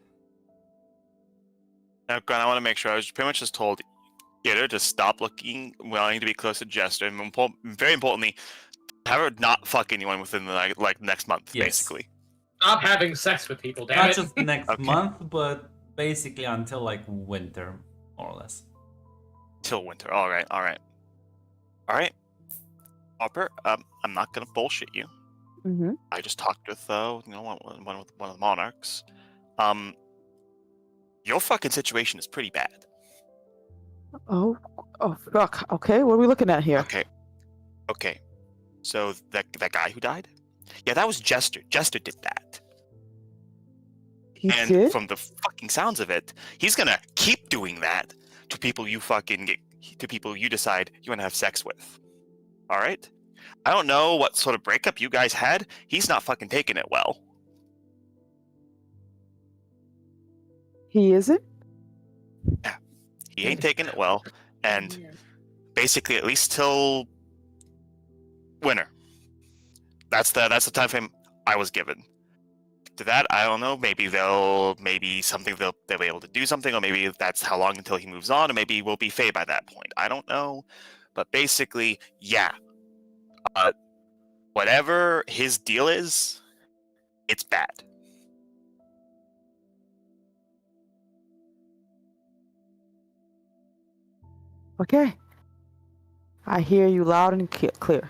Now, Grant, I want to make sure. I was pretty much just told get her to stop wanting to be close to Jester, and very importantly, have her not fuck anyone within the like next month, Yes. basically. Stop having sex with people, damn Not it! just next Okay. month, but basically until like winter, more or less. Till winter. All right. Hopper, I'm not gonna bullshit you. Mm-hmm. I just talked with one of the monarchs. Your fucking situation is pretty bad. Oh fuck. Okay, what are we looking at here? Okay. So that guy who died? Yeah, that was Jester. Jester did that. He And did? from the fucking sounds of it, he's gonna keep doing that to people you decide you want to have sex with. All right? I don't know what sort of breakup you guys had. He's not fucking taking it well. He isn't? He ain't taking it well. And basically, at least till winter. That's the time frame I was given. To that, I don't know. Maybe they'll be able to do something, or maybe that's how long until he moves on, or maybe we'll be Fae by that point. I don't know, but basically, yeah. Whatever his deal is, it's bad. Okay. I hear you loud and clear.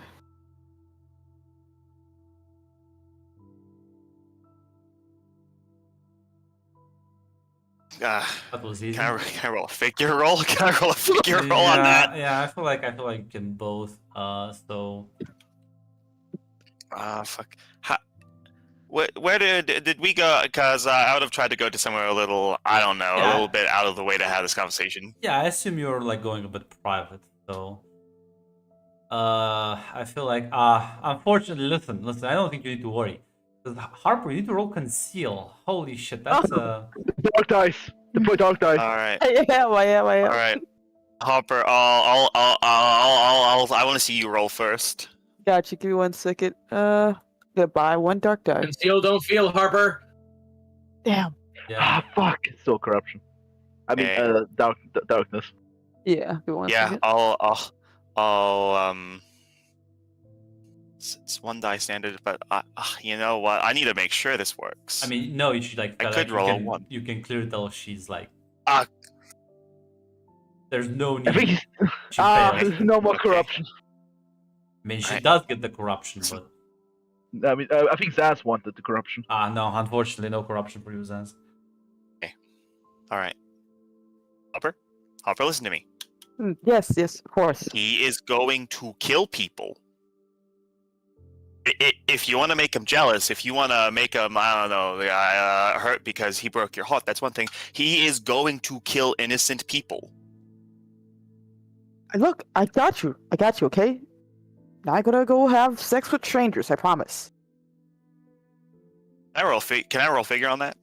That was easy. Can I roll a figure roll? Can I roll a figure roll on that? Yeah, I feel like you can both. So Fuck. Where did we go? Because I would have tried to go to somewhere a little, I don't know, a little bit out of the way to have this conversation. yeah, I assume you're like going a bit private. So I feel like unfortunately, listen. I don't think you need to worry. 'Cause Harper, you need to roll conceal. Holy shit, that's Dark dice. Deploy dark dice. All right. Yeah, I am. All right. Hopper, I want to see you roll first. Gotcha. Give me 1 second. Goodbye. 1 dark die. Conceal, don't feel, Harper. Damn. yeah. Fuck. It's still corruption. I mean, Hey. darkness. Yeah. Give me 1 Yeah, second. I'll it's 1 die standard, but you know what? I need to make sure this works. I mean, no, you should like. I tell, could like, roll a you can, 1. You can clearly tell she's like. Ah. There's no need. I think he's, she failed. there's no more Okay. corruption. I mean, she Alright. does get the corruption, but I mean, I think Zaz wanted the corruption. no, unfortunately, no corruption for you, Zaz. All right. Hopper, listen to me. Yes, of course. He is going to kill people. If you want to make him jealous, if you want to make him, I don't know, hurt because he broke your heart, that's one thing. He is going to kill innocent people. Look, I got you, okay? Not gonna go have sex with strangers, I promise. Can I roll figure on that?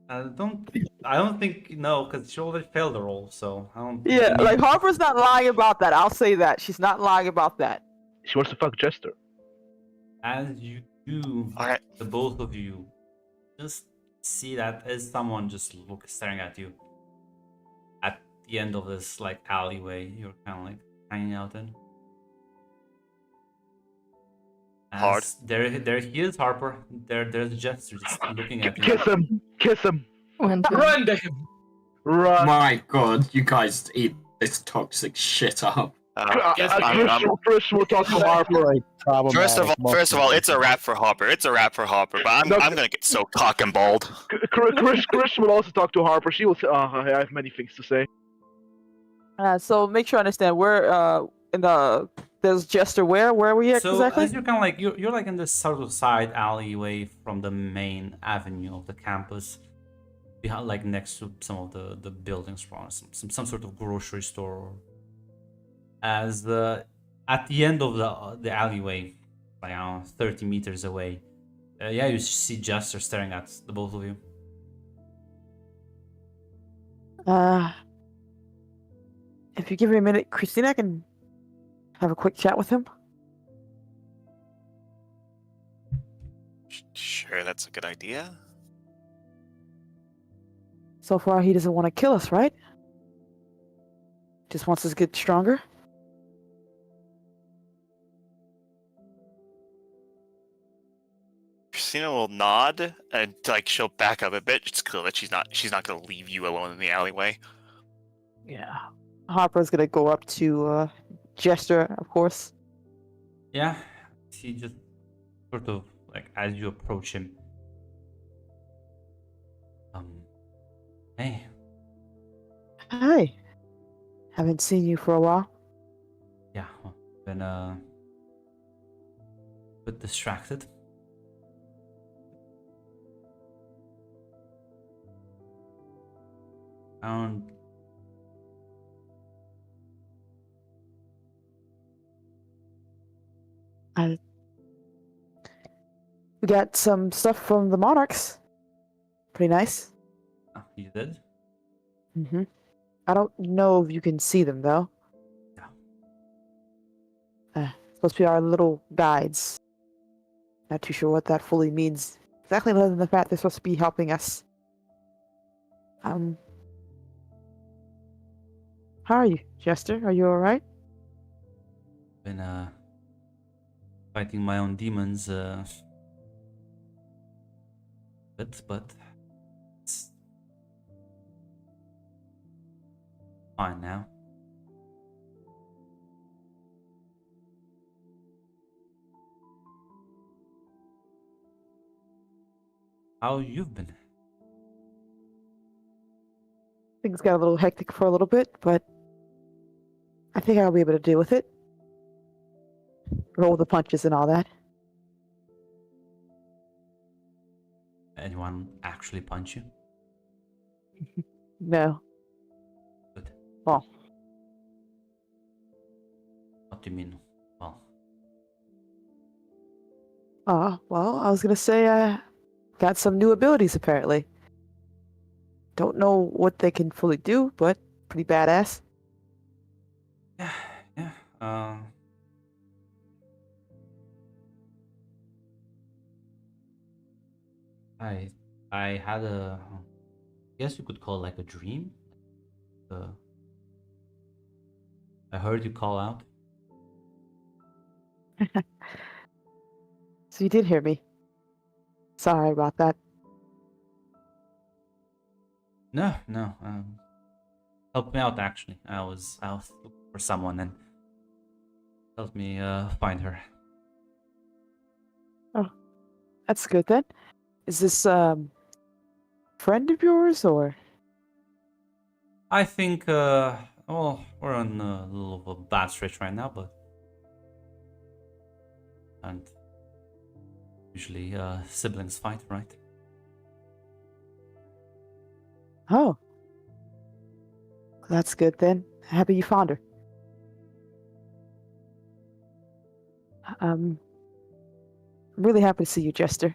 I don't think no, because she already failed the roll, so I don't. Yeah, like Harper's not lying about that. I'll say that. She's not lying about that. She wants to fuck Jester. As you do, All right. the both of you just see that as someone just staring at you at the end of this like alleyway you're kind of like hanging out in. Hard. There he is, Harper. There's Jester just looking at you. Kiss him. Went to- Run to him. Run. My god, you guys eat this toxic shit up. First, we'll talk to Harper. First of all, it's a wrap for Hopper. But I'm gonna get so cock and balled. Chris will also talk to Harper. She will say, I have many things to say. So make sure I understand. We're in the there's Jester. Where are we at So exactly? as you're kind of like you're like in this sort of side alleyway from the main avenue of the campus, behind like next to some of the buildings, from some sort of grocery store. As at the end of the alleyway, like 30 meters away, you see Jester staring at the both of you. If you give me a minute, Christina, I can have a quick chat with him. Sure, that's a good idea. So far, he doesn't want to kill us, right? Just wants us to get stronger. Christina will nod and like she'll back up a bit. It's clear that she's not gonna leave you alone in the alleyway. Yeah. Harper's gonna go up to Jester, of course. Yeah, he just sort of like as you approach him. Hey. Hi. Haven't seen you for a while. Yeah, well, been a bit distracted. We got some stuff from the Monarchs. Pretty nice. You did? Mm-hmm. I don't know if you can see them though. Yeah. supposed to be our little guides. Not too sure what that fully means. Exactly, other than the fact they're supposed to be helping us. How are you, Jester? Are you alright? Been fighting my own demons bit, but it's fine now. How you've been? Things got a little hectic for a little bit, but I think I'll be able to deal with it. Roll the punches and all that. Anyone actually punch you? No. Good. Well. What do you mean? Well, Well, I was gonna say I got some new abilities apparently. Don't know what they can fully do, but pretty badass. yeah, yeah. I had a, I guess you could call it like a dream. I heard you call out. So you did hear me. Sorry about that. No, no. Help me out actually. I was looking for someone and help me find her. That's good then. Is this friend of yours or? I think well, we're on a little of a bad stretch right now, but and usually siblings fight, right? Oh. That's good then. Happy you found her. I'm really happy to see you, Jester.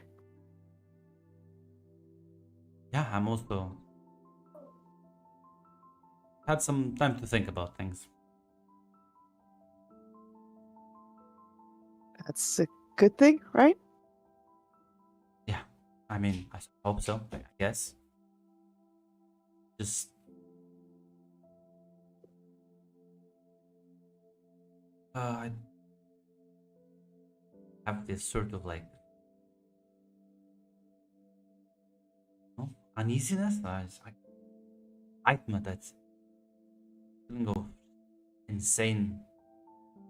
Yeah, I'm also had some time to think about things. That's a good thing, right? Yeah, I mean, I hope so. I guess. Just I have this sort of like uneasiness. It's like excitement that's feeling of insane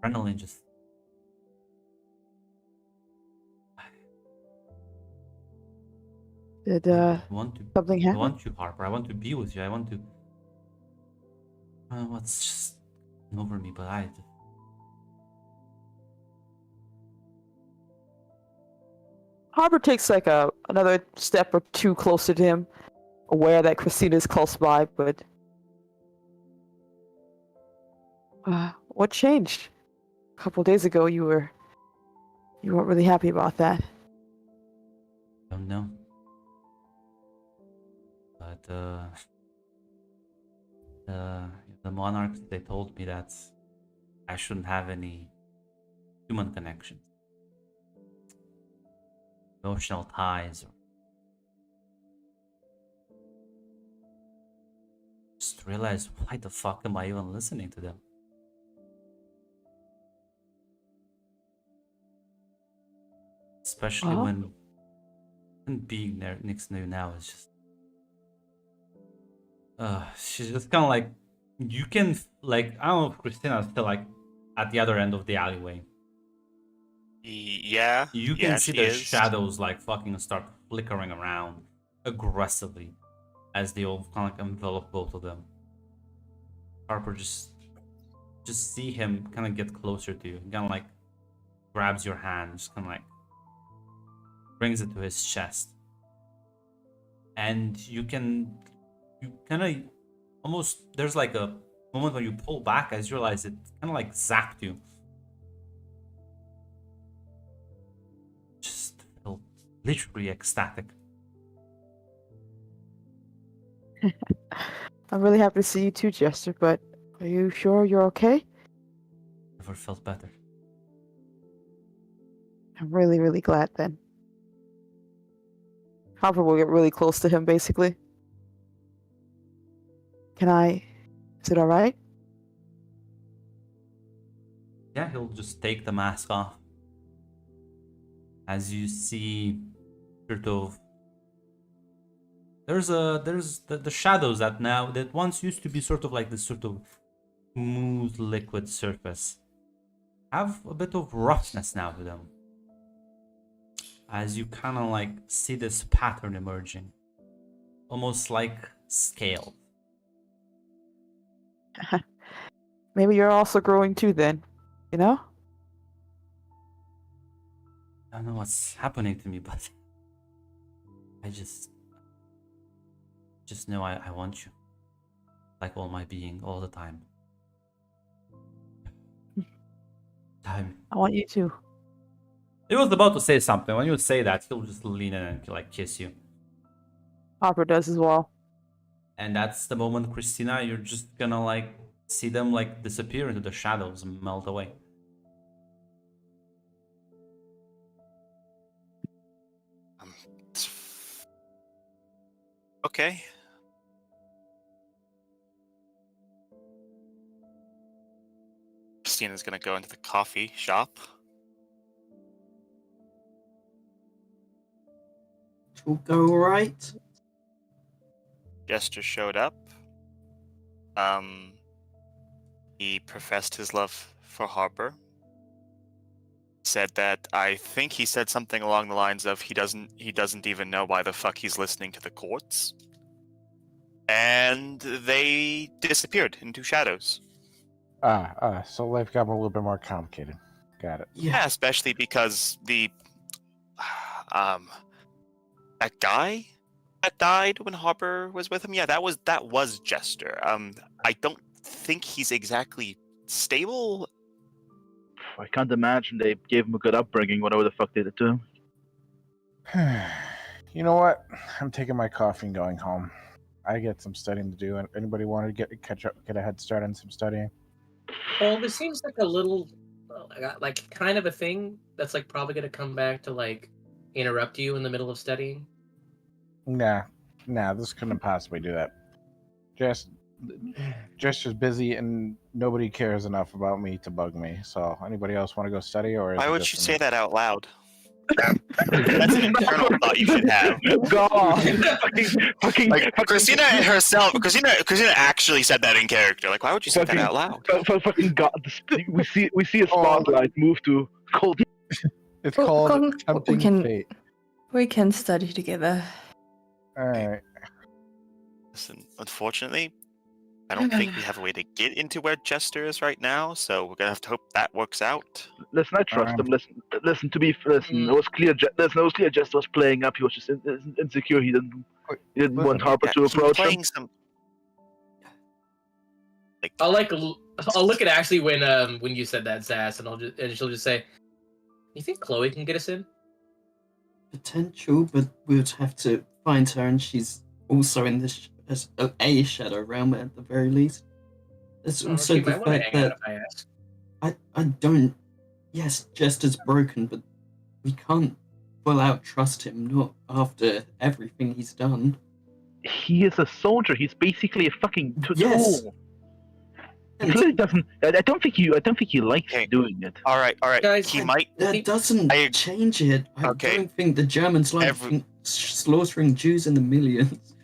adrenaline. Just Did I want to. something I happen? want you, Harper. I want to be with you. I want to. What's just over me? But I. Harbor takes like another step or two closer to him, aware that Christina's close by, but what changed? A couple days ago you weren't really happy about that. Don't know. But the monarchs, they told me that I shouldn't have any human connections, emotional ties, or just realize why the fuck am I even listening to them? Especially when being there next to you now is just she's just kind of like, you can like, I don't know if Christina's still like at the other end of the alleyway. Yeah. You yeah, can see she the is. shadows like fucking start flickering around aggressively as they all kind of like envelop both of them. Harper just see him kind of get closer to you, kind of like grabs your hand, just kind of like brings it to his chest, and you kind of almost, there's like a moment when you pull back as you realize it kind of like zapped you. Just feel literally ecstatic. I'm really happy to see you too, Jester, but are you sure you're okay? Never felt better. I'm really, really glad then. Hopper will get really close to him, basically. Is it alright? Yeah, he'll just take the mask off. As you see, sort of, there's the shadows that once used to be sort of like this sort of smooth liquid surface have a bit of roughness now to them. As you kind of like see this pattern emerging, almost like scale. Maybe you're also growing too then, you know? I don't know what's happening to me, but I just know I want you. Like all my being, all the time. I want you too. He was about to say something. When you would say that, he'll just lean in and like kiss you. Hopper does as well. And that's the moment, Christina, you're just gonna like see them like disappear into the shadows and melt away. Okay. Christina's gonna go into the coffee shop. It will go alright. Jester showed up. He professed his love for Harper. Said that I think he said something along the lines of he doesn't even know why the fuck he's listening to the courts. And they disappeared into shadows. So life got a little bit more complicated. Got it. Yeah, especially because that guy that died when Harper was with him. Yeah, that was Jester. I don't think he's exactly stable. I can't imagine they gave him a good upbringing, whatever the fuck they did to him. You know what? I'm taking my coffee and going home. I get some studying to do. Anybody want to get a head start on some studying? Well, this seems like a little, like kind of a thing that's like probably gonna come back to like interrupt you in the middle of studying. Nah, this couldn't possibly do that. Just as busy, and nobody cares enough about me to bug me. So, anybody else want to go study, or? Why would you say that out loud? That's an internal thought you should have. God, fucking, Like Christina actually said that in character. Like, why would you say that out loud? fucking God. We see a spotlight move to cold. It's Well, called come- tempting we can- fate. We can study together. All right. Listen, unfortunately, I don't think we have a way to get into where Jester is right now, so we're gonna have to hope that works out. Listen, I trust him. Listen. It was clear. It was clear. Jester was playing up. He was just insecure. He didn't want Harper to he's approach him. playing some. Like, I'll look at Ashley when you said that, Zaz, and she'll just say, "You think Chloe can get us in?" Potential, but we would have to find her, and she's also in this as a shadow realm at the very least. There's also She the might wanna fact hang out that if I ask. I don't. Yes, Jester's broken, but we can't full out trust him. Not after everything he's done. He is a soldier. He's basically a fucking tool. Yes. He really doesn't. I don't think he likes Okay. doing it. all right. Guys, He might. That doesn't I- change it. I Okay. don't think the Germans like slaughtering Jews in the millions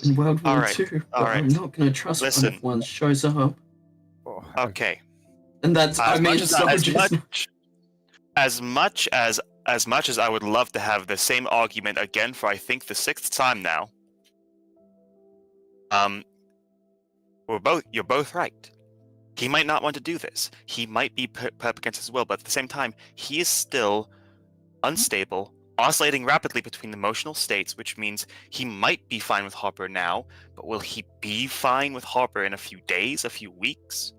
in World War Alright, II. But alright. I'm not going to trust one Listen. if one shows up. Oh, Okay. And that's I As mean, much as I would love to have the same argument again for I think the 6th time now. You're both right. He might not want to do this. He might be put up against his will, but at the same time, he is still unstable, oscillating rapidly between emotional states, which means he might be fine with Harper now, but will he be fine with Harper in a few days, a few weeks?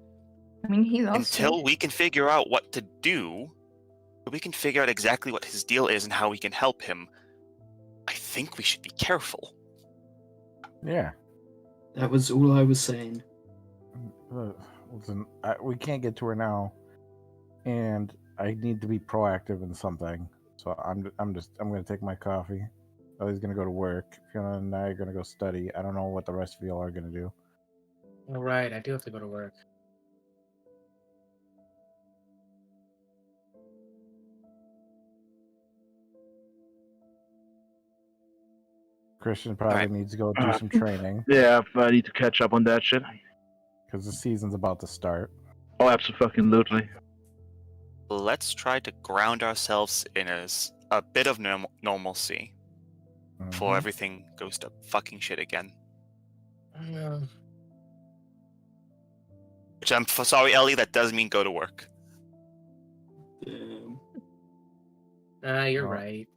I mean, he's also Until we can figure out what to do, we can figure out exactly what his deal is and how we can help him. I think we should be careful. yeah. That was all I was saying. Listen, we can't get to her now, and I need to be proactive in something. So I'm gonna take my coffee. Ellie's gonna go to work. Fiona and I are gonna go study. I don't know what the rest of y'all are gonna do. All right, I do have to go to work. Christian probably Alright. needs to go do some training Yeah, I need to catch up on that shit. because the season's about to start. Oh, absolutely. Let's try to ground ourselves in a bit of normalcy before Mhm. everything goes to fucking shit again. Which I'm sorry, Ellie, that does mean go to work. Damn. You're Well, right.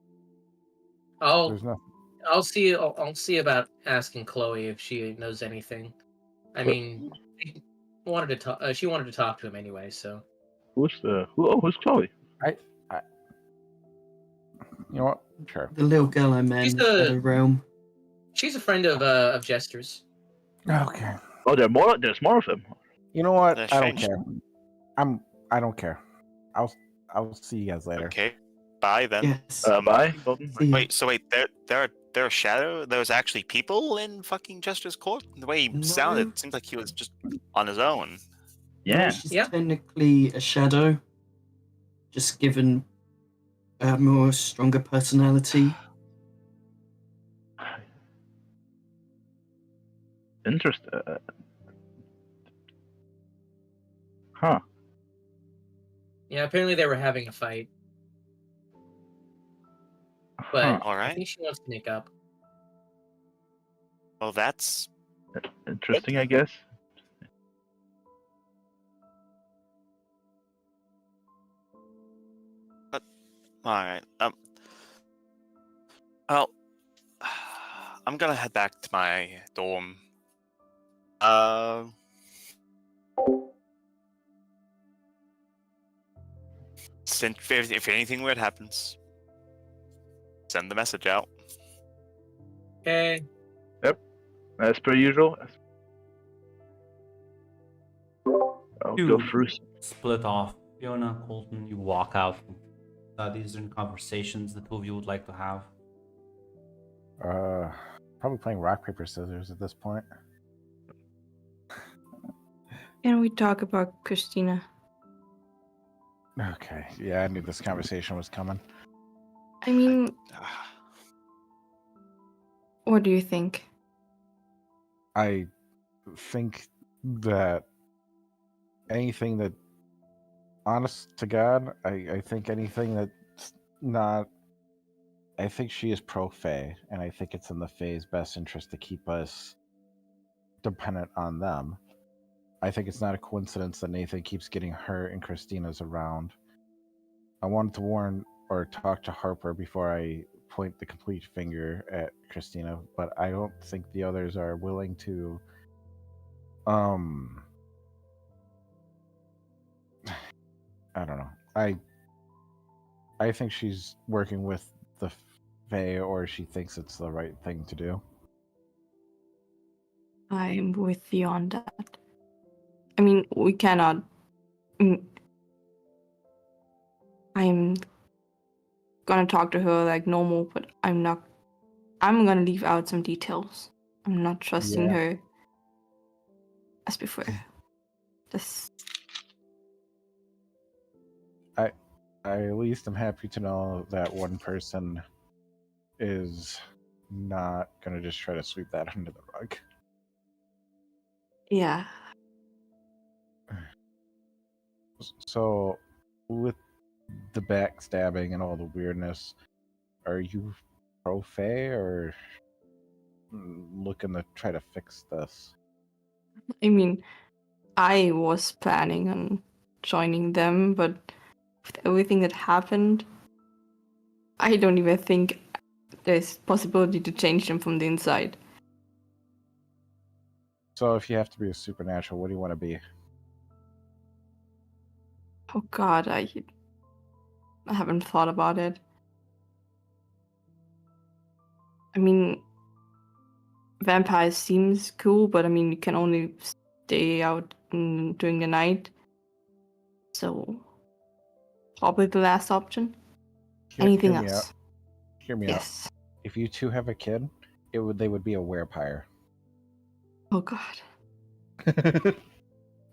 I'll There's nothing. I'll see. I'll see about asking Chloe if she knows anything. I mean, she wanted to talk. She wanted to talk to him anyway. So Who's Chloe? You know what? Sure. The little girl I met She's in the a- Shadow Realm. she's a friend of Jester's. Okay. Oh, there's more of them. You know what? That's I don't strange. care. I don't care. I'll see you guys later. Okay, bye then. Yes. Bye. See ya. Wait. There are shadow. There was actually people in fucking Jester's court. The way he No. sounded, it seemed like he was just on his own. Yeah. She's Yeah. technically a shadow, just given a more stronger personality. Interesting. Huh. Yeah, apparently they were having a fight, but Huh. All I right. think she wants to make up. Well, that's Interesting, I guess. all right. Well, I'm gonna head back to my dorm. If anything weird happens, send the message out. Okay. As per usual. I'll go Two. through. Split off. Fiona, Colton, you walk out. These are conversations the two of you would like to have. Probably playing rock paper scissors at this point. Can we talk about Christina? Okay. Yeah, I knew this conversation was coming. I mean, what do you think? I think that anything that, honest to God, I think anything that's not. I think she is pro-Fae, and I think it's in the Fae's best interest to keep us dependent on them. I think it's not a coincidence that Nathan keeps getting her and Christina's around. I wanted to warn or talk to Harper before I point the complete finger at Christina, but I don't think the others are willing to I don't know. I think she's working with the Fae, or she thinks it's the right thing to do. I'm with you on that. I mean, we cannot. I'm gonna talk to her like normal, but I'm not. I'm gonna leave out some details. I'm not trusting Yeah. her as before. This. I at least am happy to know that one person is not gonna just try to sweep that under the rug. Yeah. So, with the backstabbing and all the weirdness, are you pro-Fae or looking to try to fix this? I mean, I was planning on joining them, but with everything that happened, I don't even think there's possibility to change them from the inside. So, if you have to be a supernatural, what do you want to be? Oh God, I haven't thought about it. I mean, vampire seems cool, but I mean, you can only stay out during the night. So, probably the last option. Hear- Anything hear me else? out. Hear me out. Yes. If you two have a kid, they would be a werepire. Oh god.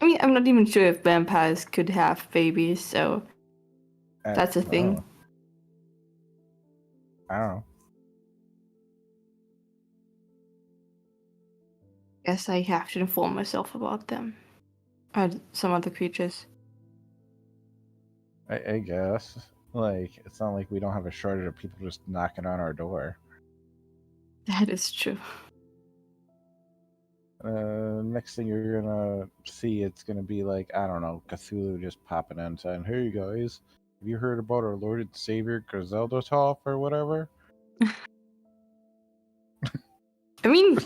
I mean, I'm not even sure if vampires could have babies, so that's a thing. I don't know. Guess I have to inform myself about them. Or some other creatures. I guess. Like, it's not like we don't have a shortage of people just knocking on our door. That is true. Next thing you're gonna see, it's gonna be like, I don't know, Cthulhu just popping in saying, "Hey guys, have you heard about our Lord and Savior Griselda Toph or whatever?" I mean,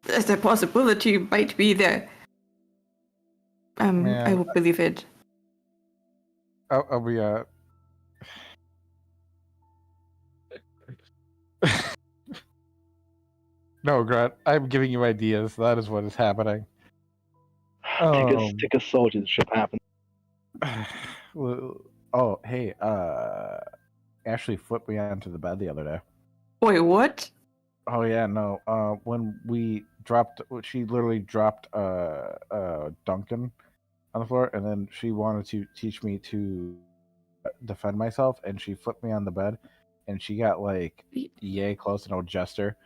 there's a possibility you might be there. Man, I would believe it. I'll be No, Grant, I'm giving you ideas. That is what is happening. Take a soldier, this shit happen. Well, oh, hey, Ashley flipped me onto the bed the other day. Wait, what? Oh yeah, no. When we dropped, she literally dropped Duncan on the floor, and then she wanted to teach me to defend myself, and she flipped me on the bed, and she got like yay close to no jester,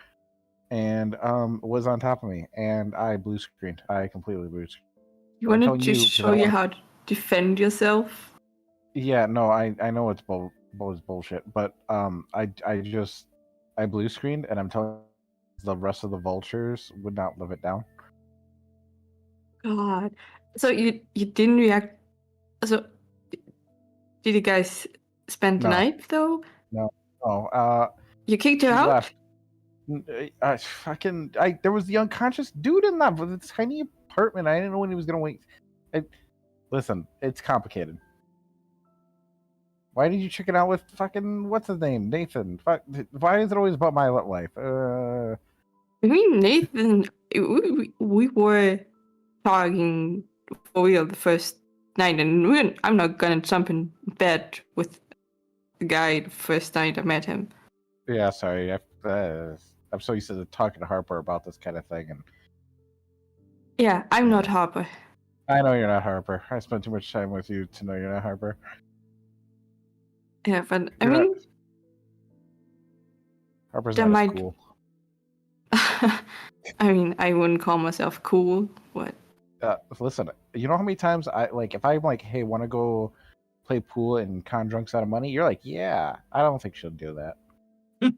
and was on top of me, and I blue screened. I completely blue screened. You I'm wanted telling to you, 'cause show I you wanna- how to defend yourself? Yeah, no, I know it's bullshit, but I blue screened, and I'm telling you, the rest of the vultures would not live it down. God. So you didn't react. So did you guys spend the No. night though? Oh, You kicked her she out? left. There was the unconscious dude in that with a tiny apartment. I didn't know when he was gonna wait. Listen, it's complicated. Why did you chicken out with fucking what's his name, Nathan? Why is it always about my life? I mean, Nathan, we were talking for real the first night, and I'm not gonna jump in bed with the guy the first night I met him. Yeah, sorry. I'm so used to talking to Harper about this kind of thing, and Yeah, I'm not Harper. I know you're not Harper. I spent too much time with you to know you're not Harper. Yeah, but I You're not- mean, Harper's there not as might- cool. I mean, I wouldn't call myself cool. What? Listen, you know how many times if I'm like, hey, want to go play pool and con drunks out of money? You're like, yeah. I don't think she'll do that.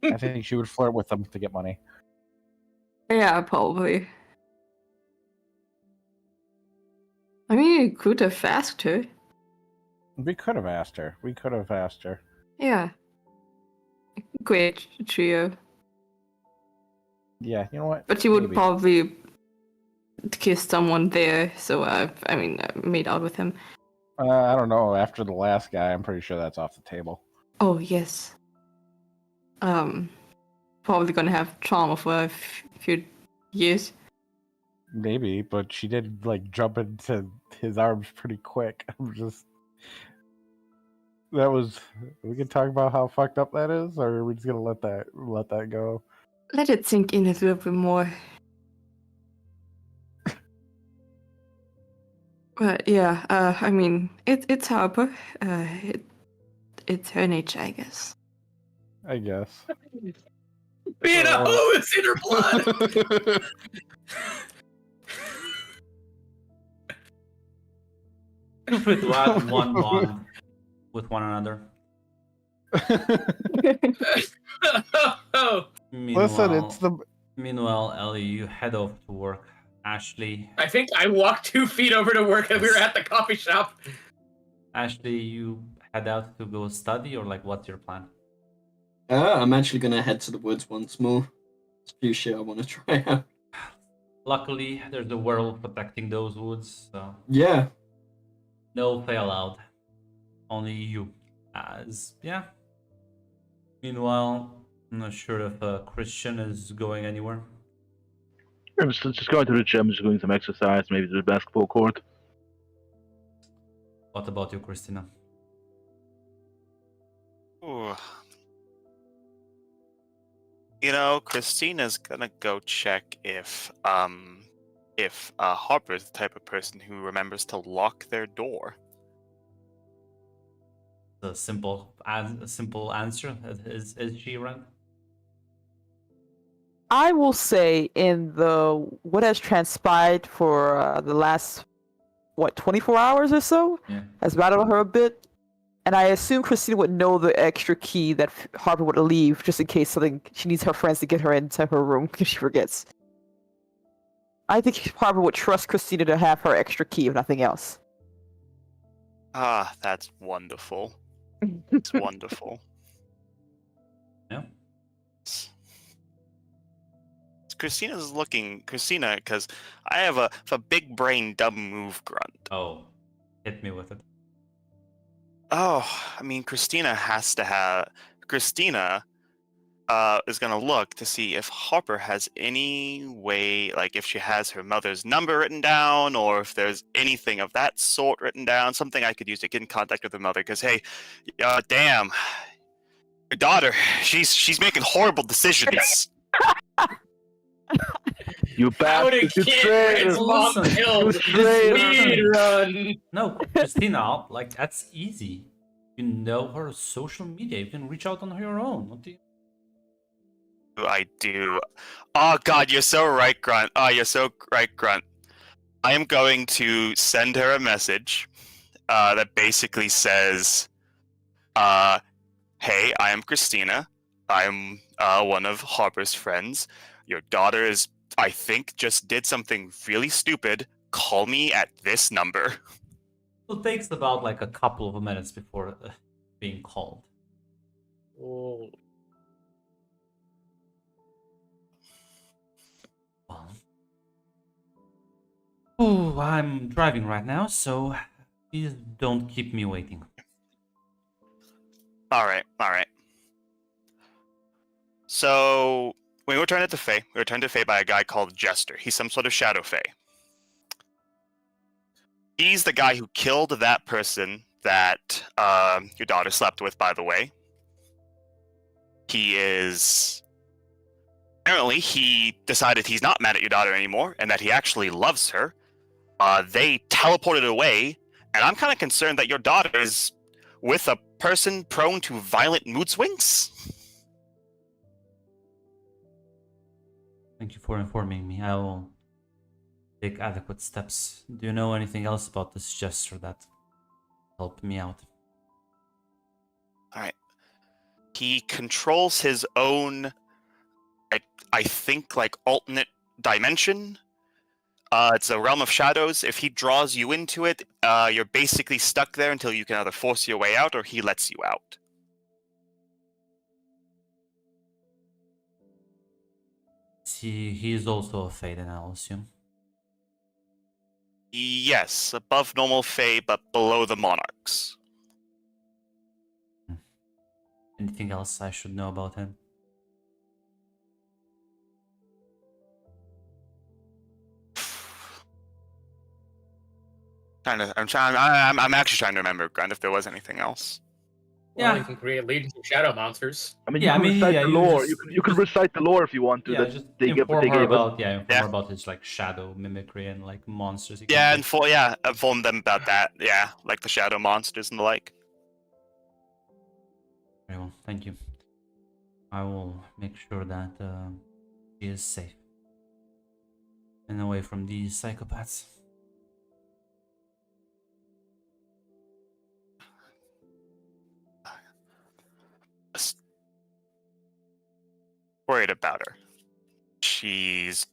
I think she would flirt with them to get money. Yeah, probably. I mean, you could have asked her. We could have asked her. Yeah. Great trio. Yeah, you know what? But she would Maybe. probably kiss someone there, so I made out with him. I don't know. After the last guy, I'm pretty sure that's off the table. Oh, yes. Probably gonna have trauma for a few years. Maybe, but she did like jump into his arms pretty quick. We can talk about how fucked up that is, or are we just gonna let that go? Let it sink in a little bit more. But yeah, I mean, it's Harper. It's her nature, I guess. I guess. Being a hoe is in her blood. Feel free to add one bond with one another. Listen, Meanwhile, Ellie, you head off to work. Ashley, I think I walked 2 feet over to work and we were at the coffee shop. Ashley, you head out to go study, or like, what's your plan? I'm actually gonna head to the woods once more. There's a few shit I want to try out. Luckily, there's a werewolf protecting those woods, so Yeah. no play allowed. Only you. Yeah. Meanwhile, I'm not sure if Christian is going anywhere. I'm just going to the gym, just doing some exercise, maybe to the basketball court. What about you, Christina? Ooh. You know, Christina's gonna go check if Harper's the type of person who remembers to lock their door. The simple answer is she right? I will say in the what has transpired for the last 24 hours or so Yeah. has rattled her a bit, and I assume Christina would know the extra key that Harper would leave just in case something she needs her friends to get her into her room if she forgets. I think Harper would trust Christina to have her extra key if nothing else. Ah, that's wonderful. It's wonderful. Yeah. Christina, because I have a big brain dumb move grunt. Oh, hit me with it. Oh, I mean, Christina is gonna look to see if Harper has any way, like if she has her mother's number written down, or if there's anything of that sort written down, something I could use to get in contact with her mother. Because hey, damn, your daughter, she's making horrible decisions. You How to bastard! You get traitor! Red's mom Listen, killed. traitor. Speed run. No, Christina, like that's easy. You know her social media. You can reach out on your own. What do you? I do. Oh God, you're so right, Grunt. Oh, you're so right, Grunt. I am going to send her a message that basically says, "Hey, I am Christina. I'm one of Harper's friends. Your daughter is, I think, just did something really stupid. Call me at this number." It takes about like a couple of minutes before being called. Oh, Well, oh, I'm driving right now, so please don't keep me waiting. All right. So when we returned to Fae, we were turned to Fae by a guy called Jester. He's some sort of shadow Fae. He's the guy who killed that person that your daughter slept with, by the way. Apparently, he decided he's not mad at your daughter anymore and that he actually loves her. They teleported away, and I'm kind of concerned that your daughter is with a person prone to violent mood swings. Thank you for informing me. I will take adequate steps. Do you know anything else about this gesture that helped me out? All right. He controls his own, I think, like alternate dimension. It's a realm of shadows. If he draws you into it, you're basically stuck there until you can either force your way out or he lets you out. He is also a Fae, then I'll assume. Yes, above normal Fae, but below the Monarchs. Anything else I should know about him? I'm actually trying to remember, Grant, if there was anything else. well, Yeah. you can create legions of shadow monsters. I mean, Yeah, you can recite the you lore. just- You can recite the lore if you want to. Yeah, that just they gave inform her us. about Yeah. her about his like shadow mimicry and like monsters. He can Yeah, do. and inform them about that. Yeah, like the shadow monsters and the like. Very well, thank you. I will make sure that she is safe and away from these psychopaths. Just worried about her. She's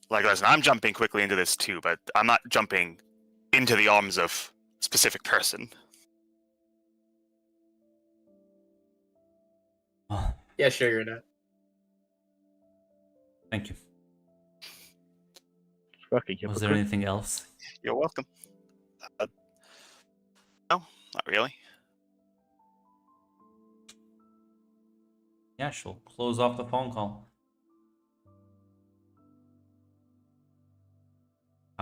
like, listen, I'm jumping quickly into this too, but I'm not jumping into the arms of a specific person. Oh, Yeah, sure, you're not. thank you. Fucking Was there hypocrite. anything else? You're welcome. No, not really. Yeah, she'll close off the phone call.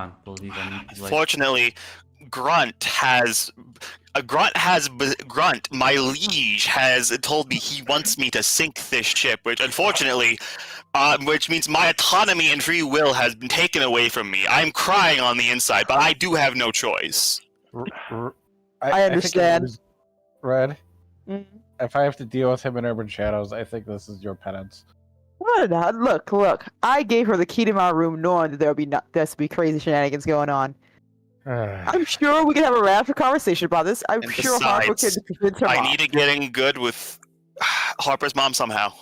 can't believe I need to like. Fortunately, Grunt, my liege, has told me he wants me to sink this ship, which unfortunately, which means my autonomy and free will has been taken away from me. I'm crying on the inside, but I do have no choice. I understand. Red, Mm. if I have to deal with him in Urban Shadows, I think this is your penance. What? Look. I gave her the key to my room knowing that there'd be crazy shenanigans going on. I'm sure we can have a rational conversation about this. I'm And sure Harper can besides, convince her I mom. need to get in good with Harper's mom somehow.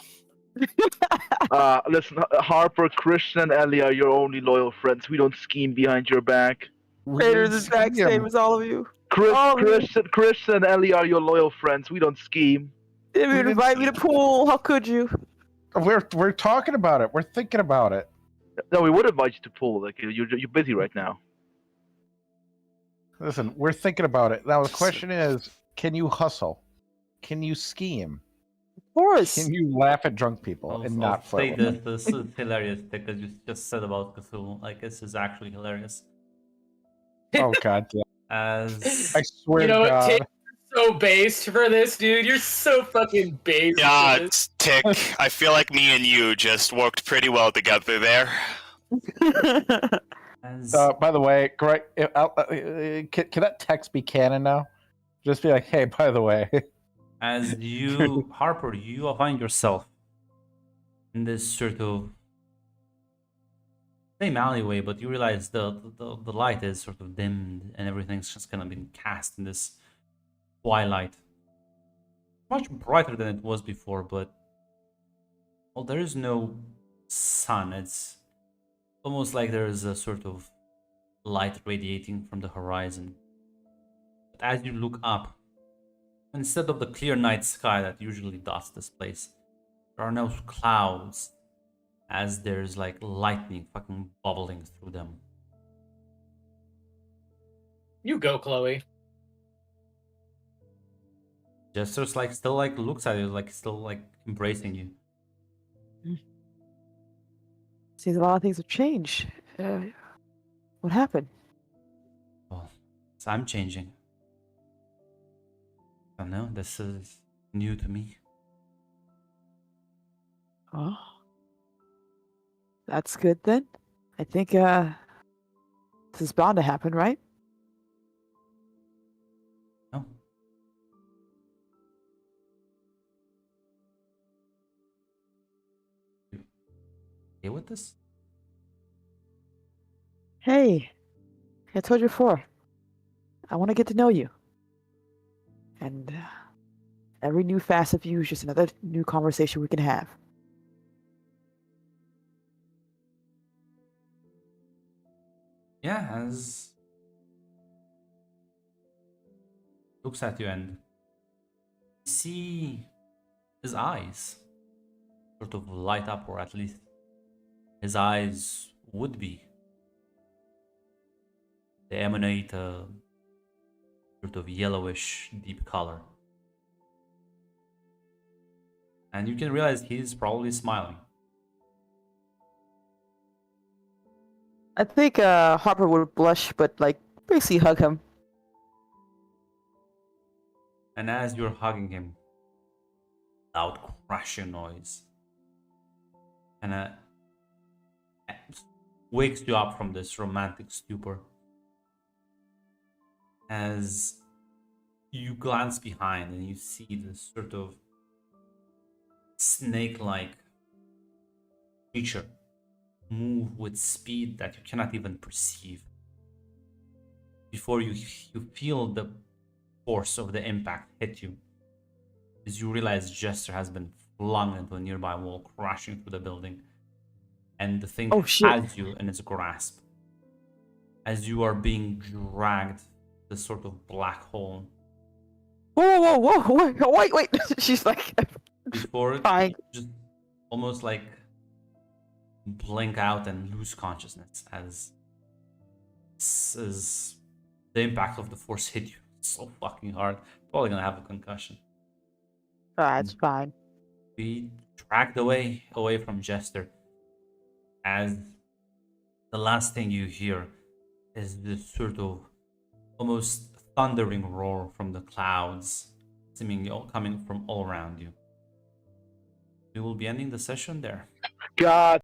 Listen, Harper, Christian, and Ellie are your only loyal friends. We don't scheme behind your back. Raiders is back, same as all of you. Christian and Ellie are your loyal friends. We don't scheme. Didn't even invite me to pool. How could you? We're talking about it. We're thinking about it. No, we would invite you to pool. Like you're busy right now. Listen, we're thinking about it. Now the question is, can you hustle? Can you scheme? Of course. Can you laugh at drunk people I'll and not say flirt with them? this is hilarious because you just said about Cthulhu. Like this is actually hilarious. Oh god damn. As I swear You know to what, God. Tick? You're so based for this, dude. You're so fucking based. Yeah, for this. it's Tick. I feel like me and you just worked pretty well together there. as By the way, Greg, can that text be canon now? Just be like, hey, by the way. as you Harper, you find yourself in this sort of same alleyway, but you realize the light is sort of dimmed and everything's just kind of been cast in this twilight. Much brighter than it was before, but well, there is no sun. It's almost like there is a sort of light radiating from the horizon. But as you look up, instead of the clear night sky that usually dots this place, there are no clouds, as there's like lightning fucking bubbling through them. You go, Chloe. Jester's like still like looks at you, like still like embracing you. Seems a lot of things have changed. What happened? Well, so I'm changing. I don't know, this is new to me. Oh. That's good then. I think this is bound to happen, right? No. You okay with this? Hey, I told you before. I want to get to know you. And every new facet of you is just another new conversation we can have. Yeah, as looks at you and see his eyes sort of light up, or at least his eyes would be. They emanate a sort of yellowish deep color. And you can realize he's probably smiling. I think Harper would blush, but like basically hug him. And as you're hugging him, loud crashing noise and wakes you up from this romantic stupor. As you glance behind and you see this sort of snake-like creature move with speed that you cannot even perceive. Before you feel the force of the impact hit you, as you realize Jester has been flung into a nearby wall, crashing through the building, and the thing has you in its grasp. As you are being dragged this sort of black hole. Whoa, wait. She's like, before it fine. just almost like blink out and lose consciousness as the impact of the force hit you so fucking hard. Probably gonna have a concussion. It's fine. Be dragged away from Jester as the last thing you hear is this sort of almost thundering roar from the clouds, seemingly all coming from all around you. We will be ending the session there. God